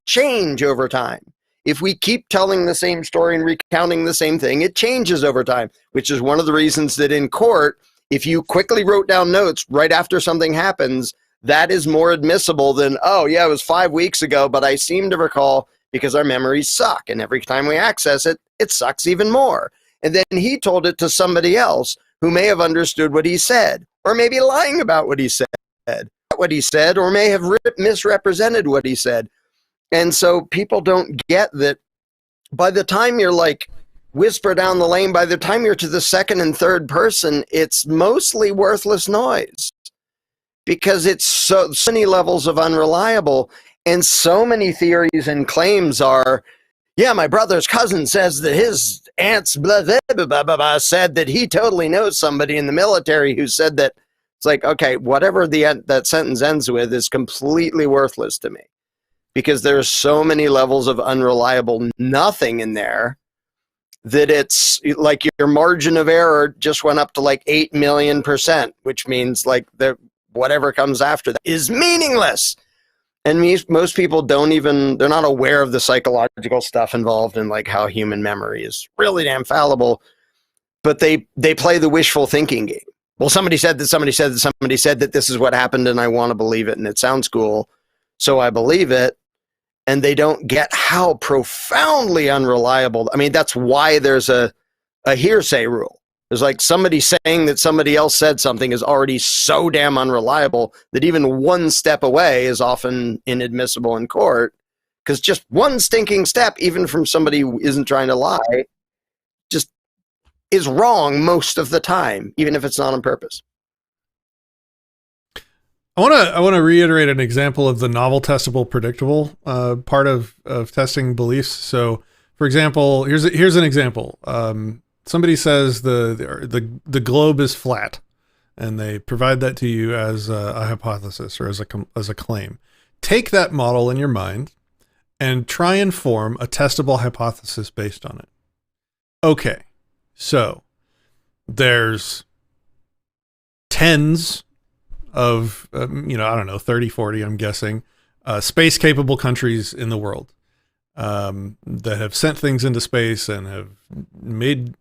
change over time. If we keep telling the same story and recounting the same thing, it changes over time, which is one of the reasons that in court, if you quickly wrote down notes right after something happens, that is more admissible than, oh, yeah, it was 5 weeks ago, but I seem to recall, because our memories suck. And every time we access it, it sucks even more. And then he told it to somebody else who may have understood what he said, or maybe lying about what he said, or may have misrepresented what he said. And so people don't get that by the time you're like whisper down the lane, by the time you're to the second and third person, it's mostly worthless noise because it's so many levels of unreliable, and so many theories and claims are, yeah, my brother's cousin says that his aunt's blah, blah, blah, blah, blah, blah, said that he totally knows somebody in the military who said that. It's like, okay, whatever that sentence ends with is completely worthless to me, because there's so many levels of unreliable nothing in there that it's like your margin of error just went up to like 8 million%, which means like whatever comes after that is meaningless. And most people they're not aware of the psychological stuff involved in like how human memory is really damn fallible, but they play the wishful thinking game. Well, somebody said that this is what happened and I want to believe it and it sounds cool, so I believe it. And they don't get how profoundly unreliable. I mean, that's why there's a hearsay rule. There's like somebody saying that somebody else said something is already so damn unreliable that even one step away is often inadmissible in court, because just one stinking step, even from somebody who isn't trying to lie, just is wrong most of the time, even if it's not on purpose. I want to reiterate an example of the novel, testable, predictable part of testing beliefs. So, for example, here's an example. Somebody says the globe is flat, and they provide that to you as a hypothesis or as a claim. Take that model in your mind and try and form a testable hypothesis based on it. Okay, so there's tens of, I don't know, 30, 40, I'm guessing, space capable countries in the world that have sent things into space and have made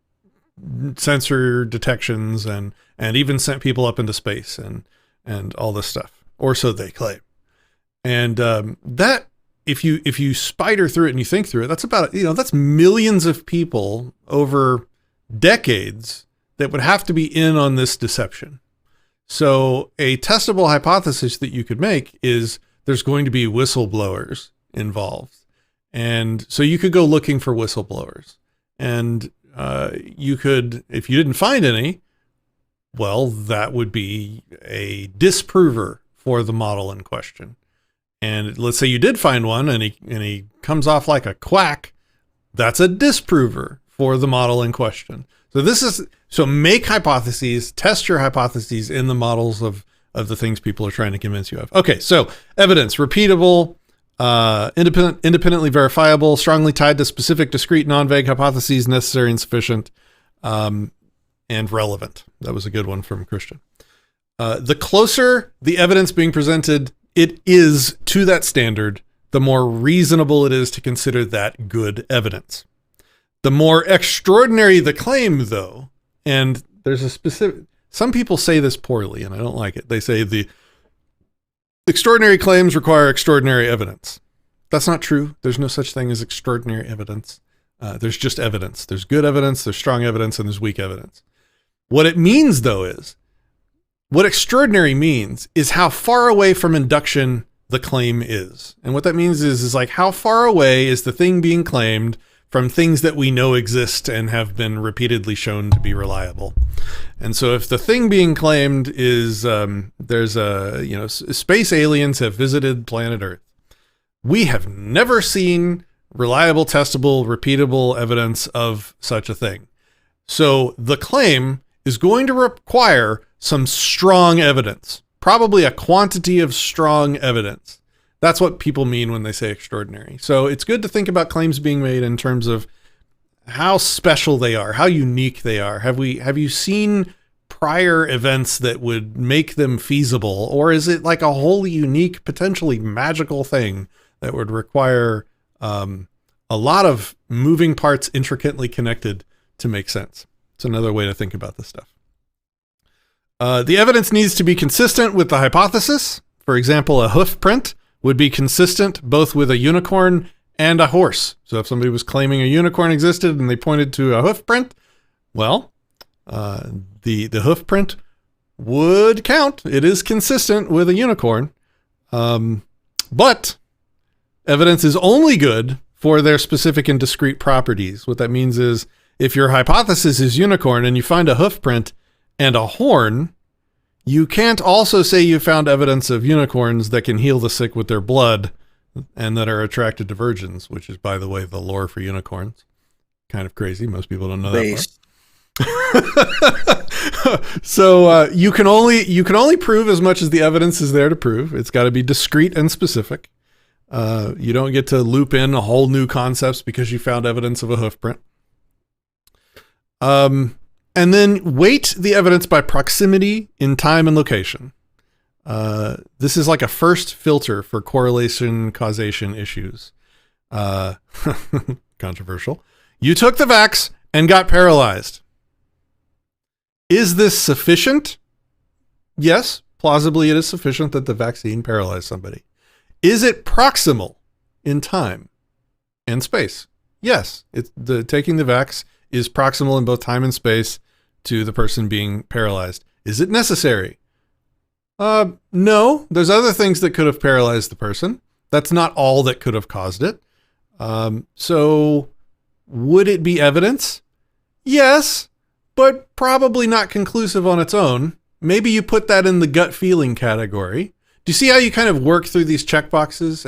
sensor detections and even sent people up into space and all this stuff, or so they claim. And that, if you spider through it and you think through it, that's about, that's millions of people over decades that would have to be in on this deception. So a testable hypothesis that you could make is there's going to be whistleblowers involved. And so you could go looking for whistleblowers, and you could, if you didn't find any, well, that would be a disprover for the model in question. And let's say you did find one and he comes off like a quack, that's a disprover for the model in question. So make hypotheses, test your hypotheses in the models of the things people are trying to convince you of. Okay, so evidence, repeatable, independently verifiable, strongly tied to specific, discrete, non-vague hypotheses, necessary and sufficient, and relevant. That was a good one from Christian. The closer the evidence being presented it is to that standard, the more reasonable it is to consider that good evidence. The more extraordinary the claim, though, and there's a specific, some people say this poorly, and I don't like it. They say the extraordinary claims require extraordinary evidence. That's not true. There's no such thing as extraordinary evidence. There's just evidence. There's good evidence, there's strong evidence, and there's weak evidence. What it means, though, is what extraordinary means is how far away from induction the claim is. And what that means is like how far away is the thing being claimed from things that we know exist and have been repeatedly shown to be reliable. And so if the thing being claimed is there's a, space aliens have visited planet Earth, we have never seen reliable, testable, repeatable evidence of such a thing. So the claim is going to require some strong evidence, probably a quantity of strong evidence. That's what people mean when they say extraordinary. So it's good to think about claims being made in terms of how special they are, how unique they are. Have you seen prior events that would make them feasible, or is it like a wholly unique, potentially magical thing that would require a lot of moving parts intricately connected to make sense? It's another way to think about this stuff. The evidence needs to be consistent with the hypothesis. For example, a hoof print would be consistent both with a unicorn and a horse. So if somebody was claiming a unicorn existed and they pointed to a hoof print, well, the hoof print would count. It is consistent with a unicorn. But evidence is only good for their specific and discrete properties. What that means is if your hypothesis is unicorn and you find a hoof print and a horn, you can't also say you found evidence of unicorns that can heal the sick with their blood and that are attracted to virgins, which is, by the way, the lore for unicorns. Kind of crazy. Most people don't know that part. So you can only prove as much as the evidence is there to prove. It's got to be discrete and specific. You don't get to loop in a whole new concepts because you found evidence of a hoof print. And then weight the evidence by proximity in time and location. This is like a first filter for correlation causation issues. Controversial. You took the vax and got paralyzed. Is this sufficient? Yes, plausibly it is sufficient that the vaccine paralyzed somebody. Is it proximal in time and space? Yes, taking the vax is proximal in both time and space to the person being paralyzed. Is it necessary? No, there's other things that could have paralyzed the person. That's not all that could have caused it. So would it be evidence? Yes, but probably not conclusive on its own. Maybe you put that in the gut feeling category. Do you see how you kind of work through these checkboxes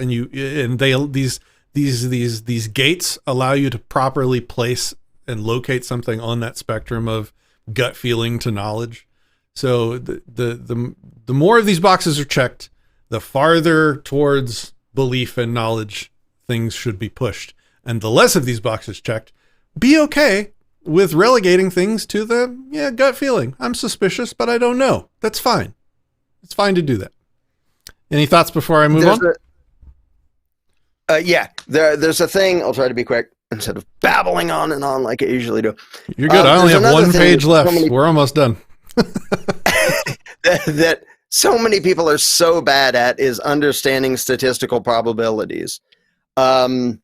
these gates allow you to properly place and locate something on that spectrum of gut feeling to knowledge? So the more of these boxes are checked, the farther towards belief and knowledge things should be pushed. And the less of these boxes checked, be okay with relegating things to the gut feeling. I'm suspicious, but I don't know. That's fine. It's fine to do that. Any thoughts before I move on? There's a thing. I'll try to be quick instead of babbling on and on like I usually do. You're good. I only have one page left. We're almost done. that so many people are so bad at is understanding statistical probabilities. And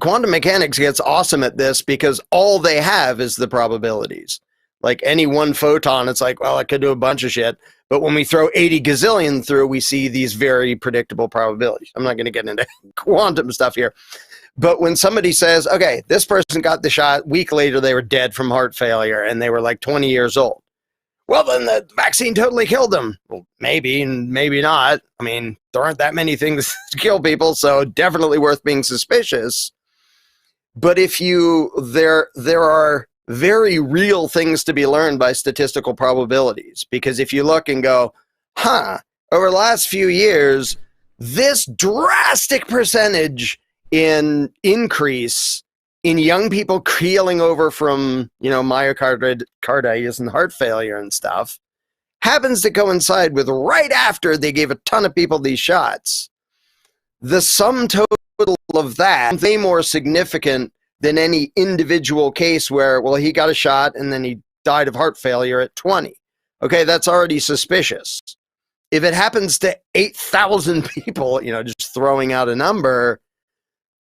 quantum mechanics gets awesome at this because all they have is the probabilities. Like any one photon, it's like, well, it could do a bunch of shit. But when we throw 80 gazillion through, we see these very predictable probabilities. I'm not going to get into quantum stuff here. But when somebody says, okay, this person got the shot, a week later they were dead from heart failure and they were like 20 years old. Well, then the vaccine totally killed them. Well, maybe and maybe not. I mean, there aren't that many things to kill people, so definitely worth being suspicious. But if there are very real things to be learned by statistical probabilities, because if you look and go, over the last few years, this drastic percentage in increase in young people keeling over from, myocarditis and heart failure and stuff happens to coincide with right after they gave a ton of people these shots. The sum total of that is way more significant than any individual case where, well, he got a shot and then he died of heart failure at 20. Okay, that's already suspicious. If it happens to 8,000 people, just throwing out a number,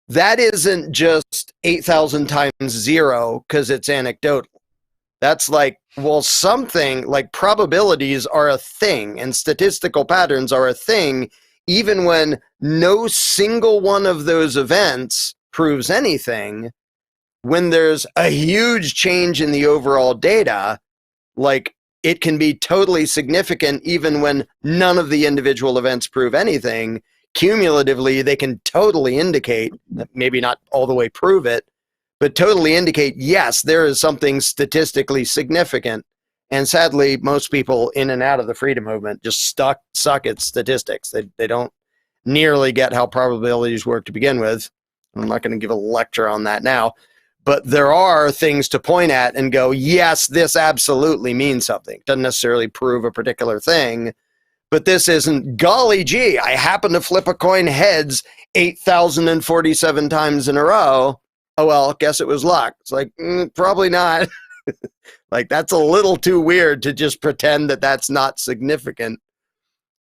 that isn't just 8,000 times zero because it's anecdotal. That's like, well, something like probabilities are a thing and statistical patterns are a thing, even when no single one of those events proves anything. When there's a huge change in the overall data, like it can be totally significant even when none of the individual events prove anything. Cumulatively, they can totally indicate, maybe not all the way prove it, but totally indicate, yes, there is something statistically significant. And sadly, most people in and out of the freedom movement just suck at statistics. They don't nearly get how probabilities work to begin with. I'm not going to give a lecture on that now, but there are things to point at and go, yes, this absolutely means something. Doesn't necessarily prove a particular thing, but this isn't, golly gee, I happen to flip a coin heads 8,047 times in a row. Oh, well, guess it was luck. It's like, probably not. Like, that's a little too weird to just pretend that that's not significant.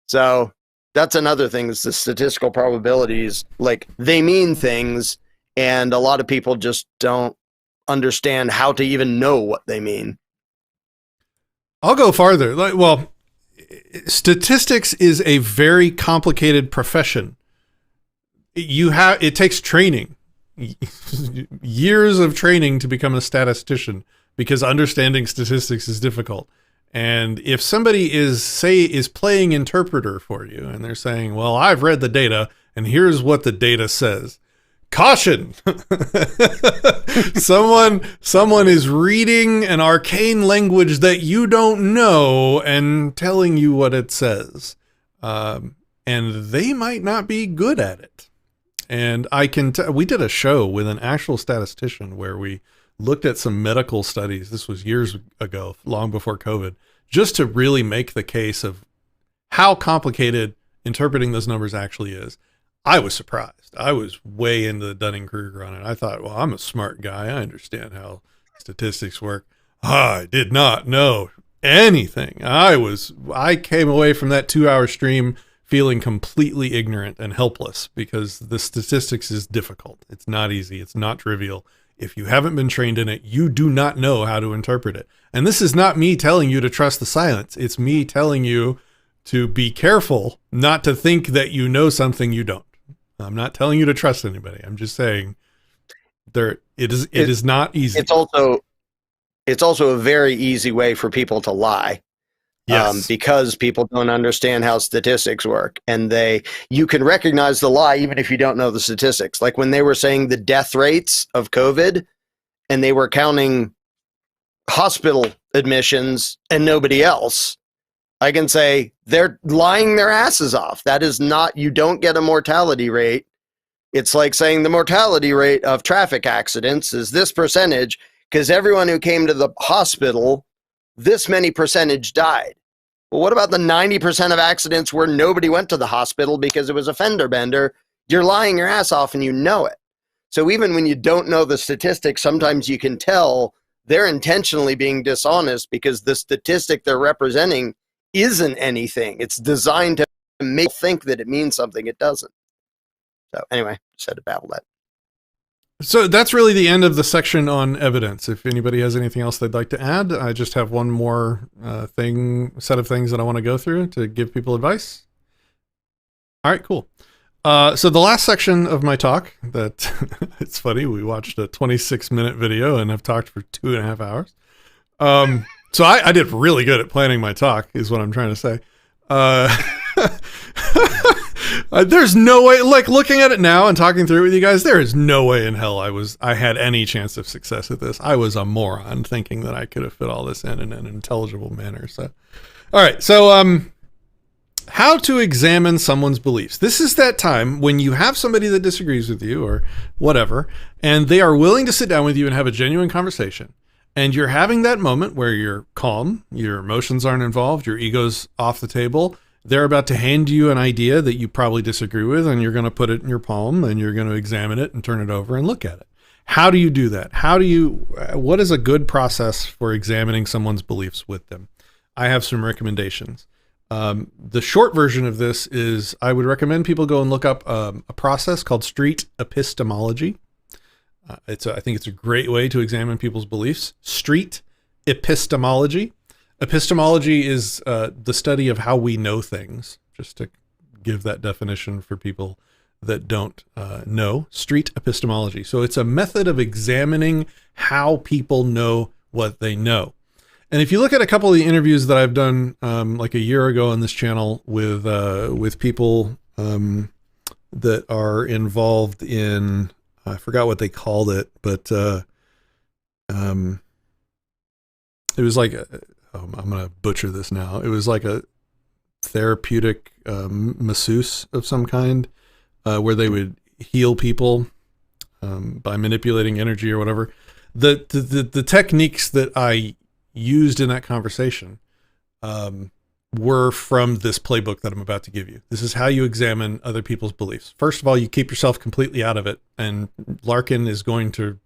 So that's another thing, is the statistical probabilities. Like, they mean things, and a lot of people just don't understand how to even know what they mean. I'll go farther. Well, statistics is a very complicated profession. It takes training, years of training to become a statistician, because understanding statistics is difficult. And if somebody is playing interpreter for you, and they're saying, well, I've read the data and here's what the data says. Caution! Someone is reading an arcane language that you don't know and telling you what it says. And they might not be good at it. And we did a show with an actual statistician where we looked at some medical studies. This was years ago, long before COVID, just to really make the case of how complicated interpreting those numbers actually is. I was surprised. I was way into the Dunning-Kruger on it. I thought, well, I'm a smart guy. I understand how statistics work. I did not know anything. I came away from that 2-hour stream feeling completely ignorant and helpless, because the statistics is difficult. It's not easy. It's not trivial. If you haven't been trained in it, you do not know how to interpret it. And this is not me telling you to trust the science. It's me telling you to be careful not to think that you know something you don't. I'm not telling you to trust anybody. I'm just saying it is not easy. It's also a very easy way for people to lie. Yes. Because people don't understand how statistics work, and you can recognize the lie even if you don't know the statistics. Like when they were saying the death rates of COVID, and they were counting hospital admissions and nobody else, I can say they're lying their asses off. That is not, you don't get a mortality rate. It's like saying the mortality rate of traffic accidents is this percentage, because everyone who came to the hospital, this many percentage died. Well, what about the 90% of accidents where nobody went to the hospital because it was a fender bender? You're lying your ass off and you know it. So even when you don't know the statistics, sometimes you can tell they're intentionally being dishonest, because the statistic they're representing isn't anything. It's designed to make you think that it means something it doesn't. So anyway, just had to babble that. So that's really the end of the section on evidence. If anybody has anything else they'd like to add, I just have one more set of things that I want to go through to give people advice. All right, cool. So the last section of my talk, that it's funny, we watched a 26-minute video and have talked for 2.5 hours. So I did really good at planning my talk, is what I'm trying to say. There's no way, like looking at it now and talking through it with you guys, there is no way in hell I had any chance of success at this. I was a moron thinking that I could have fit all this in an intelligible manner. So, all right. So, how to examine someone's beliefs. This is that time when you have somebody that disagrees with you or whatever, and they are willing to sit down with you and have a genuine conversation. And you're having that moment where you're calm, your emotions aren't involved, your ego's off the table. They're about to hand you an idea that you probably disagree with, and you're going to put it in your palm and you're going to examine it and turn it over and look at it. How do you do that? What is a good process for examining someone's beliefs with them? I have some recommendations. The short version of this is I would recommend people go and look up a process called street epistemology. I think it's a great way to examine people's beliefs. Street epistemology. Epistemology is the study of how we know things, just to give that definition for people that don't know. Street epistemology. So it's a method of examining how people know what they know. And if you look at a couple of the interviews that I've done like a year ago on this channel with people that are involved in, I forgot what they called it, but it was like I'm going to butcher this now. It was like a therapeutic masseuse of some kind, where they would heal people by manipulating energy or whatever. The techniques that I used in that conversation were from this playbook that I'm about to give you. This is how you examine other people's beliefs. First of all, you keep yourself completely out of it. And Larkin is going to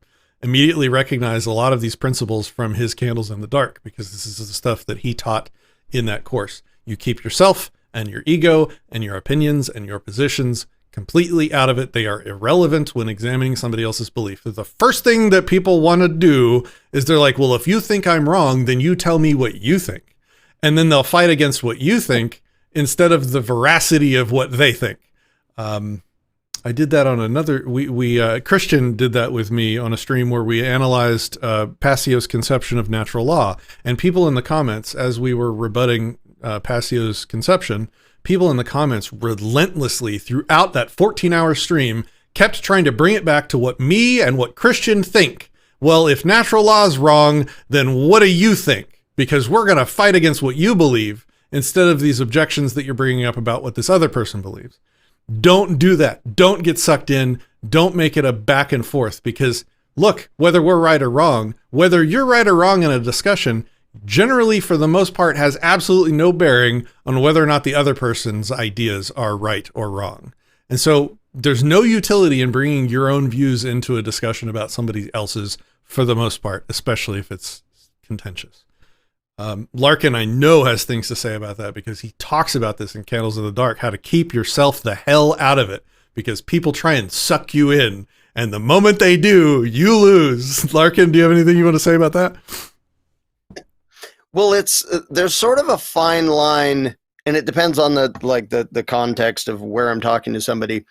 immediately recognize a lot of these principles from his Candles in the Dark, because this is the stuff that he taught in that course. You keep yourself and your ego and your opinions and your positions completely out of it. They are irrelevant when examining somebody else's belief. The first thing that people want to do is they're like, well, if you think I'm wrong, then you tell me what you think. And then they'll fight against what you think instead of the veracity of what they think. I did that on another, Christian did that with me on a stream where we analyzed Passio's conception of natural law. And people in the comments, as we were rebutting Passio's conception, people in the comments relentlessly throughout that 14-hour stream kept trying to bring it back to what me and what Christian think. Well, if natural law is wrong, then what do you think? Because we're going to fight against what you believe instead of these objections that you're bringing up about what this other person believes. Don't do that. Don't get sucked in. Don't make it a back and forth, because look, whether we're right or wrong, whether you're right or wrong in a discussion, generally, for the most part, has absolutely no bearing on whether or not the other person's ideas are right or wrong. And so there's no utility in bringing your own views into a discussion about somebody else's, for the most part, especially if it's contentious. Larkin, I know, has things to say about that, because he talks about this in Candles in the Dark, how to keep yourself the hell out of it, because people try and suck you in, and the moment they do, you lose. Larkin, do you have anything you want to say about that? Well, there's sort of a fine line, and it depends on the context of where I'm talking to somebody.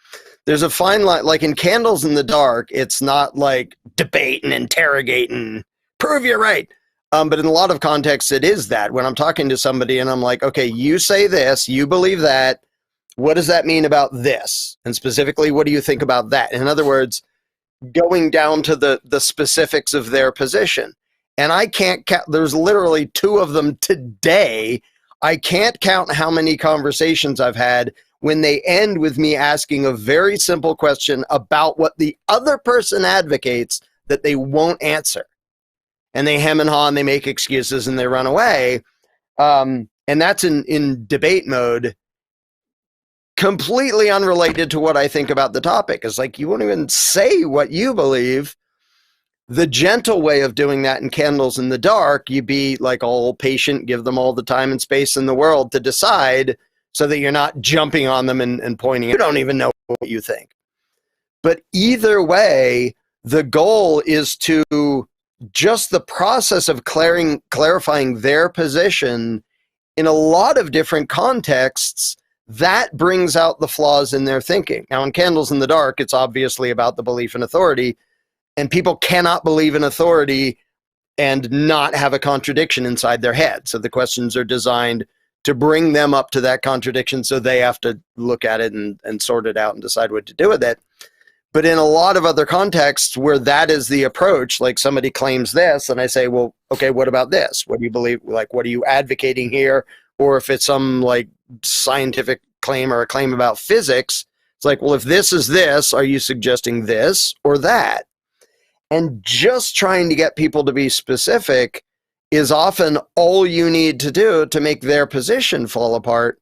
There's a fine line, like in Candles in the Dark, it's not like debate and interrogate and prove you're right. But in a lot of contexts, it is that. When I'm talking to somebody and I'm like, okay, you say this, you believe that, what does that mean about this? And specifically, what do you think about that? In other words, going down to the specifics of their position. And I can't count, there's literally 2 of them today. I can't count how many conversations I've had when they end with me asking a very simple question about what the other person advocates that they won't answer. And they hem and haw and they make excuses and they run away. And that's in debate mode, completely unrelated to what I think about the topic. It's like, you won't even say what you believe. The gentle way of doing that in Candles in the Dark, you be like all patient, give them all the time and space in the world to decide, so that you're not jumping on them and pointing. You don't even know what you think. But either way, the goal is to just the process of clarifying their position in a lot of different contexts, that brings out the flaws in their thinking. Now, in Candles in the Dark, it's obviously about the belief in authority, and people cannot believe in authority and not have a contradiction inside their head. So the questions are designed to bring them up to that contradiction, so they have to look at it and sort it out and decide what to do with it. But in a lot of other contexts where that is the approach, like somebody claims this, and I say, well, okay, what about this? What do you believe? Like, what are you advocating here? Or if it's some like scientific claim or a claim about physics, it's like, well, if this is this, are you suggesting this or that? And just trying to get people to be specific is often all you need to do to make their position fall apart.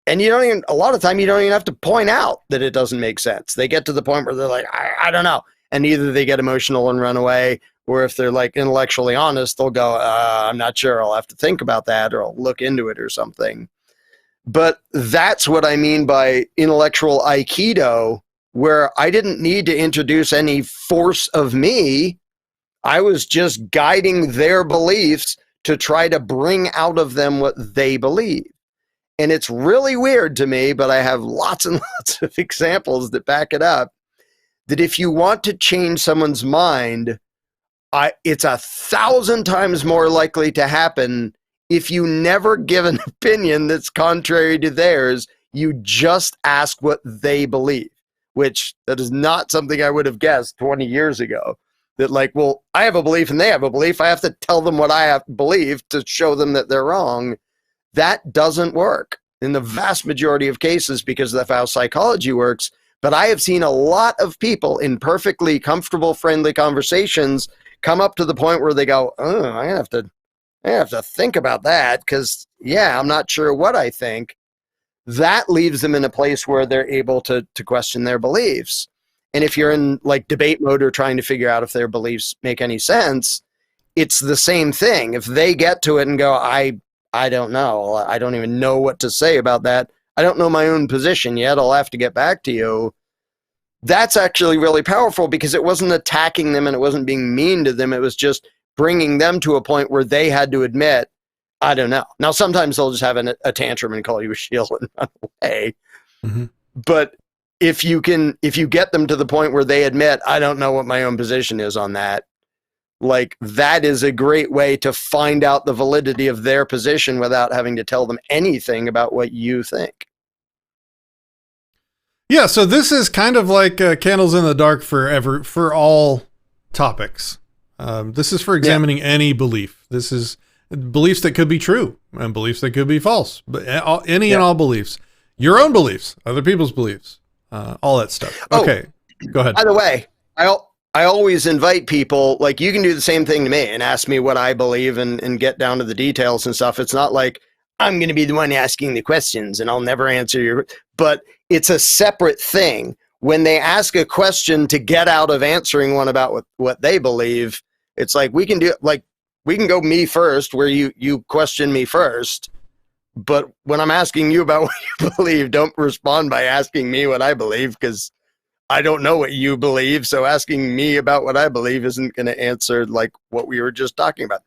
And you don't even, a lot of time, you don't even have to point out that it doesn't make sense. They get to the point where they're like, I don't know. And either they get emotional and run away, or if they're like intellectually honest, they'll go, I'm not sure. I'll have to think about that, or I'll look into it or something. But that's what I mean by intellectual Aikido, where I didn't need to introduce any force of me. I was just guiding their beliefs to try to bring out of them what they believe. And it's really weird to me, but I have lots and lots of examples that back it up, that if you want to change someone's mind, it's 1,000 times more likely to happen if you never give an opinion that's contrary to theirs. You just ask what they believe, which that is not something I would have guessed 20 years ago. that like, well, I have a belief and they have a belief. I have to tell them what I have believe to show them that they're wrong. That doesn't work in the vast majority of cases because of how psychology works. But I have seen a lot of people in perfectly comfortable, friendly conversations come up to the point where they go, oh, I have to think about that because, yeah, I'm not sure what I think. That leaves them in a place where they're able to question their beliefs. And if you're in like debate mode or trying to figure out if their beliefs make any sense, it's the same thing. If they get to it and go, I don't know. I don't even know what to say about that. I don't know my own position yet. I'll have to get back to you. That's actually really powerful because it wasn't attacking them and it wasn't being mean to them. It was just bringing them to a point where they had to admit, I don't know. Now, sometimes they'll just have a tantrum and call you a shill and run away. Mm-hmm. But if you get them to the point where they admit, I don't know what my own position is on that, like that is a great way to find out the validity of their position without having to tell them anything about what you think. Yeah, so this is kind of like candles in the dark for all topics. This is for examining any belief. This is beliefs that could be true and beliefs that could be false, but any and all beliefs, your own beliefs, other people's beliefs, all that stuff. Okay, go ahead. By the way, I always invite people, like you can do the same thing to me and ask me what I believe and get down to the details and stuff. It's not like I'm going to be the one asking the questions and I'll never answer your, but it's a separate thing. When they ask a question to get out of answering one about what they believe, it's like we can go me first where you question me first. But when I'm asking you about what you believe, don't respond by asking me what I believe because I don't know what you believe. So asking me about what I believe isn't going to answer like what we were just talking about.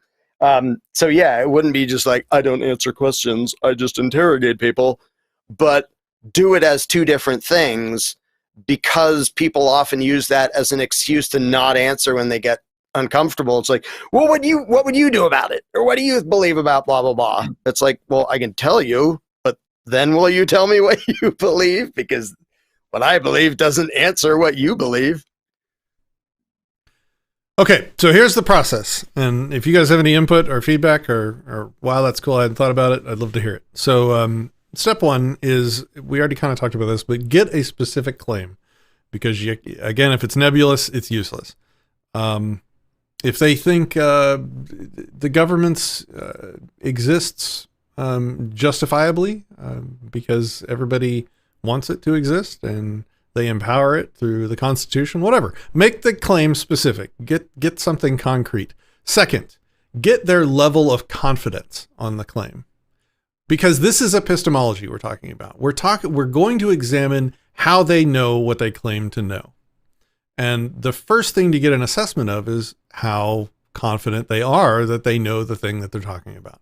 So yeah, it wouldn't be just like, I don't answer questions. I just interrogate people, but do it as two different things because people often use that as an excuse to not answer when they get uncomfortable. It's like, well, what would you do about it? Or what do you believe about blah, blah, blah? It's like, well, I can tell you, but then will you tell me what you believe? Because what I believe doesn't answer what you believe. Okay, so here's the process. And if you guys have any input or feedback or wow, that's cool, I hadn't thought about it, I'd love to hear it. So step one is, we already kind of talked about this, but get a specific claim. Because, again, if it's nebulous, it's useless. If they think the government exists justifiably because everybody wants it to exist and they empower it through the Constitution, whatever. Make the claim specific. Get something concrete. Second, get their level of confidence on the claim. Because this is epistemology we're talking about. We're going to examine how they know what they claim to know. And the first thing to get an assessment of is how confident they are that they know the thing that they're talking about.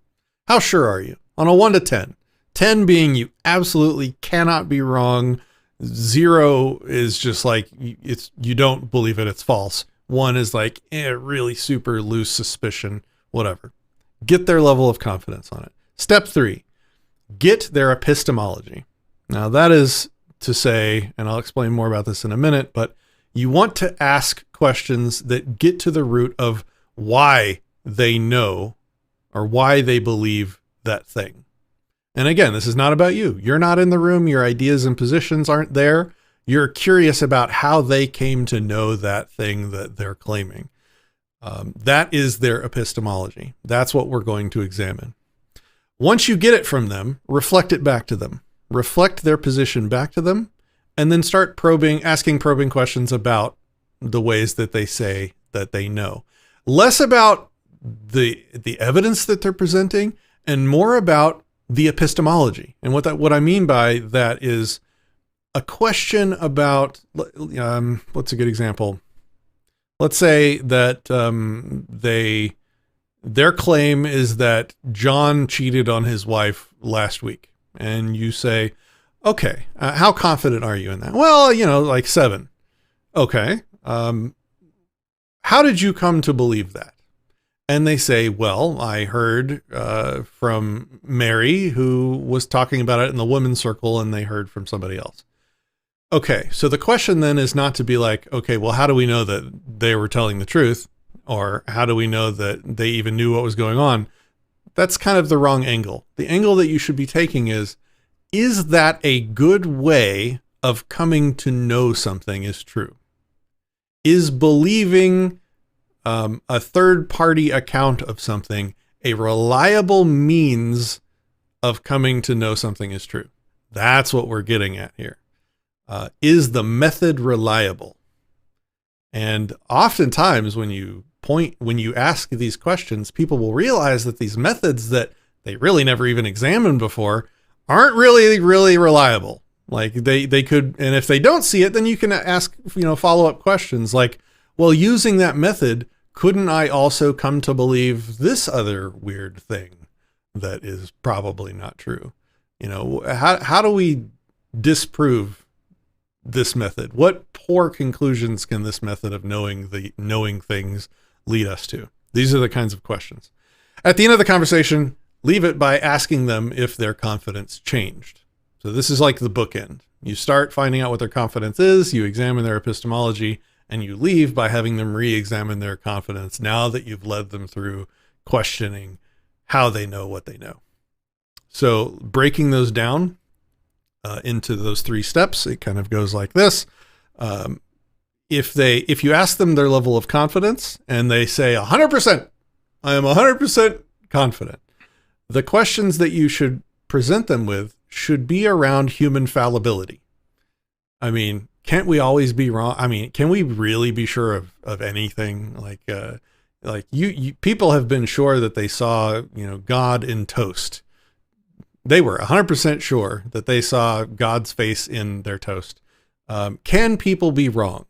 How sure are you? On a 1 to 10. 10 being you absolutely cannot be wrong. 0 is just like you don't believe it, it's false. 1 is like really super loose suspicion, whatever. Get their level of confidence on it. Step 3, get their epistemology. Now that is to say, and I'll explain more about this in a minute, but you want to ask questions that get to the root of why they know or why they believe that thing. And again, this is not about you. You're not in the room. Your ideas and positions aren't there. You're curious about how they came to know that thing that they're claiming. That is their epistemology. That's what we're going to examine. Once you get it from them, reflect it back to them. Reflect their position back to them, and then start asking probing questions about the ways that they say that they know. Less about the evidence that they're presenting and more about the epistemology. And what I mean by that is a question about, what's a good example? Let's say that their claim is that John cheated on his wife last week. And you say, okay, how confident are you in that? Well, like 7. Okay. How did you come to believe that? And they say, well, I heard from Mary, who was talking about it in the women's circle, and they heard from somebody else. Okay, so the question then is not to be like, okay, well, how do we know that they were telling the truth? Or how do we know that they even knew what was going on? That's kind of the wrong angle. The angle that you should be taking is that a good way of coming to know something is true? Is believing a third-party account of something a reliable means of coming to know something is true? That's what we're getting at here. Is the method reliable? And oftentimes when you ask these questions, people will realize that these methods that they really never even examined before aren't really, really reliable. Like they could, and if they don't see it, then you can ask, follow-up questions like, well, using that method, couldn't I also come to believe this other weird thing that is probably not true? How do we disprove this method? What poor conclusions can this method of knowing things lead us to? These are the kinds of questions. At the end of the conversation, leave it by asking them if their confidence changed. So this is like the bookend. You start finding out what their confidence is, you examine their epistemology, and you leave by having them re-examine their confidence now that you've led them through questioning how they know what they know. So breaking those down into those 3 steps, it kind of goes like this. If you ask them their level of confidence and they say 100%, I am 100% confident, the questions that you should present them with should be around human fallibility. I mean, can't we always be wrong? I mean, can we really be sure of anything? Like you people have been sure that they saw, God in toast. They were 100% sure that they saw God's face in their toast. Can people be wrong?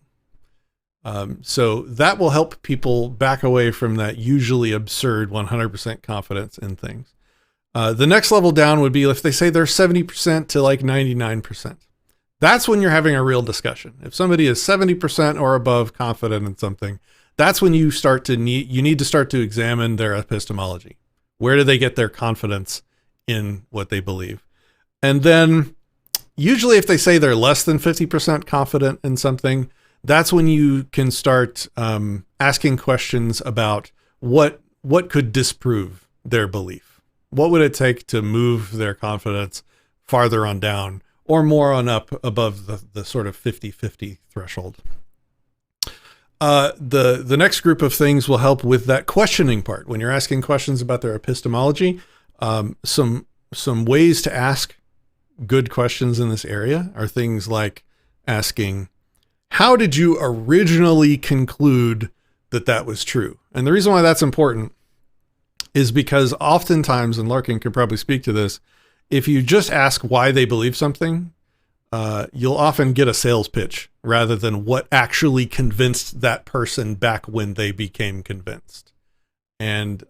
So that will help people back away from that usually absurd 100% confidence in things. The next level down would be if they say they're 70% to like 99%. That's when you're having a real discussion. If somebody is 70% or above confident in something, that's when you need to start to examine their epistemology. Where do they get their confidence in what they believe? And then usually if they say they're less than 50% confident in something, that's when you can start asking questions about what could disprove their belief. What would it take to move their confidence farther on down or more on up above the sort of 50-50 threshold? The next group of things will help with that questioning part. When you're asking questions about their epistemology, some ways to ask good questions in this area are things like asking, how did you originally conclude that was true? And the reason why that's important is because oftentimes, and Larkin could probably speak to this, if you just ask why they believe something, you'll often get a sales pitch rather than what actually convinced that person back when they became convinced. And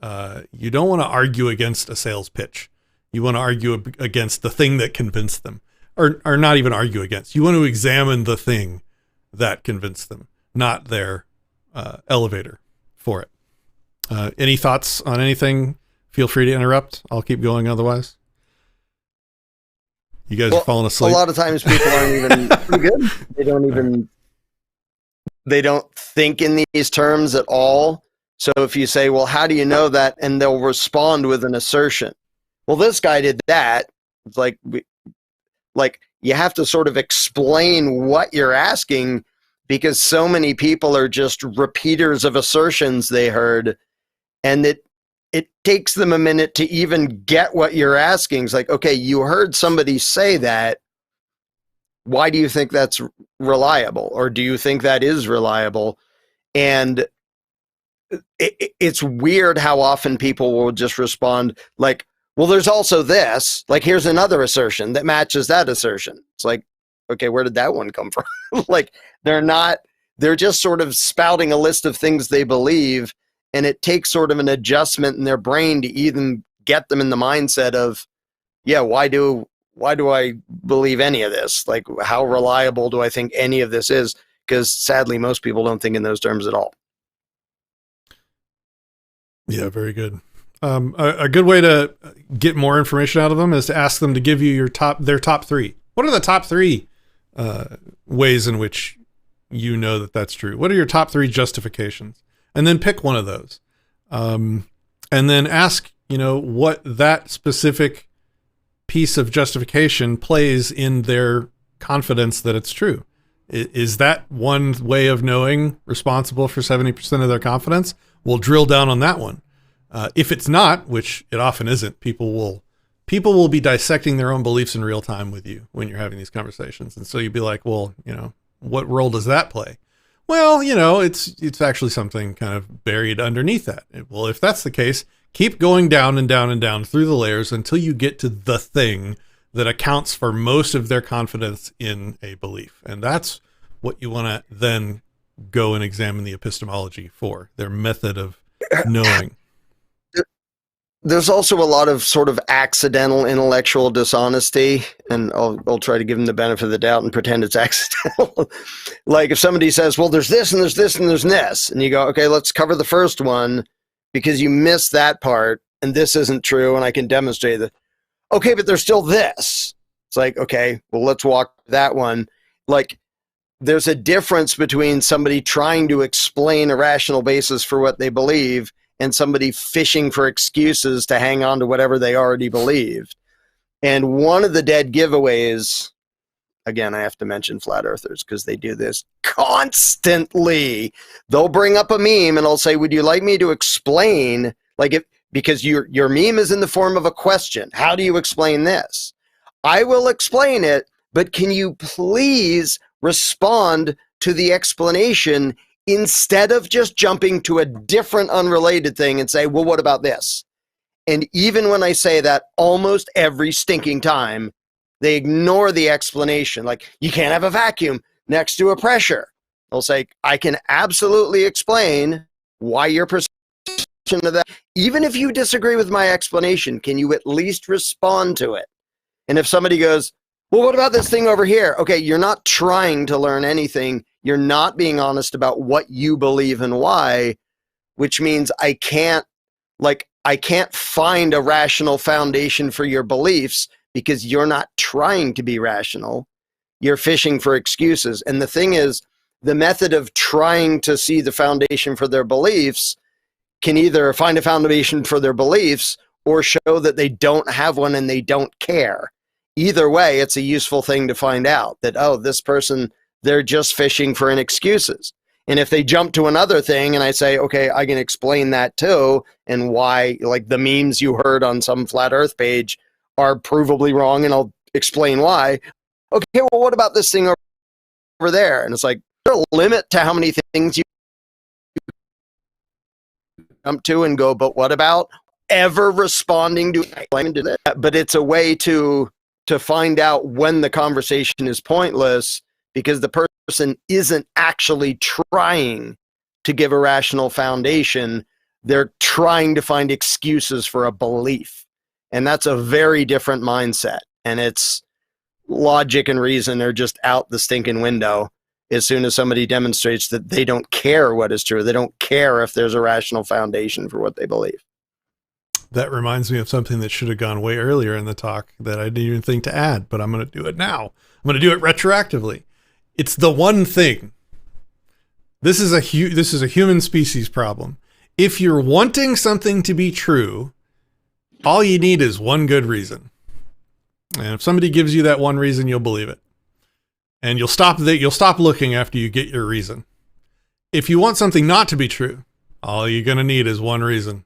you don't want to argue against a sales pitch. You want to argue against the thing that convinced them, or not even argue against. You want to examine the thing that convinced them, not their elevator for it. Any thoughts on anything? Feel free to interrupt. I'll keep going otherwise. You guys are falling asleep. A lot of times people aren't even pretty good. They don't think in these terms at all. So if you say, well, how do you know that? And they'll respond with an assertion. Well, this guy did that. It's like you have to sort of explain what you're asking, because so many people are just repeaters of assertions they heard, and it takes them a minute to even get what you're asking. It's like, okay, you heard somebody say that. Why do you think that's reliable? Or do you think that is reliable? And it's weird how often people will just respond like, well, there's also this, like, here's another assertion that matches that assertion. It's like, okay, where did that one come from? Like, they're just sort of spouting a list of things they believe, and it takes sort of an adjustment in their brain to even get them in the mindset of, yeah, why do I believe any of this? Like, how reliable do I think any of this is? Because sadly, most people don't think in those terms at all. Yeah, very good. A good way to get more information out of them is to ask them to give you their top 3. What are the top 3 ways in which you know that that's true. What are your top 3 justifications? And then pick one of those. And then ask, what that specific piece of justification plays in their confidence that it's true. Is that one way of knowing responsible for 70% of their confidence? We'll drill down on that one. If it's not, which it often isn't, people will be dissecting their own beliefs in real time with you when you're having these conversations. And so you'd be like, well, what role does that play? Well, it's actually something kind of buried underneath that. Well, if that's the case, keep going down and down and down through the layers until you get to the thing that accounts for most of their confidence in a belief. And that's what you want to then go and examine the epistemology for, their method of knowing. There's also a lot of sort of accidental intellectual dishonesty, and I'll try to give them the benefit of the doubt and pretend it's accidental. Like if somebody says, well, there's this and there's this and there's this, and you go, okay, let's cover the first one because you missed that part and this isn't true and I can demonstrate that. Okay, but there's still this. It's like, okay, well, let's walk that one. Like there's a difference between somebody trying to explain a rational basis for what they believe and somebody fishing for excuses to hang on to whatever they already believed. And one of the dead giveaways, again, I have to mention flat earthers because they do this constantly. They'll bring up a meme and I'll say, would you like me to explain, because your meme is in the form of a question. How do you explain this? I will explain it, but can you please respond to the explanation instead of just jumping to a different unrelated thing and say, well, what about this? And even when I say that, almost every stinking time, they ignore the explanation. Like, you can't have a vacuum next to a pressure. They'll say, I can absolutely explain why your perception of that, even if you disagree with my explanation, can you at least respond to it? And if somebody goes, well, what about this thing over here? Okay, you're not trying to learn anything. You're not being honest about what you believe and why, which means I can't find a rational foundation for your beliefs because you're not trying to be rational. You're fishing for excuses. And the thing is, the method of trying to see the foundation for their beliefs can either find a foundation for their beliefs or show that they don't have one and they don't care. Either way, it's a useful thing to find out that, oh, this person, they're just fishing for an excuses. And if they jump to another thing and I say, okay, I can explain that too, and why, like the memes you heard on some flat earth page are provably wrong, and I'll explain why. Okay, well, what about this thing over there? And it's like, there's a limit to how many things you jump to and go, but what about ever responding to that? But it's a way to find out when the conversation is pointless because the person isn't actually trying to give a rational foundation. They're trying to find excuses for a belief. And that's a very different mindset. And it's logic and reason are just out the stinking window as soon as somebody demonstrates that they don't care what is true. They don't care if there's a rational foundation for what they believe. That reminds me of something that should have gone way earlier in the talk that I didn't even think to add, but I'm going to do it now. I'm going to do it retroactively. It's the one thing. This is a human species problem. If you're wanting something to be true, all you need is one good reason. And if somebody gives you that one reason, you'll believe it. And you'll stop looking after you get your reason. If you want something not to be true, all you're going to need is one reason.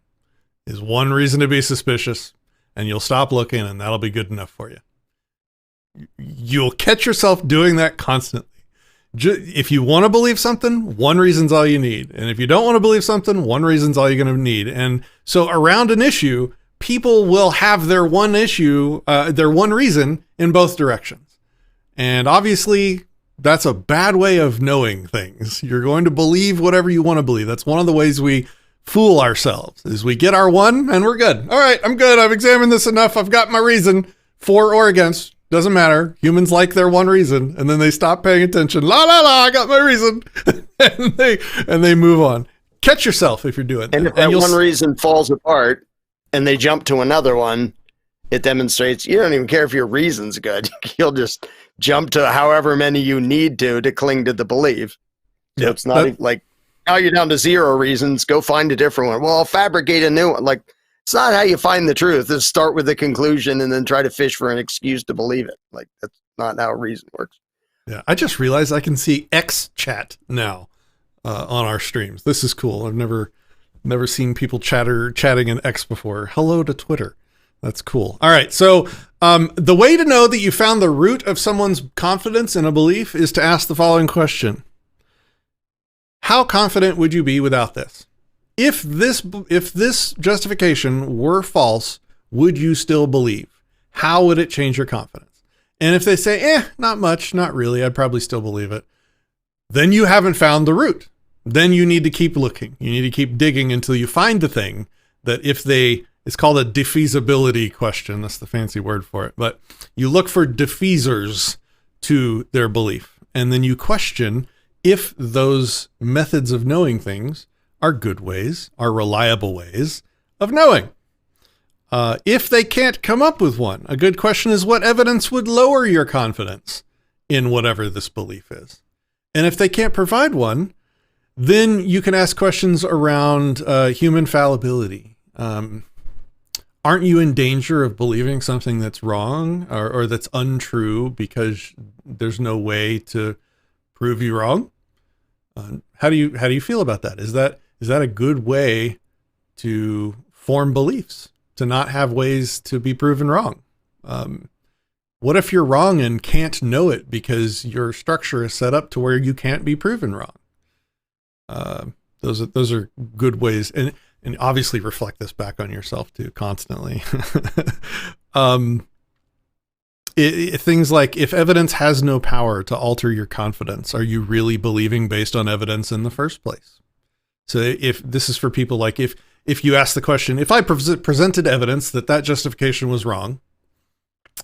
Is one reason to be suspicious, and you'll stop looking, and that'll be good enough for you. You'll catch yourself doing that constantly. If you want to believe something, one reason's all you need. And if you don't want to believe something, one reason's all you're going to need. And so around an issue, people will have their one reason in both directions. And obviously, that's a bad way of knowing things. You're going to believe whatever you want to believe. That's one of the ways we fool ourselves, is we get our one and we're good. All right, I'm good. I've examined this enough. I've got my reason for or against. Doesn't matter. Humans like their one reason, and then they stop paying attention. La la la, I got my reason. and they move on. Catch yourself if you're doing that. And if that one reason falls apart and they jump to another one, it demonstrates you don't even care if your reason's good. You'll just jump to however many you need to cling to the belief. So Yeah, it's not even like, now you're down to 0 reasons, go find a different one. Well, I'll fabricate a new one. Like, it's not how you find the truth. Just start with the conclusion and then try to fish for an excuse to believe it. Like, that's not how reason works. Yeah, I just realized I can see X chat now on our streams. This is cool. I've never seen people chatting in X before. Hello to Twitter. That's cool. All right. So the way to know that you found the root of someone's confidence in a belief is to ask the following question. How confident would you be without this? If this justification were false, would you still believe? How would it change your confidence? And if they say, not much, not really, I'd probably still believe it, then you haven't found the root. Then you need to keep looking. You need to keep digging until you find the thing that it's called a defeasibility question. That's the fancy word for it. But you look for defeasors to their belief. And then you question if those methods of knowing things are good ways, are reliable ways of knowing. If they can't come up with one, a good question is what evidence would lower your confidence in whatever this belief is. And if they can't provide one, then you can ask questions around human fallibility. Aren't you in danger of believing something that's wrong or that's untrue because there's no way to prove you wrong? How do you feel about that? Is that a good way to form beliefs, to not have ways to be proven wrong? What if you're wrong and can't know it because your structure is set up to where you can't be proven wrong? Those are good ways, and obviously reflect this back on yourself too, constantly. Things like, if evidence has no power to alter your confidence, are you really believing based on evidence in the first place? So if this is for people, like if you ask the question, if I presented evidence that justification was wrong,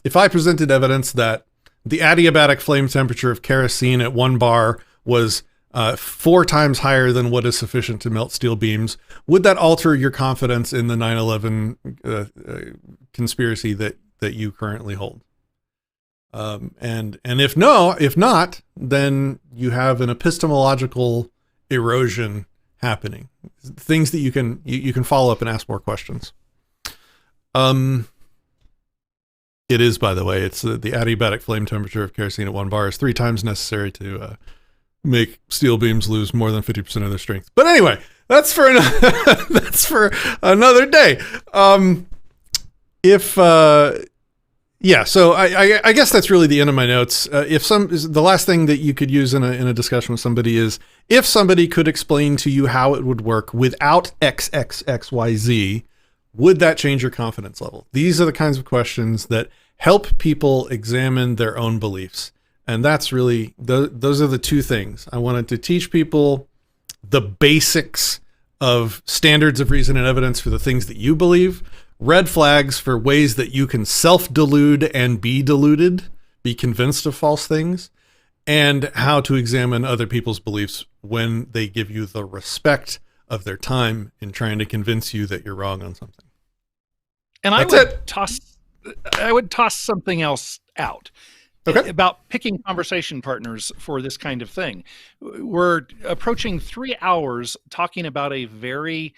if I presented evidence that the adiabatic flame temperature of kerosene at 1 bar was 4 times higher than what is sufficient to melt steel beams, would that alter your confidence in the 9/11 conspiracy that you currently hold? And if not, then you have an epistemological erosion happening. Things that you can follow up and ask more questions. It is, by the way, it's the adiabatic flame temperature of kerosene at 1 bar is 3 times necessary to make steel beams lose more than 50% of their strength. But anyway, that's for another day. So I guess that's really the end of my notes. The last thing that you could use in a discussion with somebody is, if somebody could explain to you how it would work without XXXYZ, would that change your confidence level? These are the kinds of questions that help people examine their own beliefs. And that's really, those are the two things. I wanted to teach people the basics of standards of reason and evidence for the things that you believe, red flags for ways that you can self-delude and be deluded, be convinced of false things, and how to examine other people's beliefs when they give you the respect of their time in trying to convince you that you're wrong on something. And I would toss something else out. Okay. About picking conversation partners for this kind of thing. We're approaching 3 hours talking about a very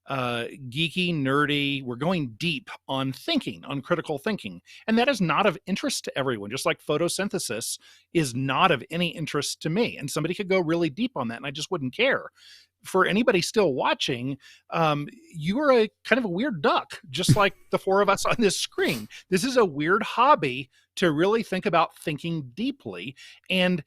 geeky, nerdy, we're going deep on thinking, on critical thinking. And that is not of interest to everyone, just like photosynthesis is not of any interest to me. And somebody could go really deep on that and I just wouldn't care. For anybody still watching, you are a kind of a weird duck, just like the 4 of us on this screen. This is a weird hobby to really think about thinking deeply, and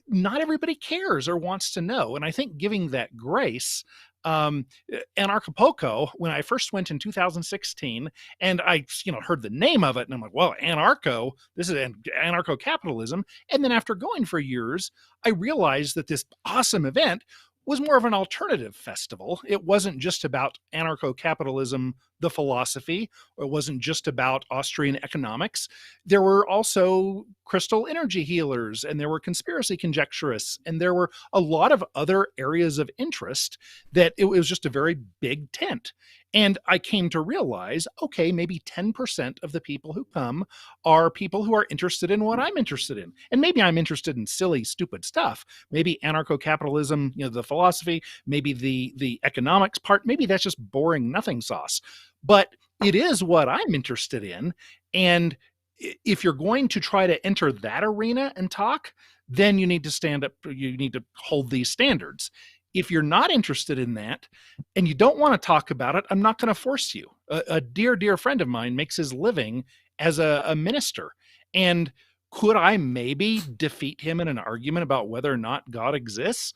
not everybody cares or wants to know. And I think giving that grace, Anarchapulco, when I first went in 2016, and I, heard the name of it, and I'm like, well, this is anarcho-capitalism. And then after going for years, I realized that this awesome event was more of an alternative festival. It wasn't just about anarcho-capitalism the philosophy, or it wasn't just about Austrian economics. There were also crystal energy healers, and there were conspiracy conjecturists, and there were a lot of other areas of interest that it was just a very big tent. And I came to realize, okay, maybe 10% of the people who come are people who are interested in what I'm interested in. And maybe I'm interested in silly, stupid stuff. Maybe anarcho-capitalism, the philosophy, maybe the economics part, maybe that's just boring nothing sauce. But it is what I'm interested in. And if you're going to try to enter that arena and talk, then you need to stand up, you need to hold these standards. If you're not interested in that and you don't want to talk about it, I'm not going to force you. A dear, dear friend of mine makes his living as a minister. And could I maybe defeat him in an argument about whether or not God exists?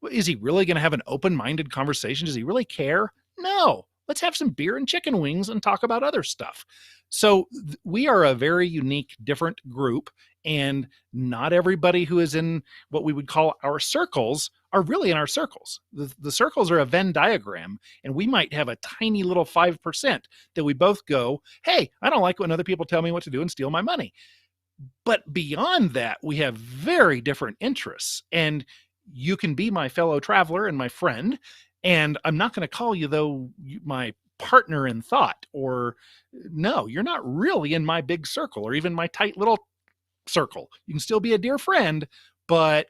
Is he really going to have an open-minded conversation? Does he really care? No. Let's have some beer and chicken wings and talk about other stuff. So we are a very unique, different group, and not everybody who is in what we would call our circles are really in our circles. The circles are a Venn diagram, and we might have a tiny little 5% that we both go, hey, I don't like when other people tell me what to do and steal my money. But beyond that, we have very different interests, and you can be my fellow traveler and my friend, and I'm not going to call you, though, my partner in thought, or no, you're not really in my big circle or even my tight little circle. You can still be a dear friend, but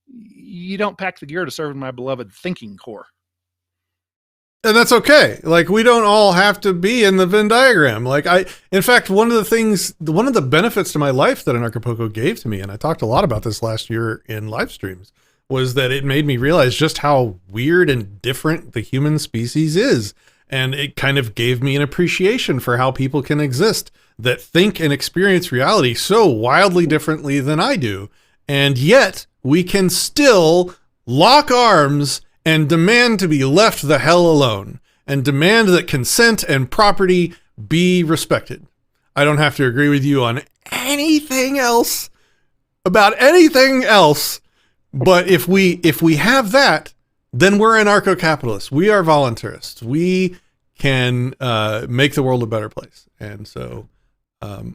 you don't pack the gear to serve in my beloved thinking core. And that's okay. Like, we don't all have to be in the Venn diagram. In fact, one of the benefits to my life that Anarchapulco gave to me, and I talked a lot about this last year in live streams, was that it made me realize just how weird and different the human species is. And it kind of gave me an appreciation for how people can exist that think and experience reality so wildly differently than I do. And yet we can still lock arms and demand to be left the hell alone, and demand that consent and property be respected. I don't have to agree with you on anything else about anything else. But if we have that, then we're anarcho-capitalists. We are voluntarists. We can make the world a better place. And so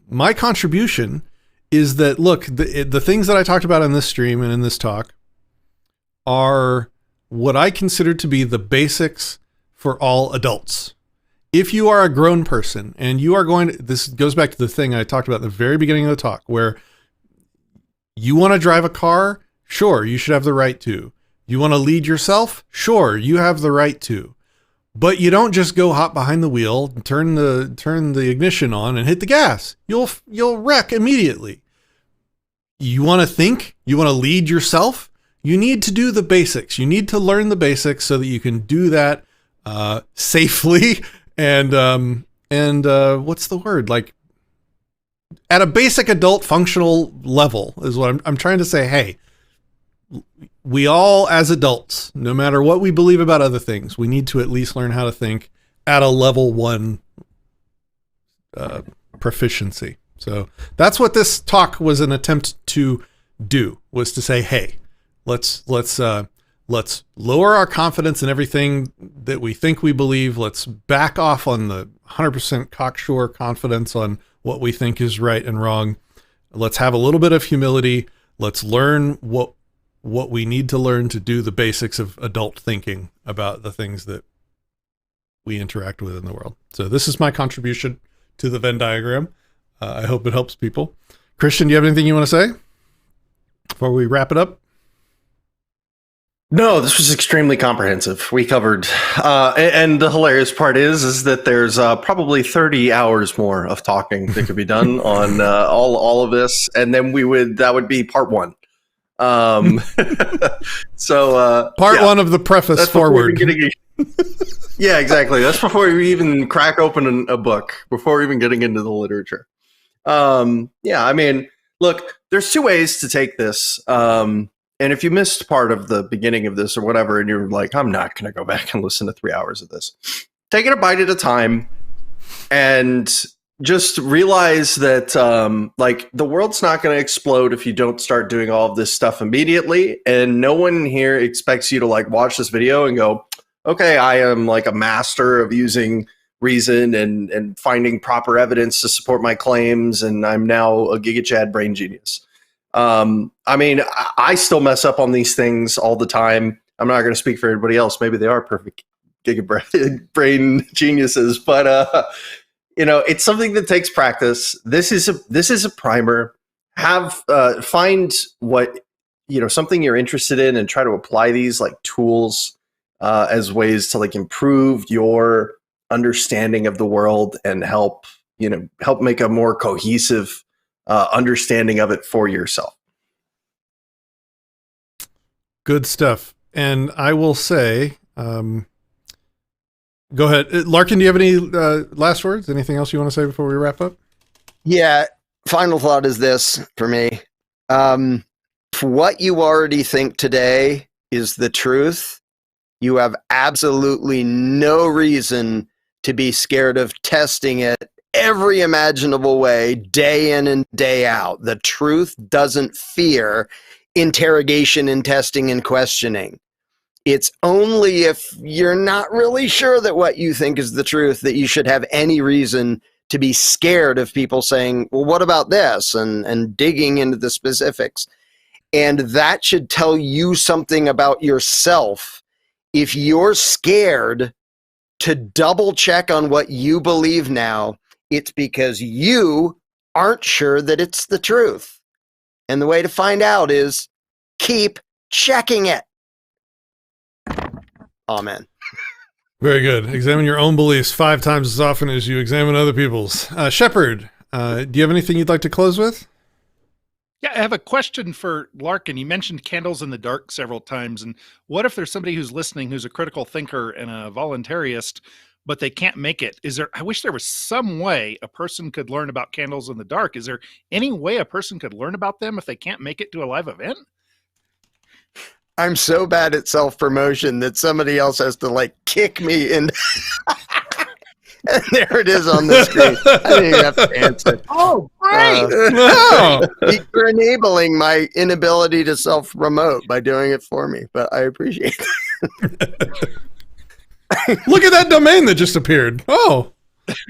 my contribution is that, look, the things that I talked about in this stream and in this talk are what I consider to be the basics for all adults. If you are a grown person and you are this goes back to the thing I talked about at the very beginning of the talk, where you want to drive a car, sure, you should have the right to. You want to lead yourself? Sure, you have the right to. But you don't just go hop behind the wheel, turn the ignition on and hit the gas. You'll wreck immediately. You want to think? You want to lead yourself? You need to do the basics. You need to learn the basics so that you can do that safely and what's the word? Like, at a basic adult functional level is what I'm trying to say. Hey, we all, as adults, no matter what we believe about other things, we need to at least learn how to think at a level 1 proficiency. So that's what this talk was an attempt to do, was to say, hey, let's lower our confidence in everything that we think we believe. Let's back off on the 100% cocksure confidence on what we think is right and wrong. Let's have a little bit of humility. Let's learn what we need to learn to do the basics of adult thinking about the things that we interact with in the world. So this is my contribution to the Venn diagram. I hope it helps people. Christian, do you have anything you want to say before we wrap it up? No, this was extremely comprehensive. We covered, and the hilarious part is that there's probably 30 hours more of talking that could be done on all of this, and then that would be part 1. So part 1 of the preface forward. Yeah, exactly. That's before we even crack open a book, before even getting into the literature. Yeah, I mean, look, there's 2 ways to take this. And if you missed part of the beginning of this or whatever, and you're like, I'm not going to go back and listen to 3 hours of this, take it a bite at a time and just realize that like, the world's not going to explode if you don't start doing all of this stuff immediately. And no one here expects you to like watch this video and go, okay, I am like a master of using reason and finding proper evidence to support my claims. And I'm now a Giga Chad brain genius. I mean, I still mess up on these things all the time. I'm not going to speak for everybody else. Maybe they are perfect Giga brain geniuses, but you know, it's something that takes practice. This is a primer. Find what, you know, something you're interested in and try to apply these like tools as ways to like improve your understanding of the world and help make a more cohesive understanding of it for yourself. Good stuff. And I will say, go ahead. Larkin, do you have any last words? Anything else you want to say before we wrap up? Yeah. Final thought is this for me. What you already think today is the truth. You have absolutely no reason to be scared of testing it every imaginable way, day in and day out. The truth doesn't fear interrogation and testing and questioning. It's only if you're not really sure that what you think is the truth that you should have any reason to be scared of people saying, well, what about this? And digging into the specifics. And that should tell you something about yourself. If you're scared to double check on what you believe now, it's because you aren't sure that it's the truth. And the way to find out is keep checking it. Amen. Very good. Examine your own beliefs 5 times as often as you examine other people's. Shepard, do you have anything you'd like to close with? Yeah, I have a question for Larkin. You mentioned candles in the dark several times. And what if there's somebody who's listening who's a critical thinker and a voluntarist, but they can't make it? I wish there was some way a person could learn about candles in the dark. Is there any way a person could learn about them if they can't make it to a live event? I'm so bad at self-promotion that somebody else has to like kick me in. And there it is on the screen. I didn't even have to answer. Oh, great. You're enabling my inability to self-promote by doing it for me, but I appreciate it. Look at that domain that just appeared. Oh.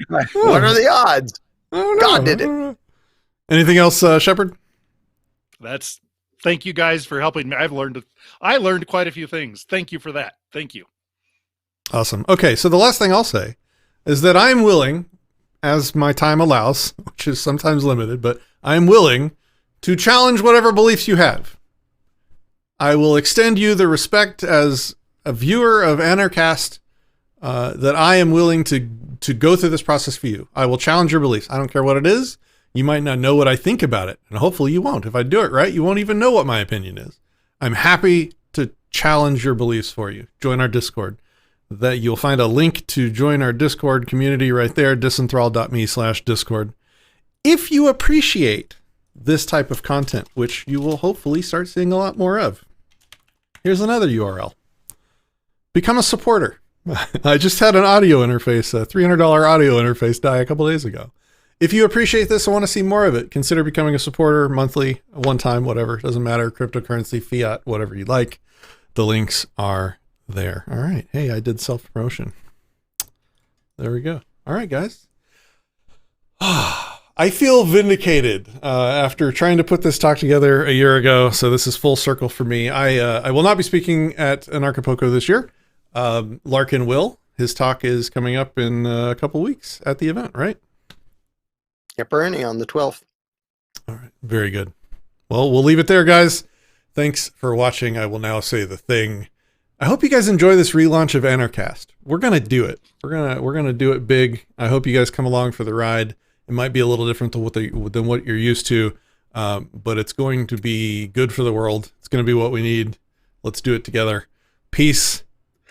What are the odds? God did it. Anything else, Shepard? Thank you guys for helping me. I learned quite a few things. Thank you for that. Thank you. Awesome. Okay, so the last thing I'll say is that I'm willing, as my time allows, which is sometimes limited, but I'm willing to challenge whatever beliefs you have. I will extend you the respect as a viewer of Anarchast that I am willing to go through this process for you. I will challenge your beliefs. I don't care what it is. You might not know what I think about it, and hopefully you won't. If I do it right, you won't even know what my opinion is. I'm happy to challenge your beliefs for you. Join our Discord. That you'll find a link to join our Discord community right there, disenthrall.me/Discord. If you appreciate this type of content, which you will hopefully start seeing a lot more of, here's another URL. Become a supporter. I just had an audio interface, a $300 audio interface die a couple days ago. If you appreciate this and want to see more of it, consider becoming a supporter monthly, one time, whatever. Doesn't matter. Cryptocurrency, fiat, whatever you like. The links are there. All right. Hey, I did self-promotion. There we go. All right, guys. I feel vindicated after trying to put this talk together a year ago. So this is full circle for me. I will not be speaking at Anarchapulco this year. Larkin will. His talk is coming up in a couple weeks at the event, right? Yep, Ernie on the 12th. All right. Very good. Well, we'll leave it there, guys. Thanks for watching. I will now say the thing. I hope you guys enjoy this relaunch of Anarchast. We're going to do it. We're going to do it big. I hope you guys come along for the ride. It might be a little different than what you're used to, but it's going to be good for the world. It's going to be what we need. Let's do it together. Peace,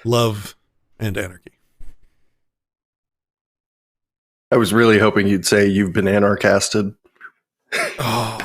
love, and anarchy. I was really hoping you'd say you've been anarchasted. Oh.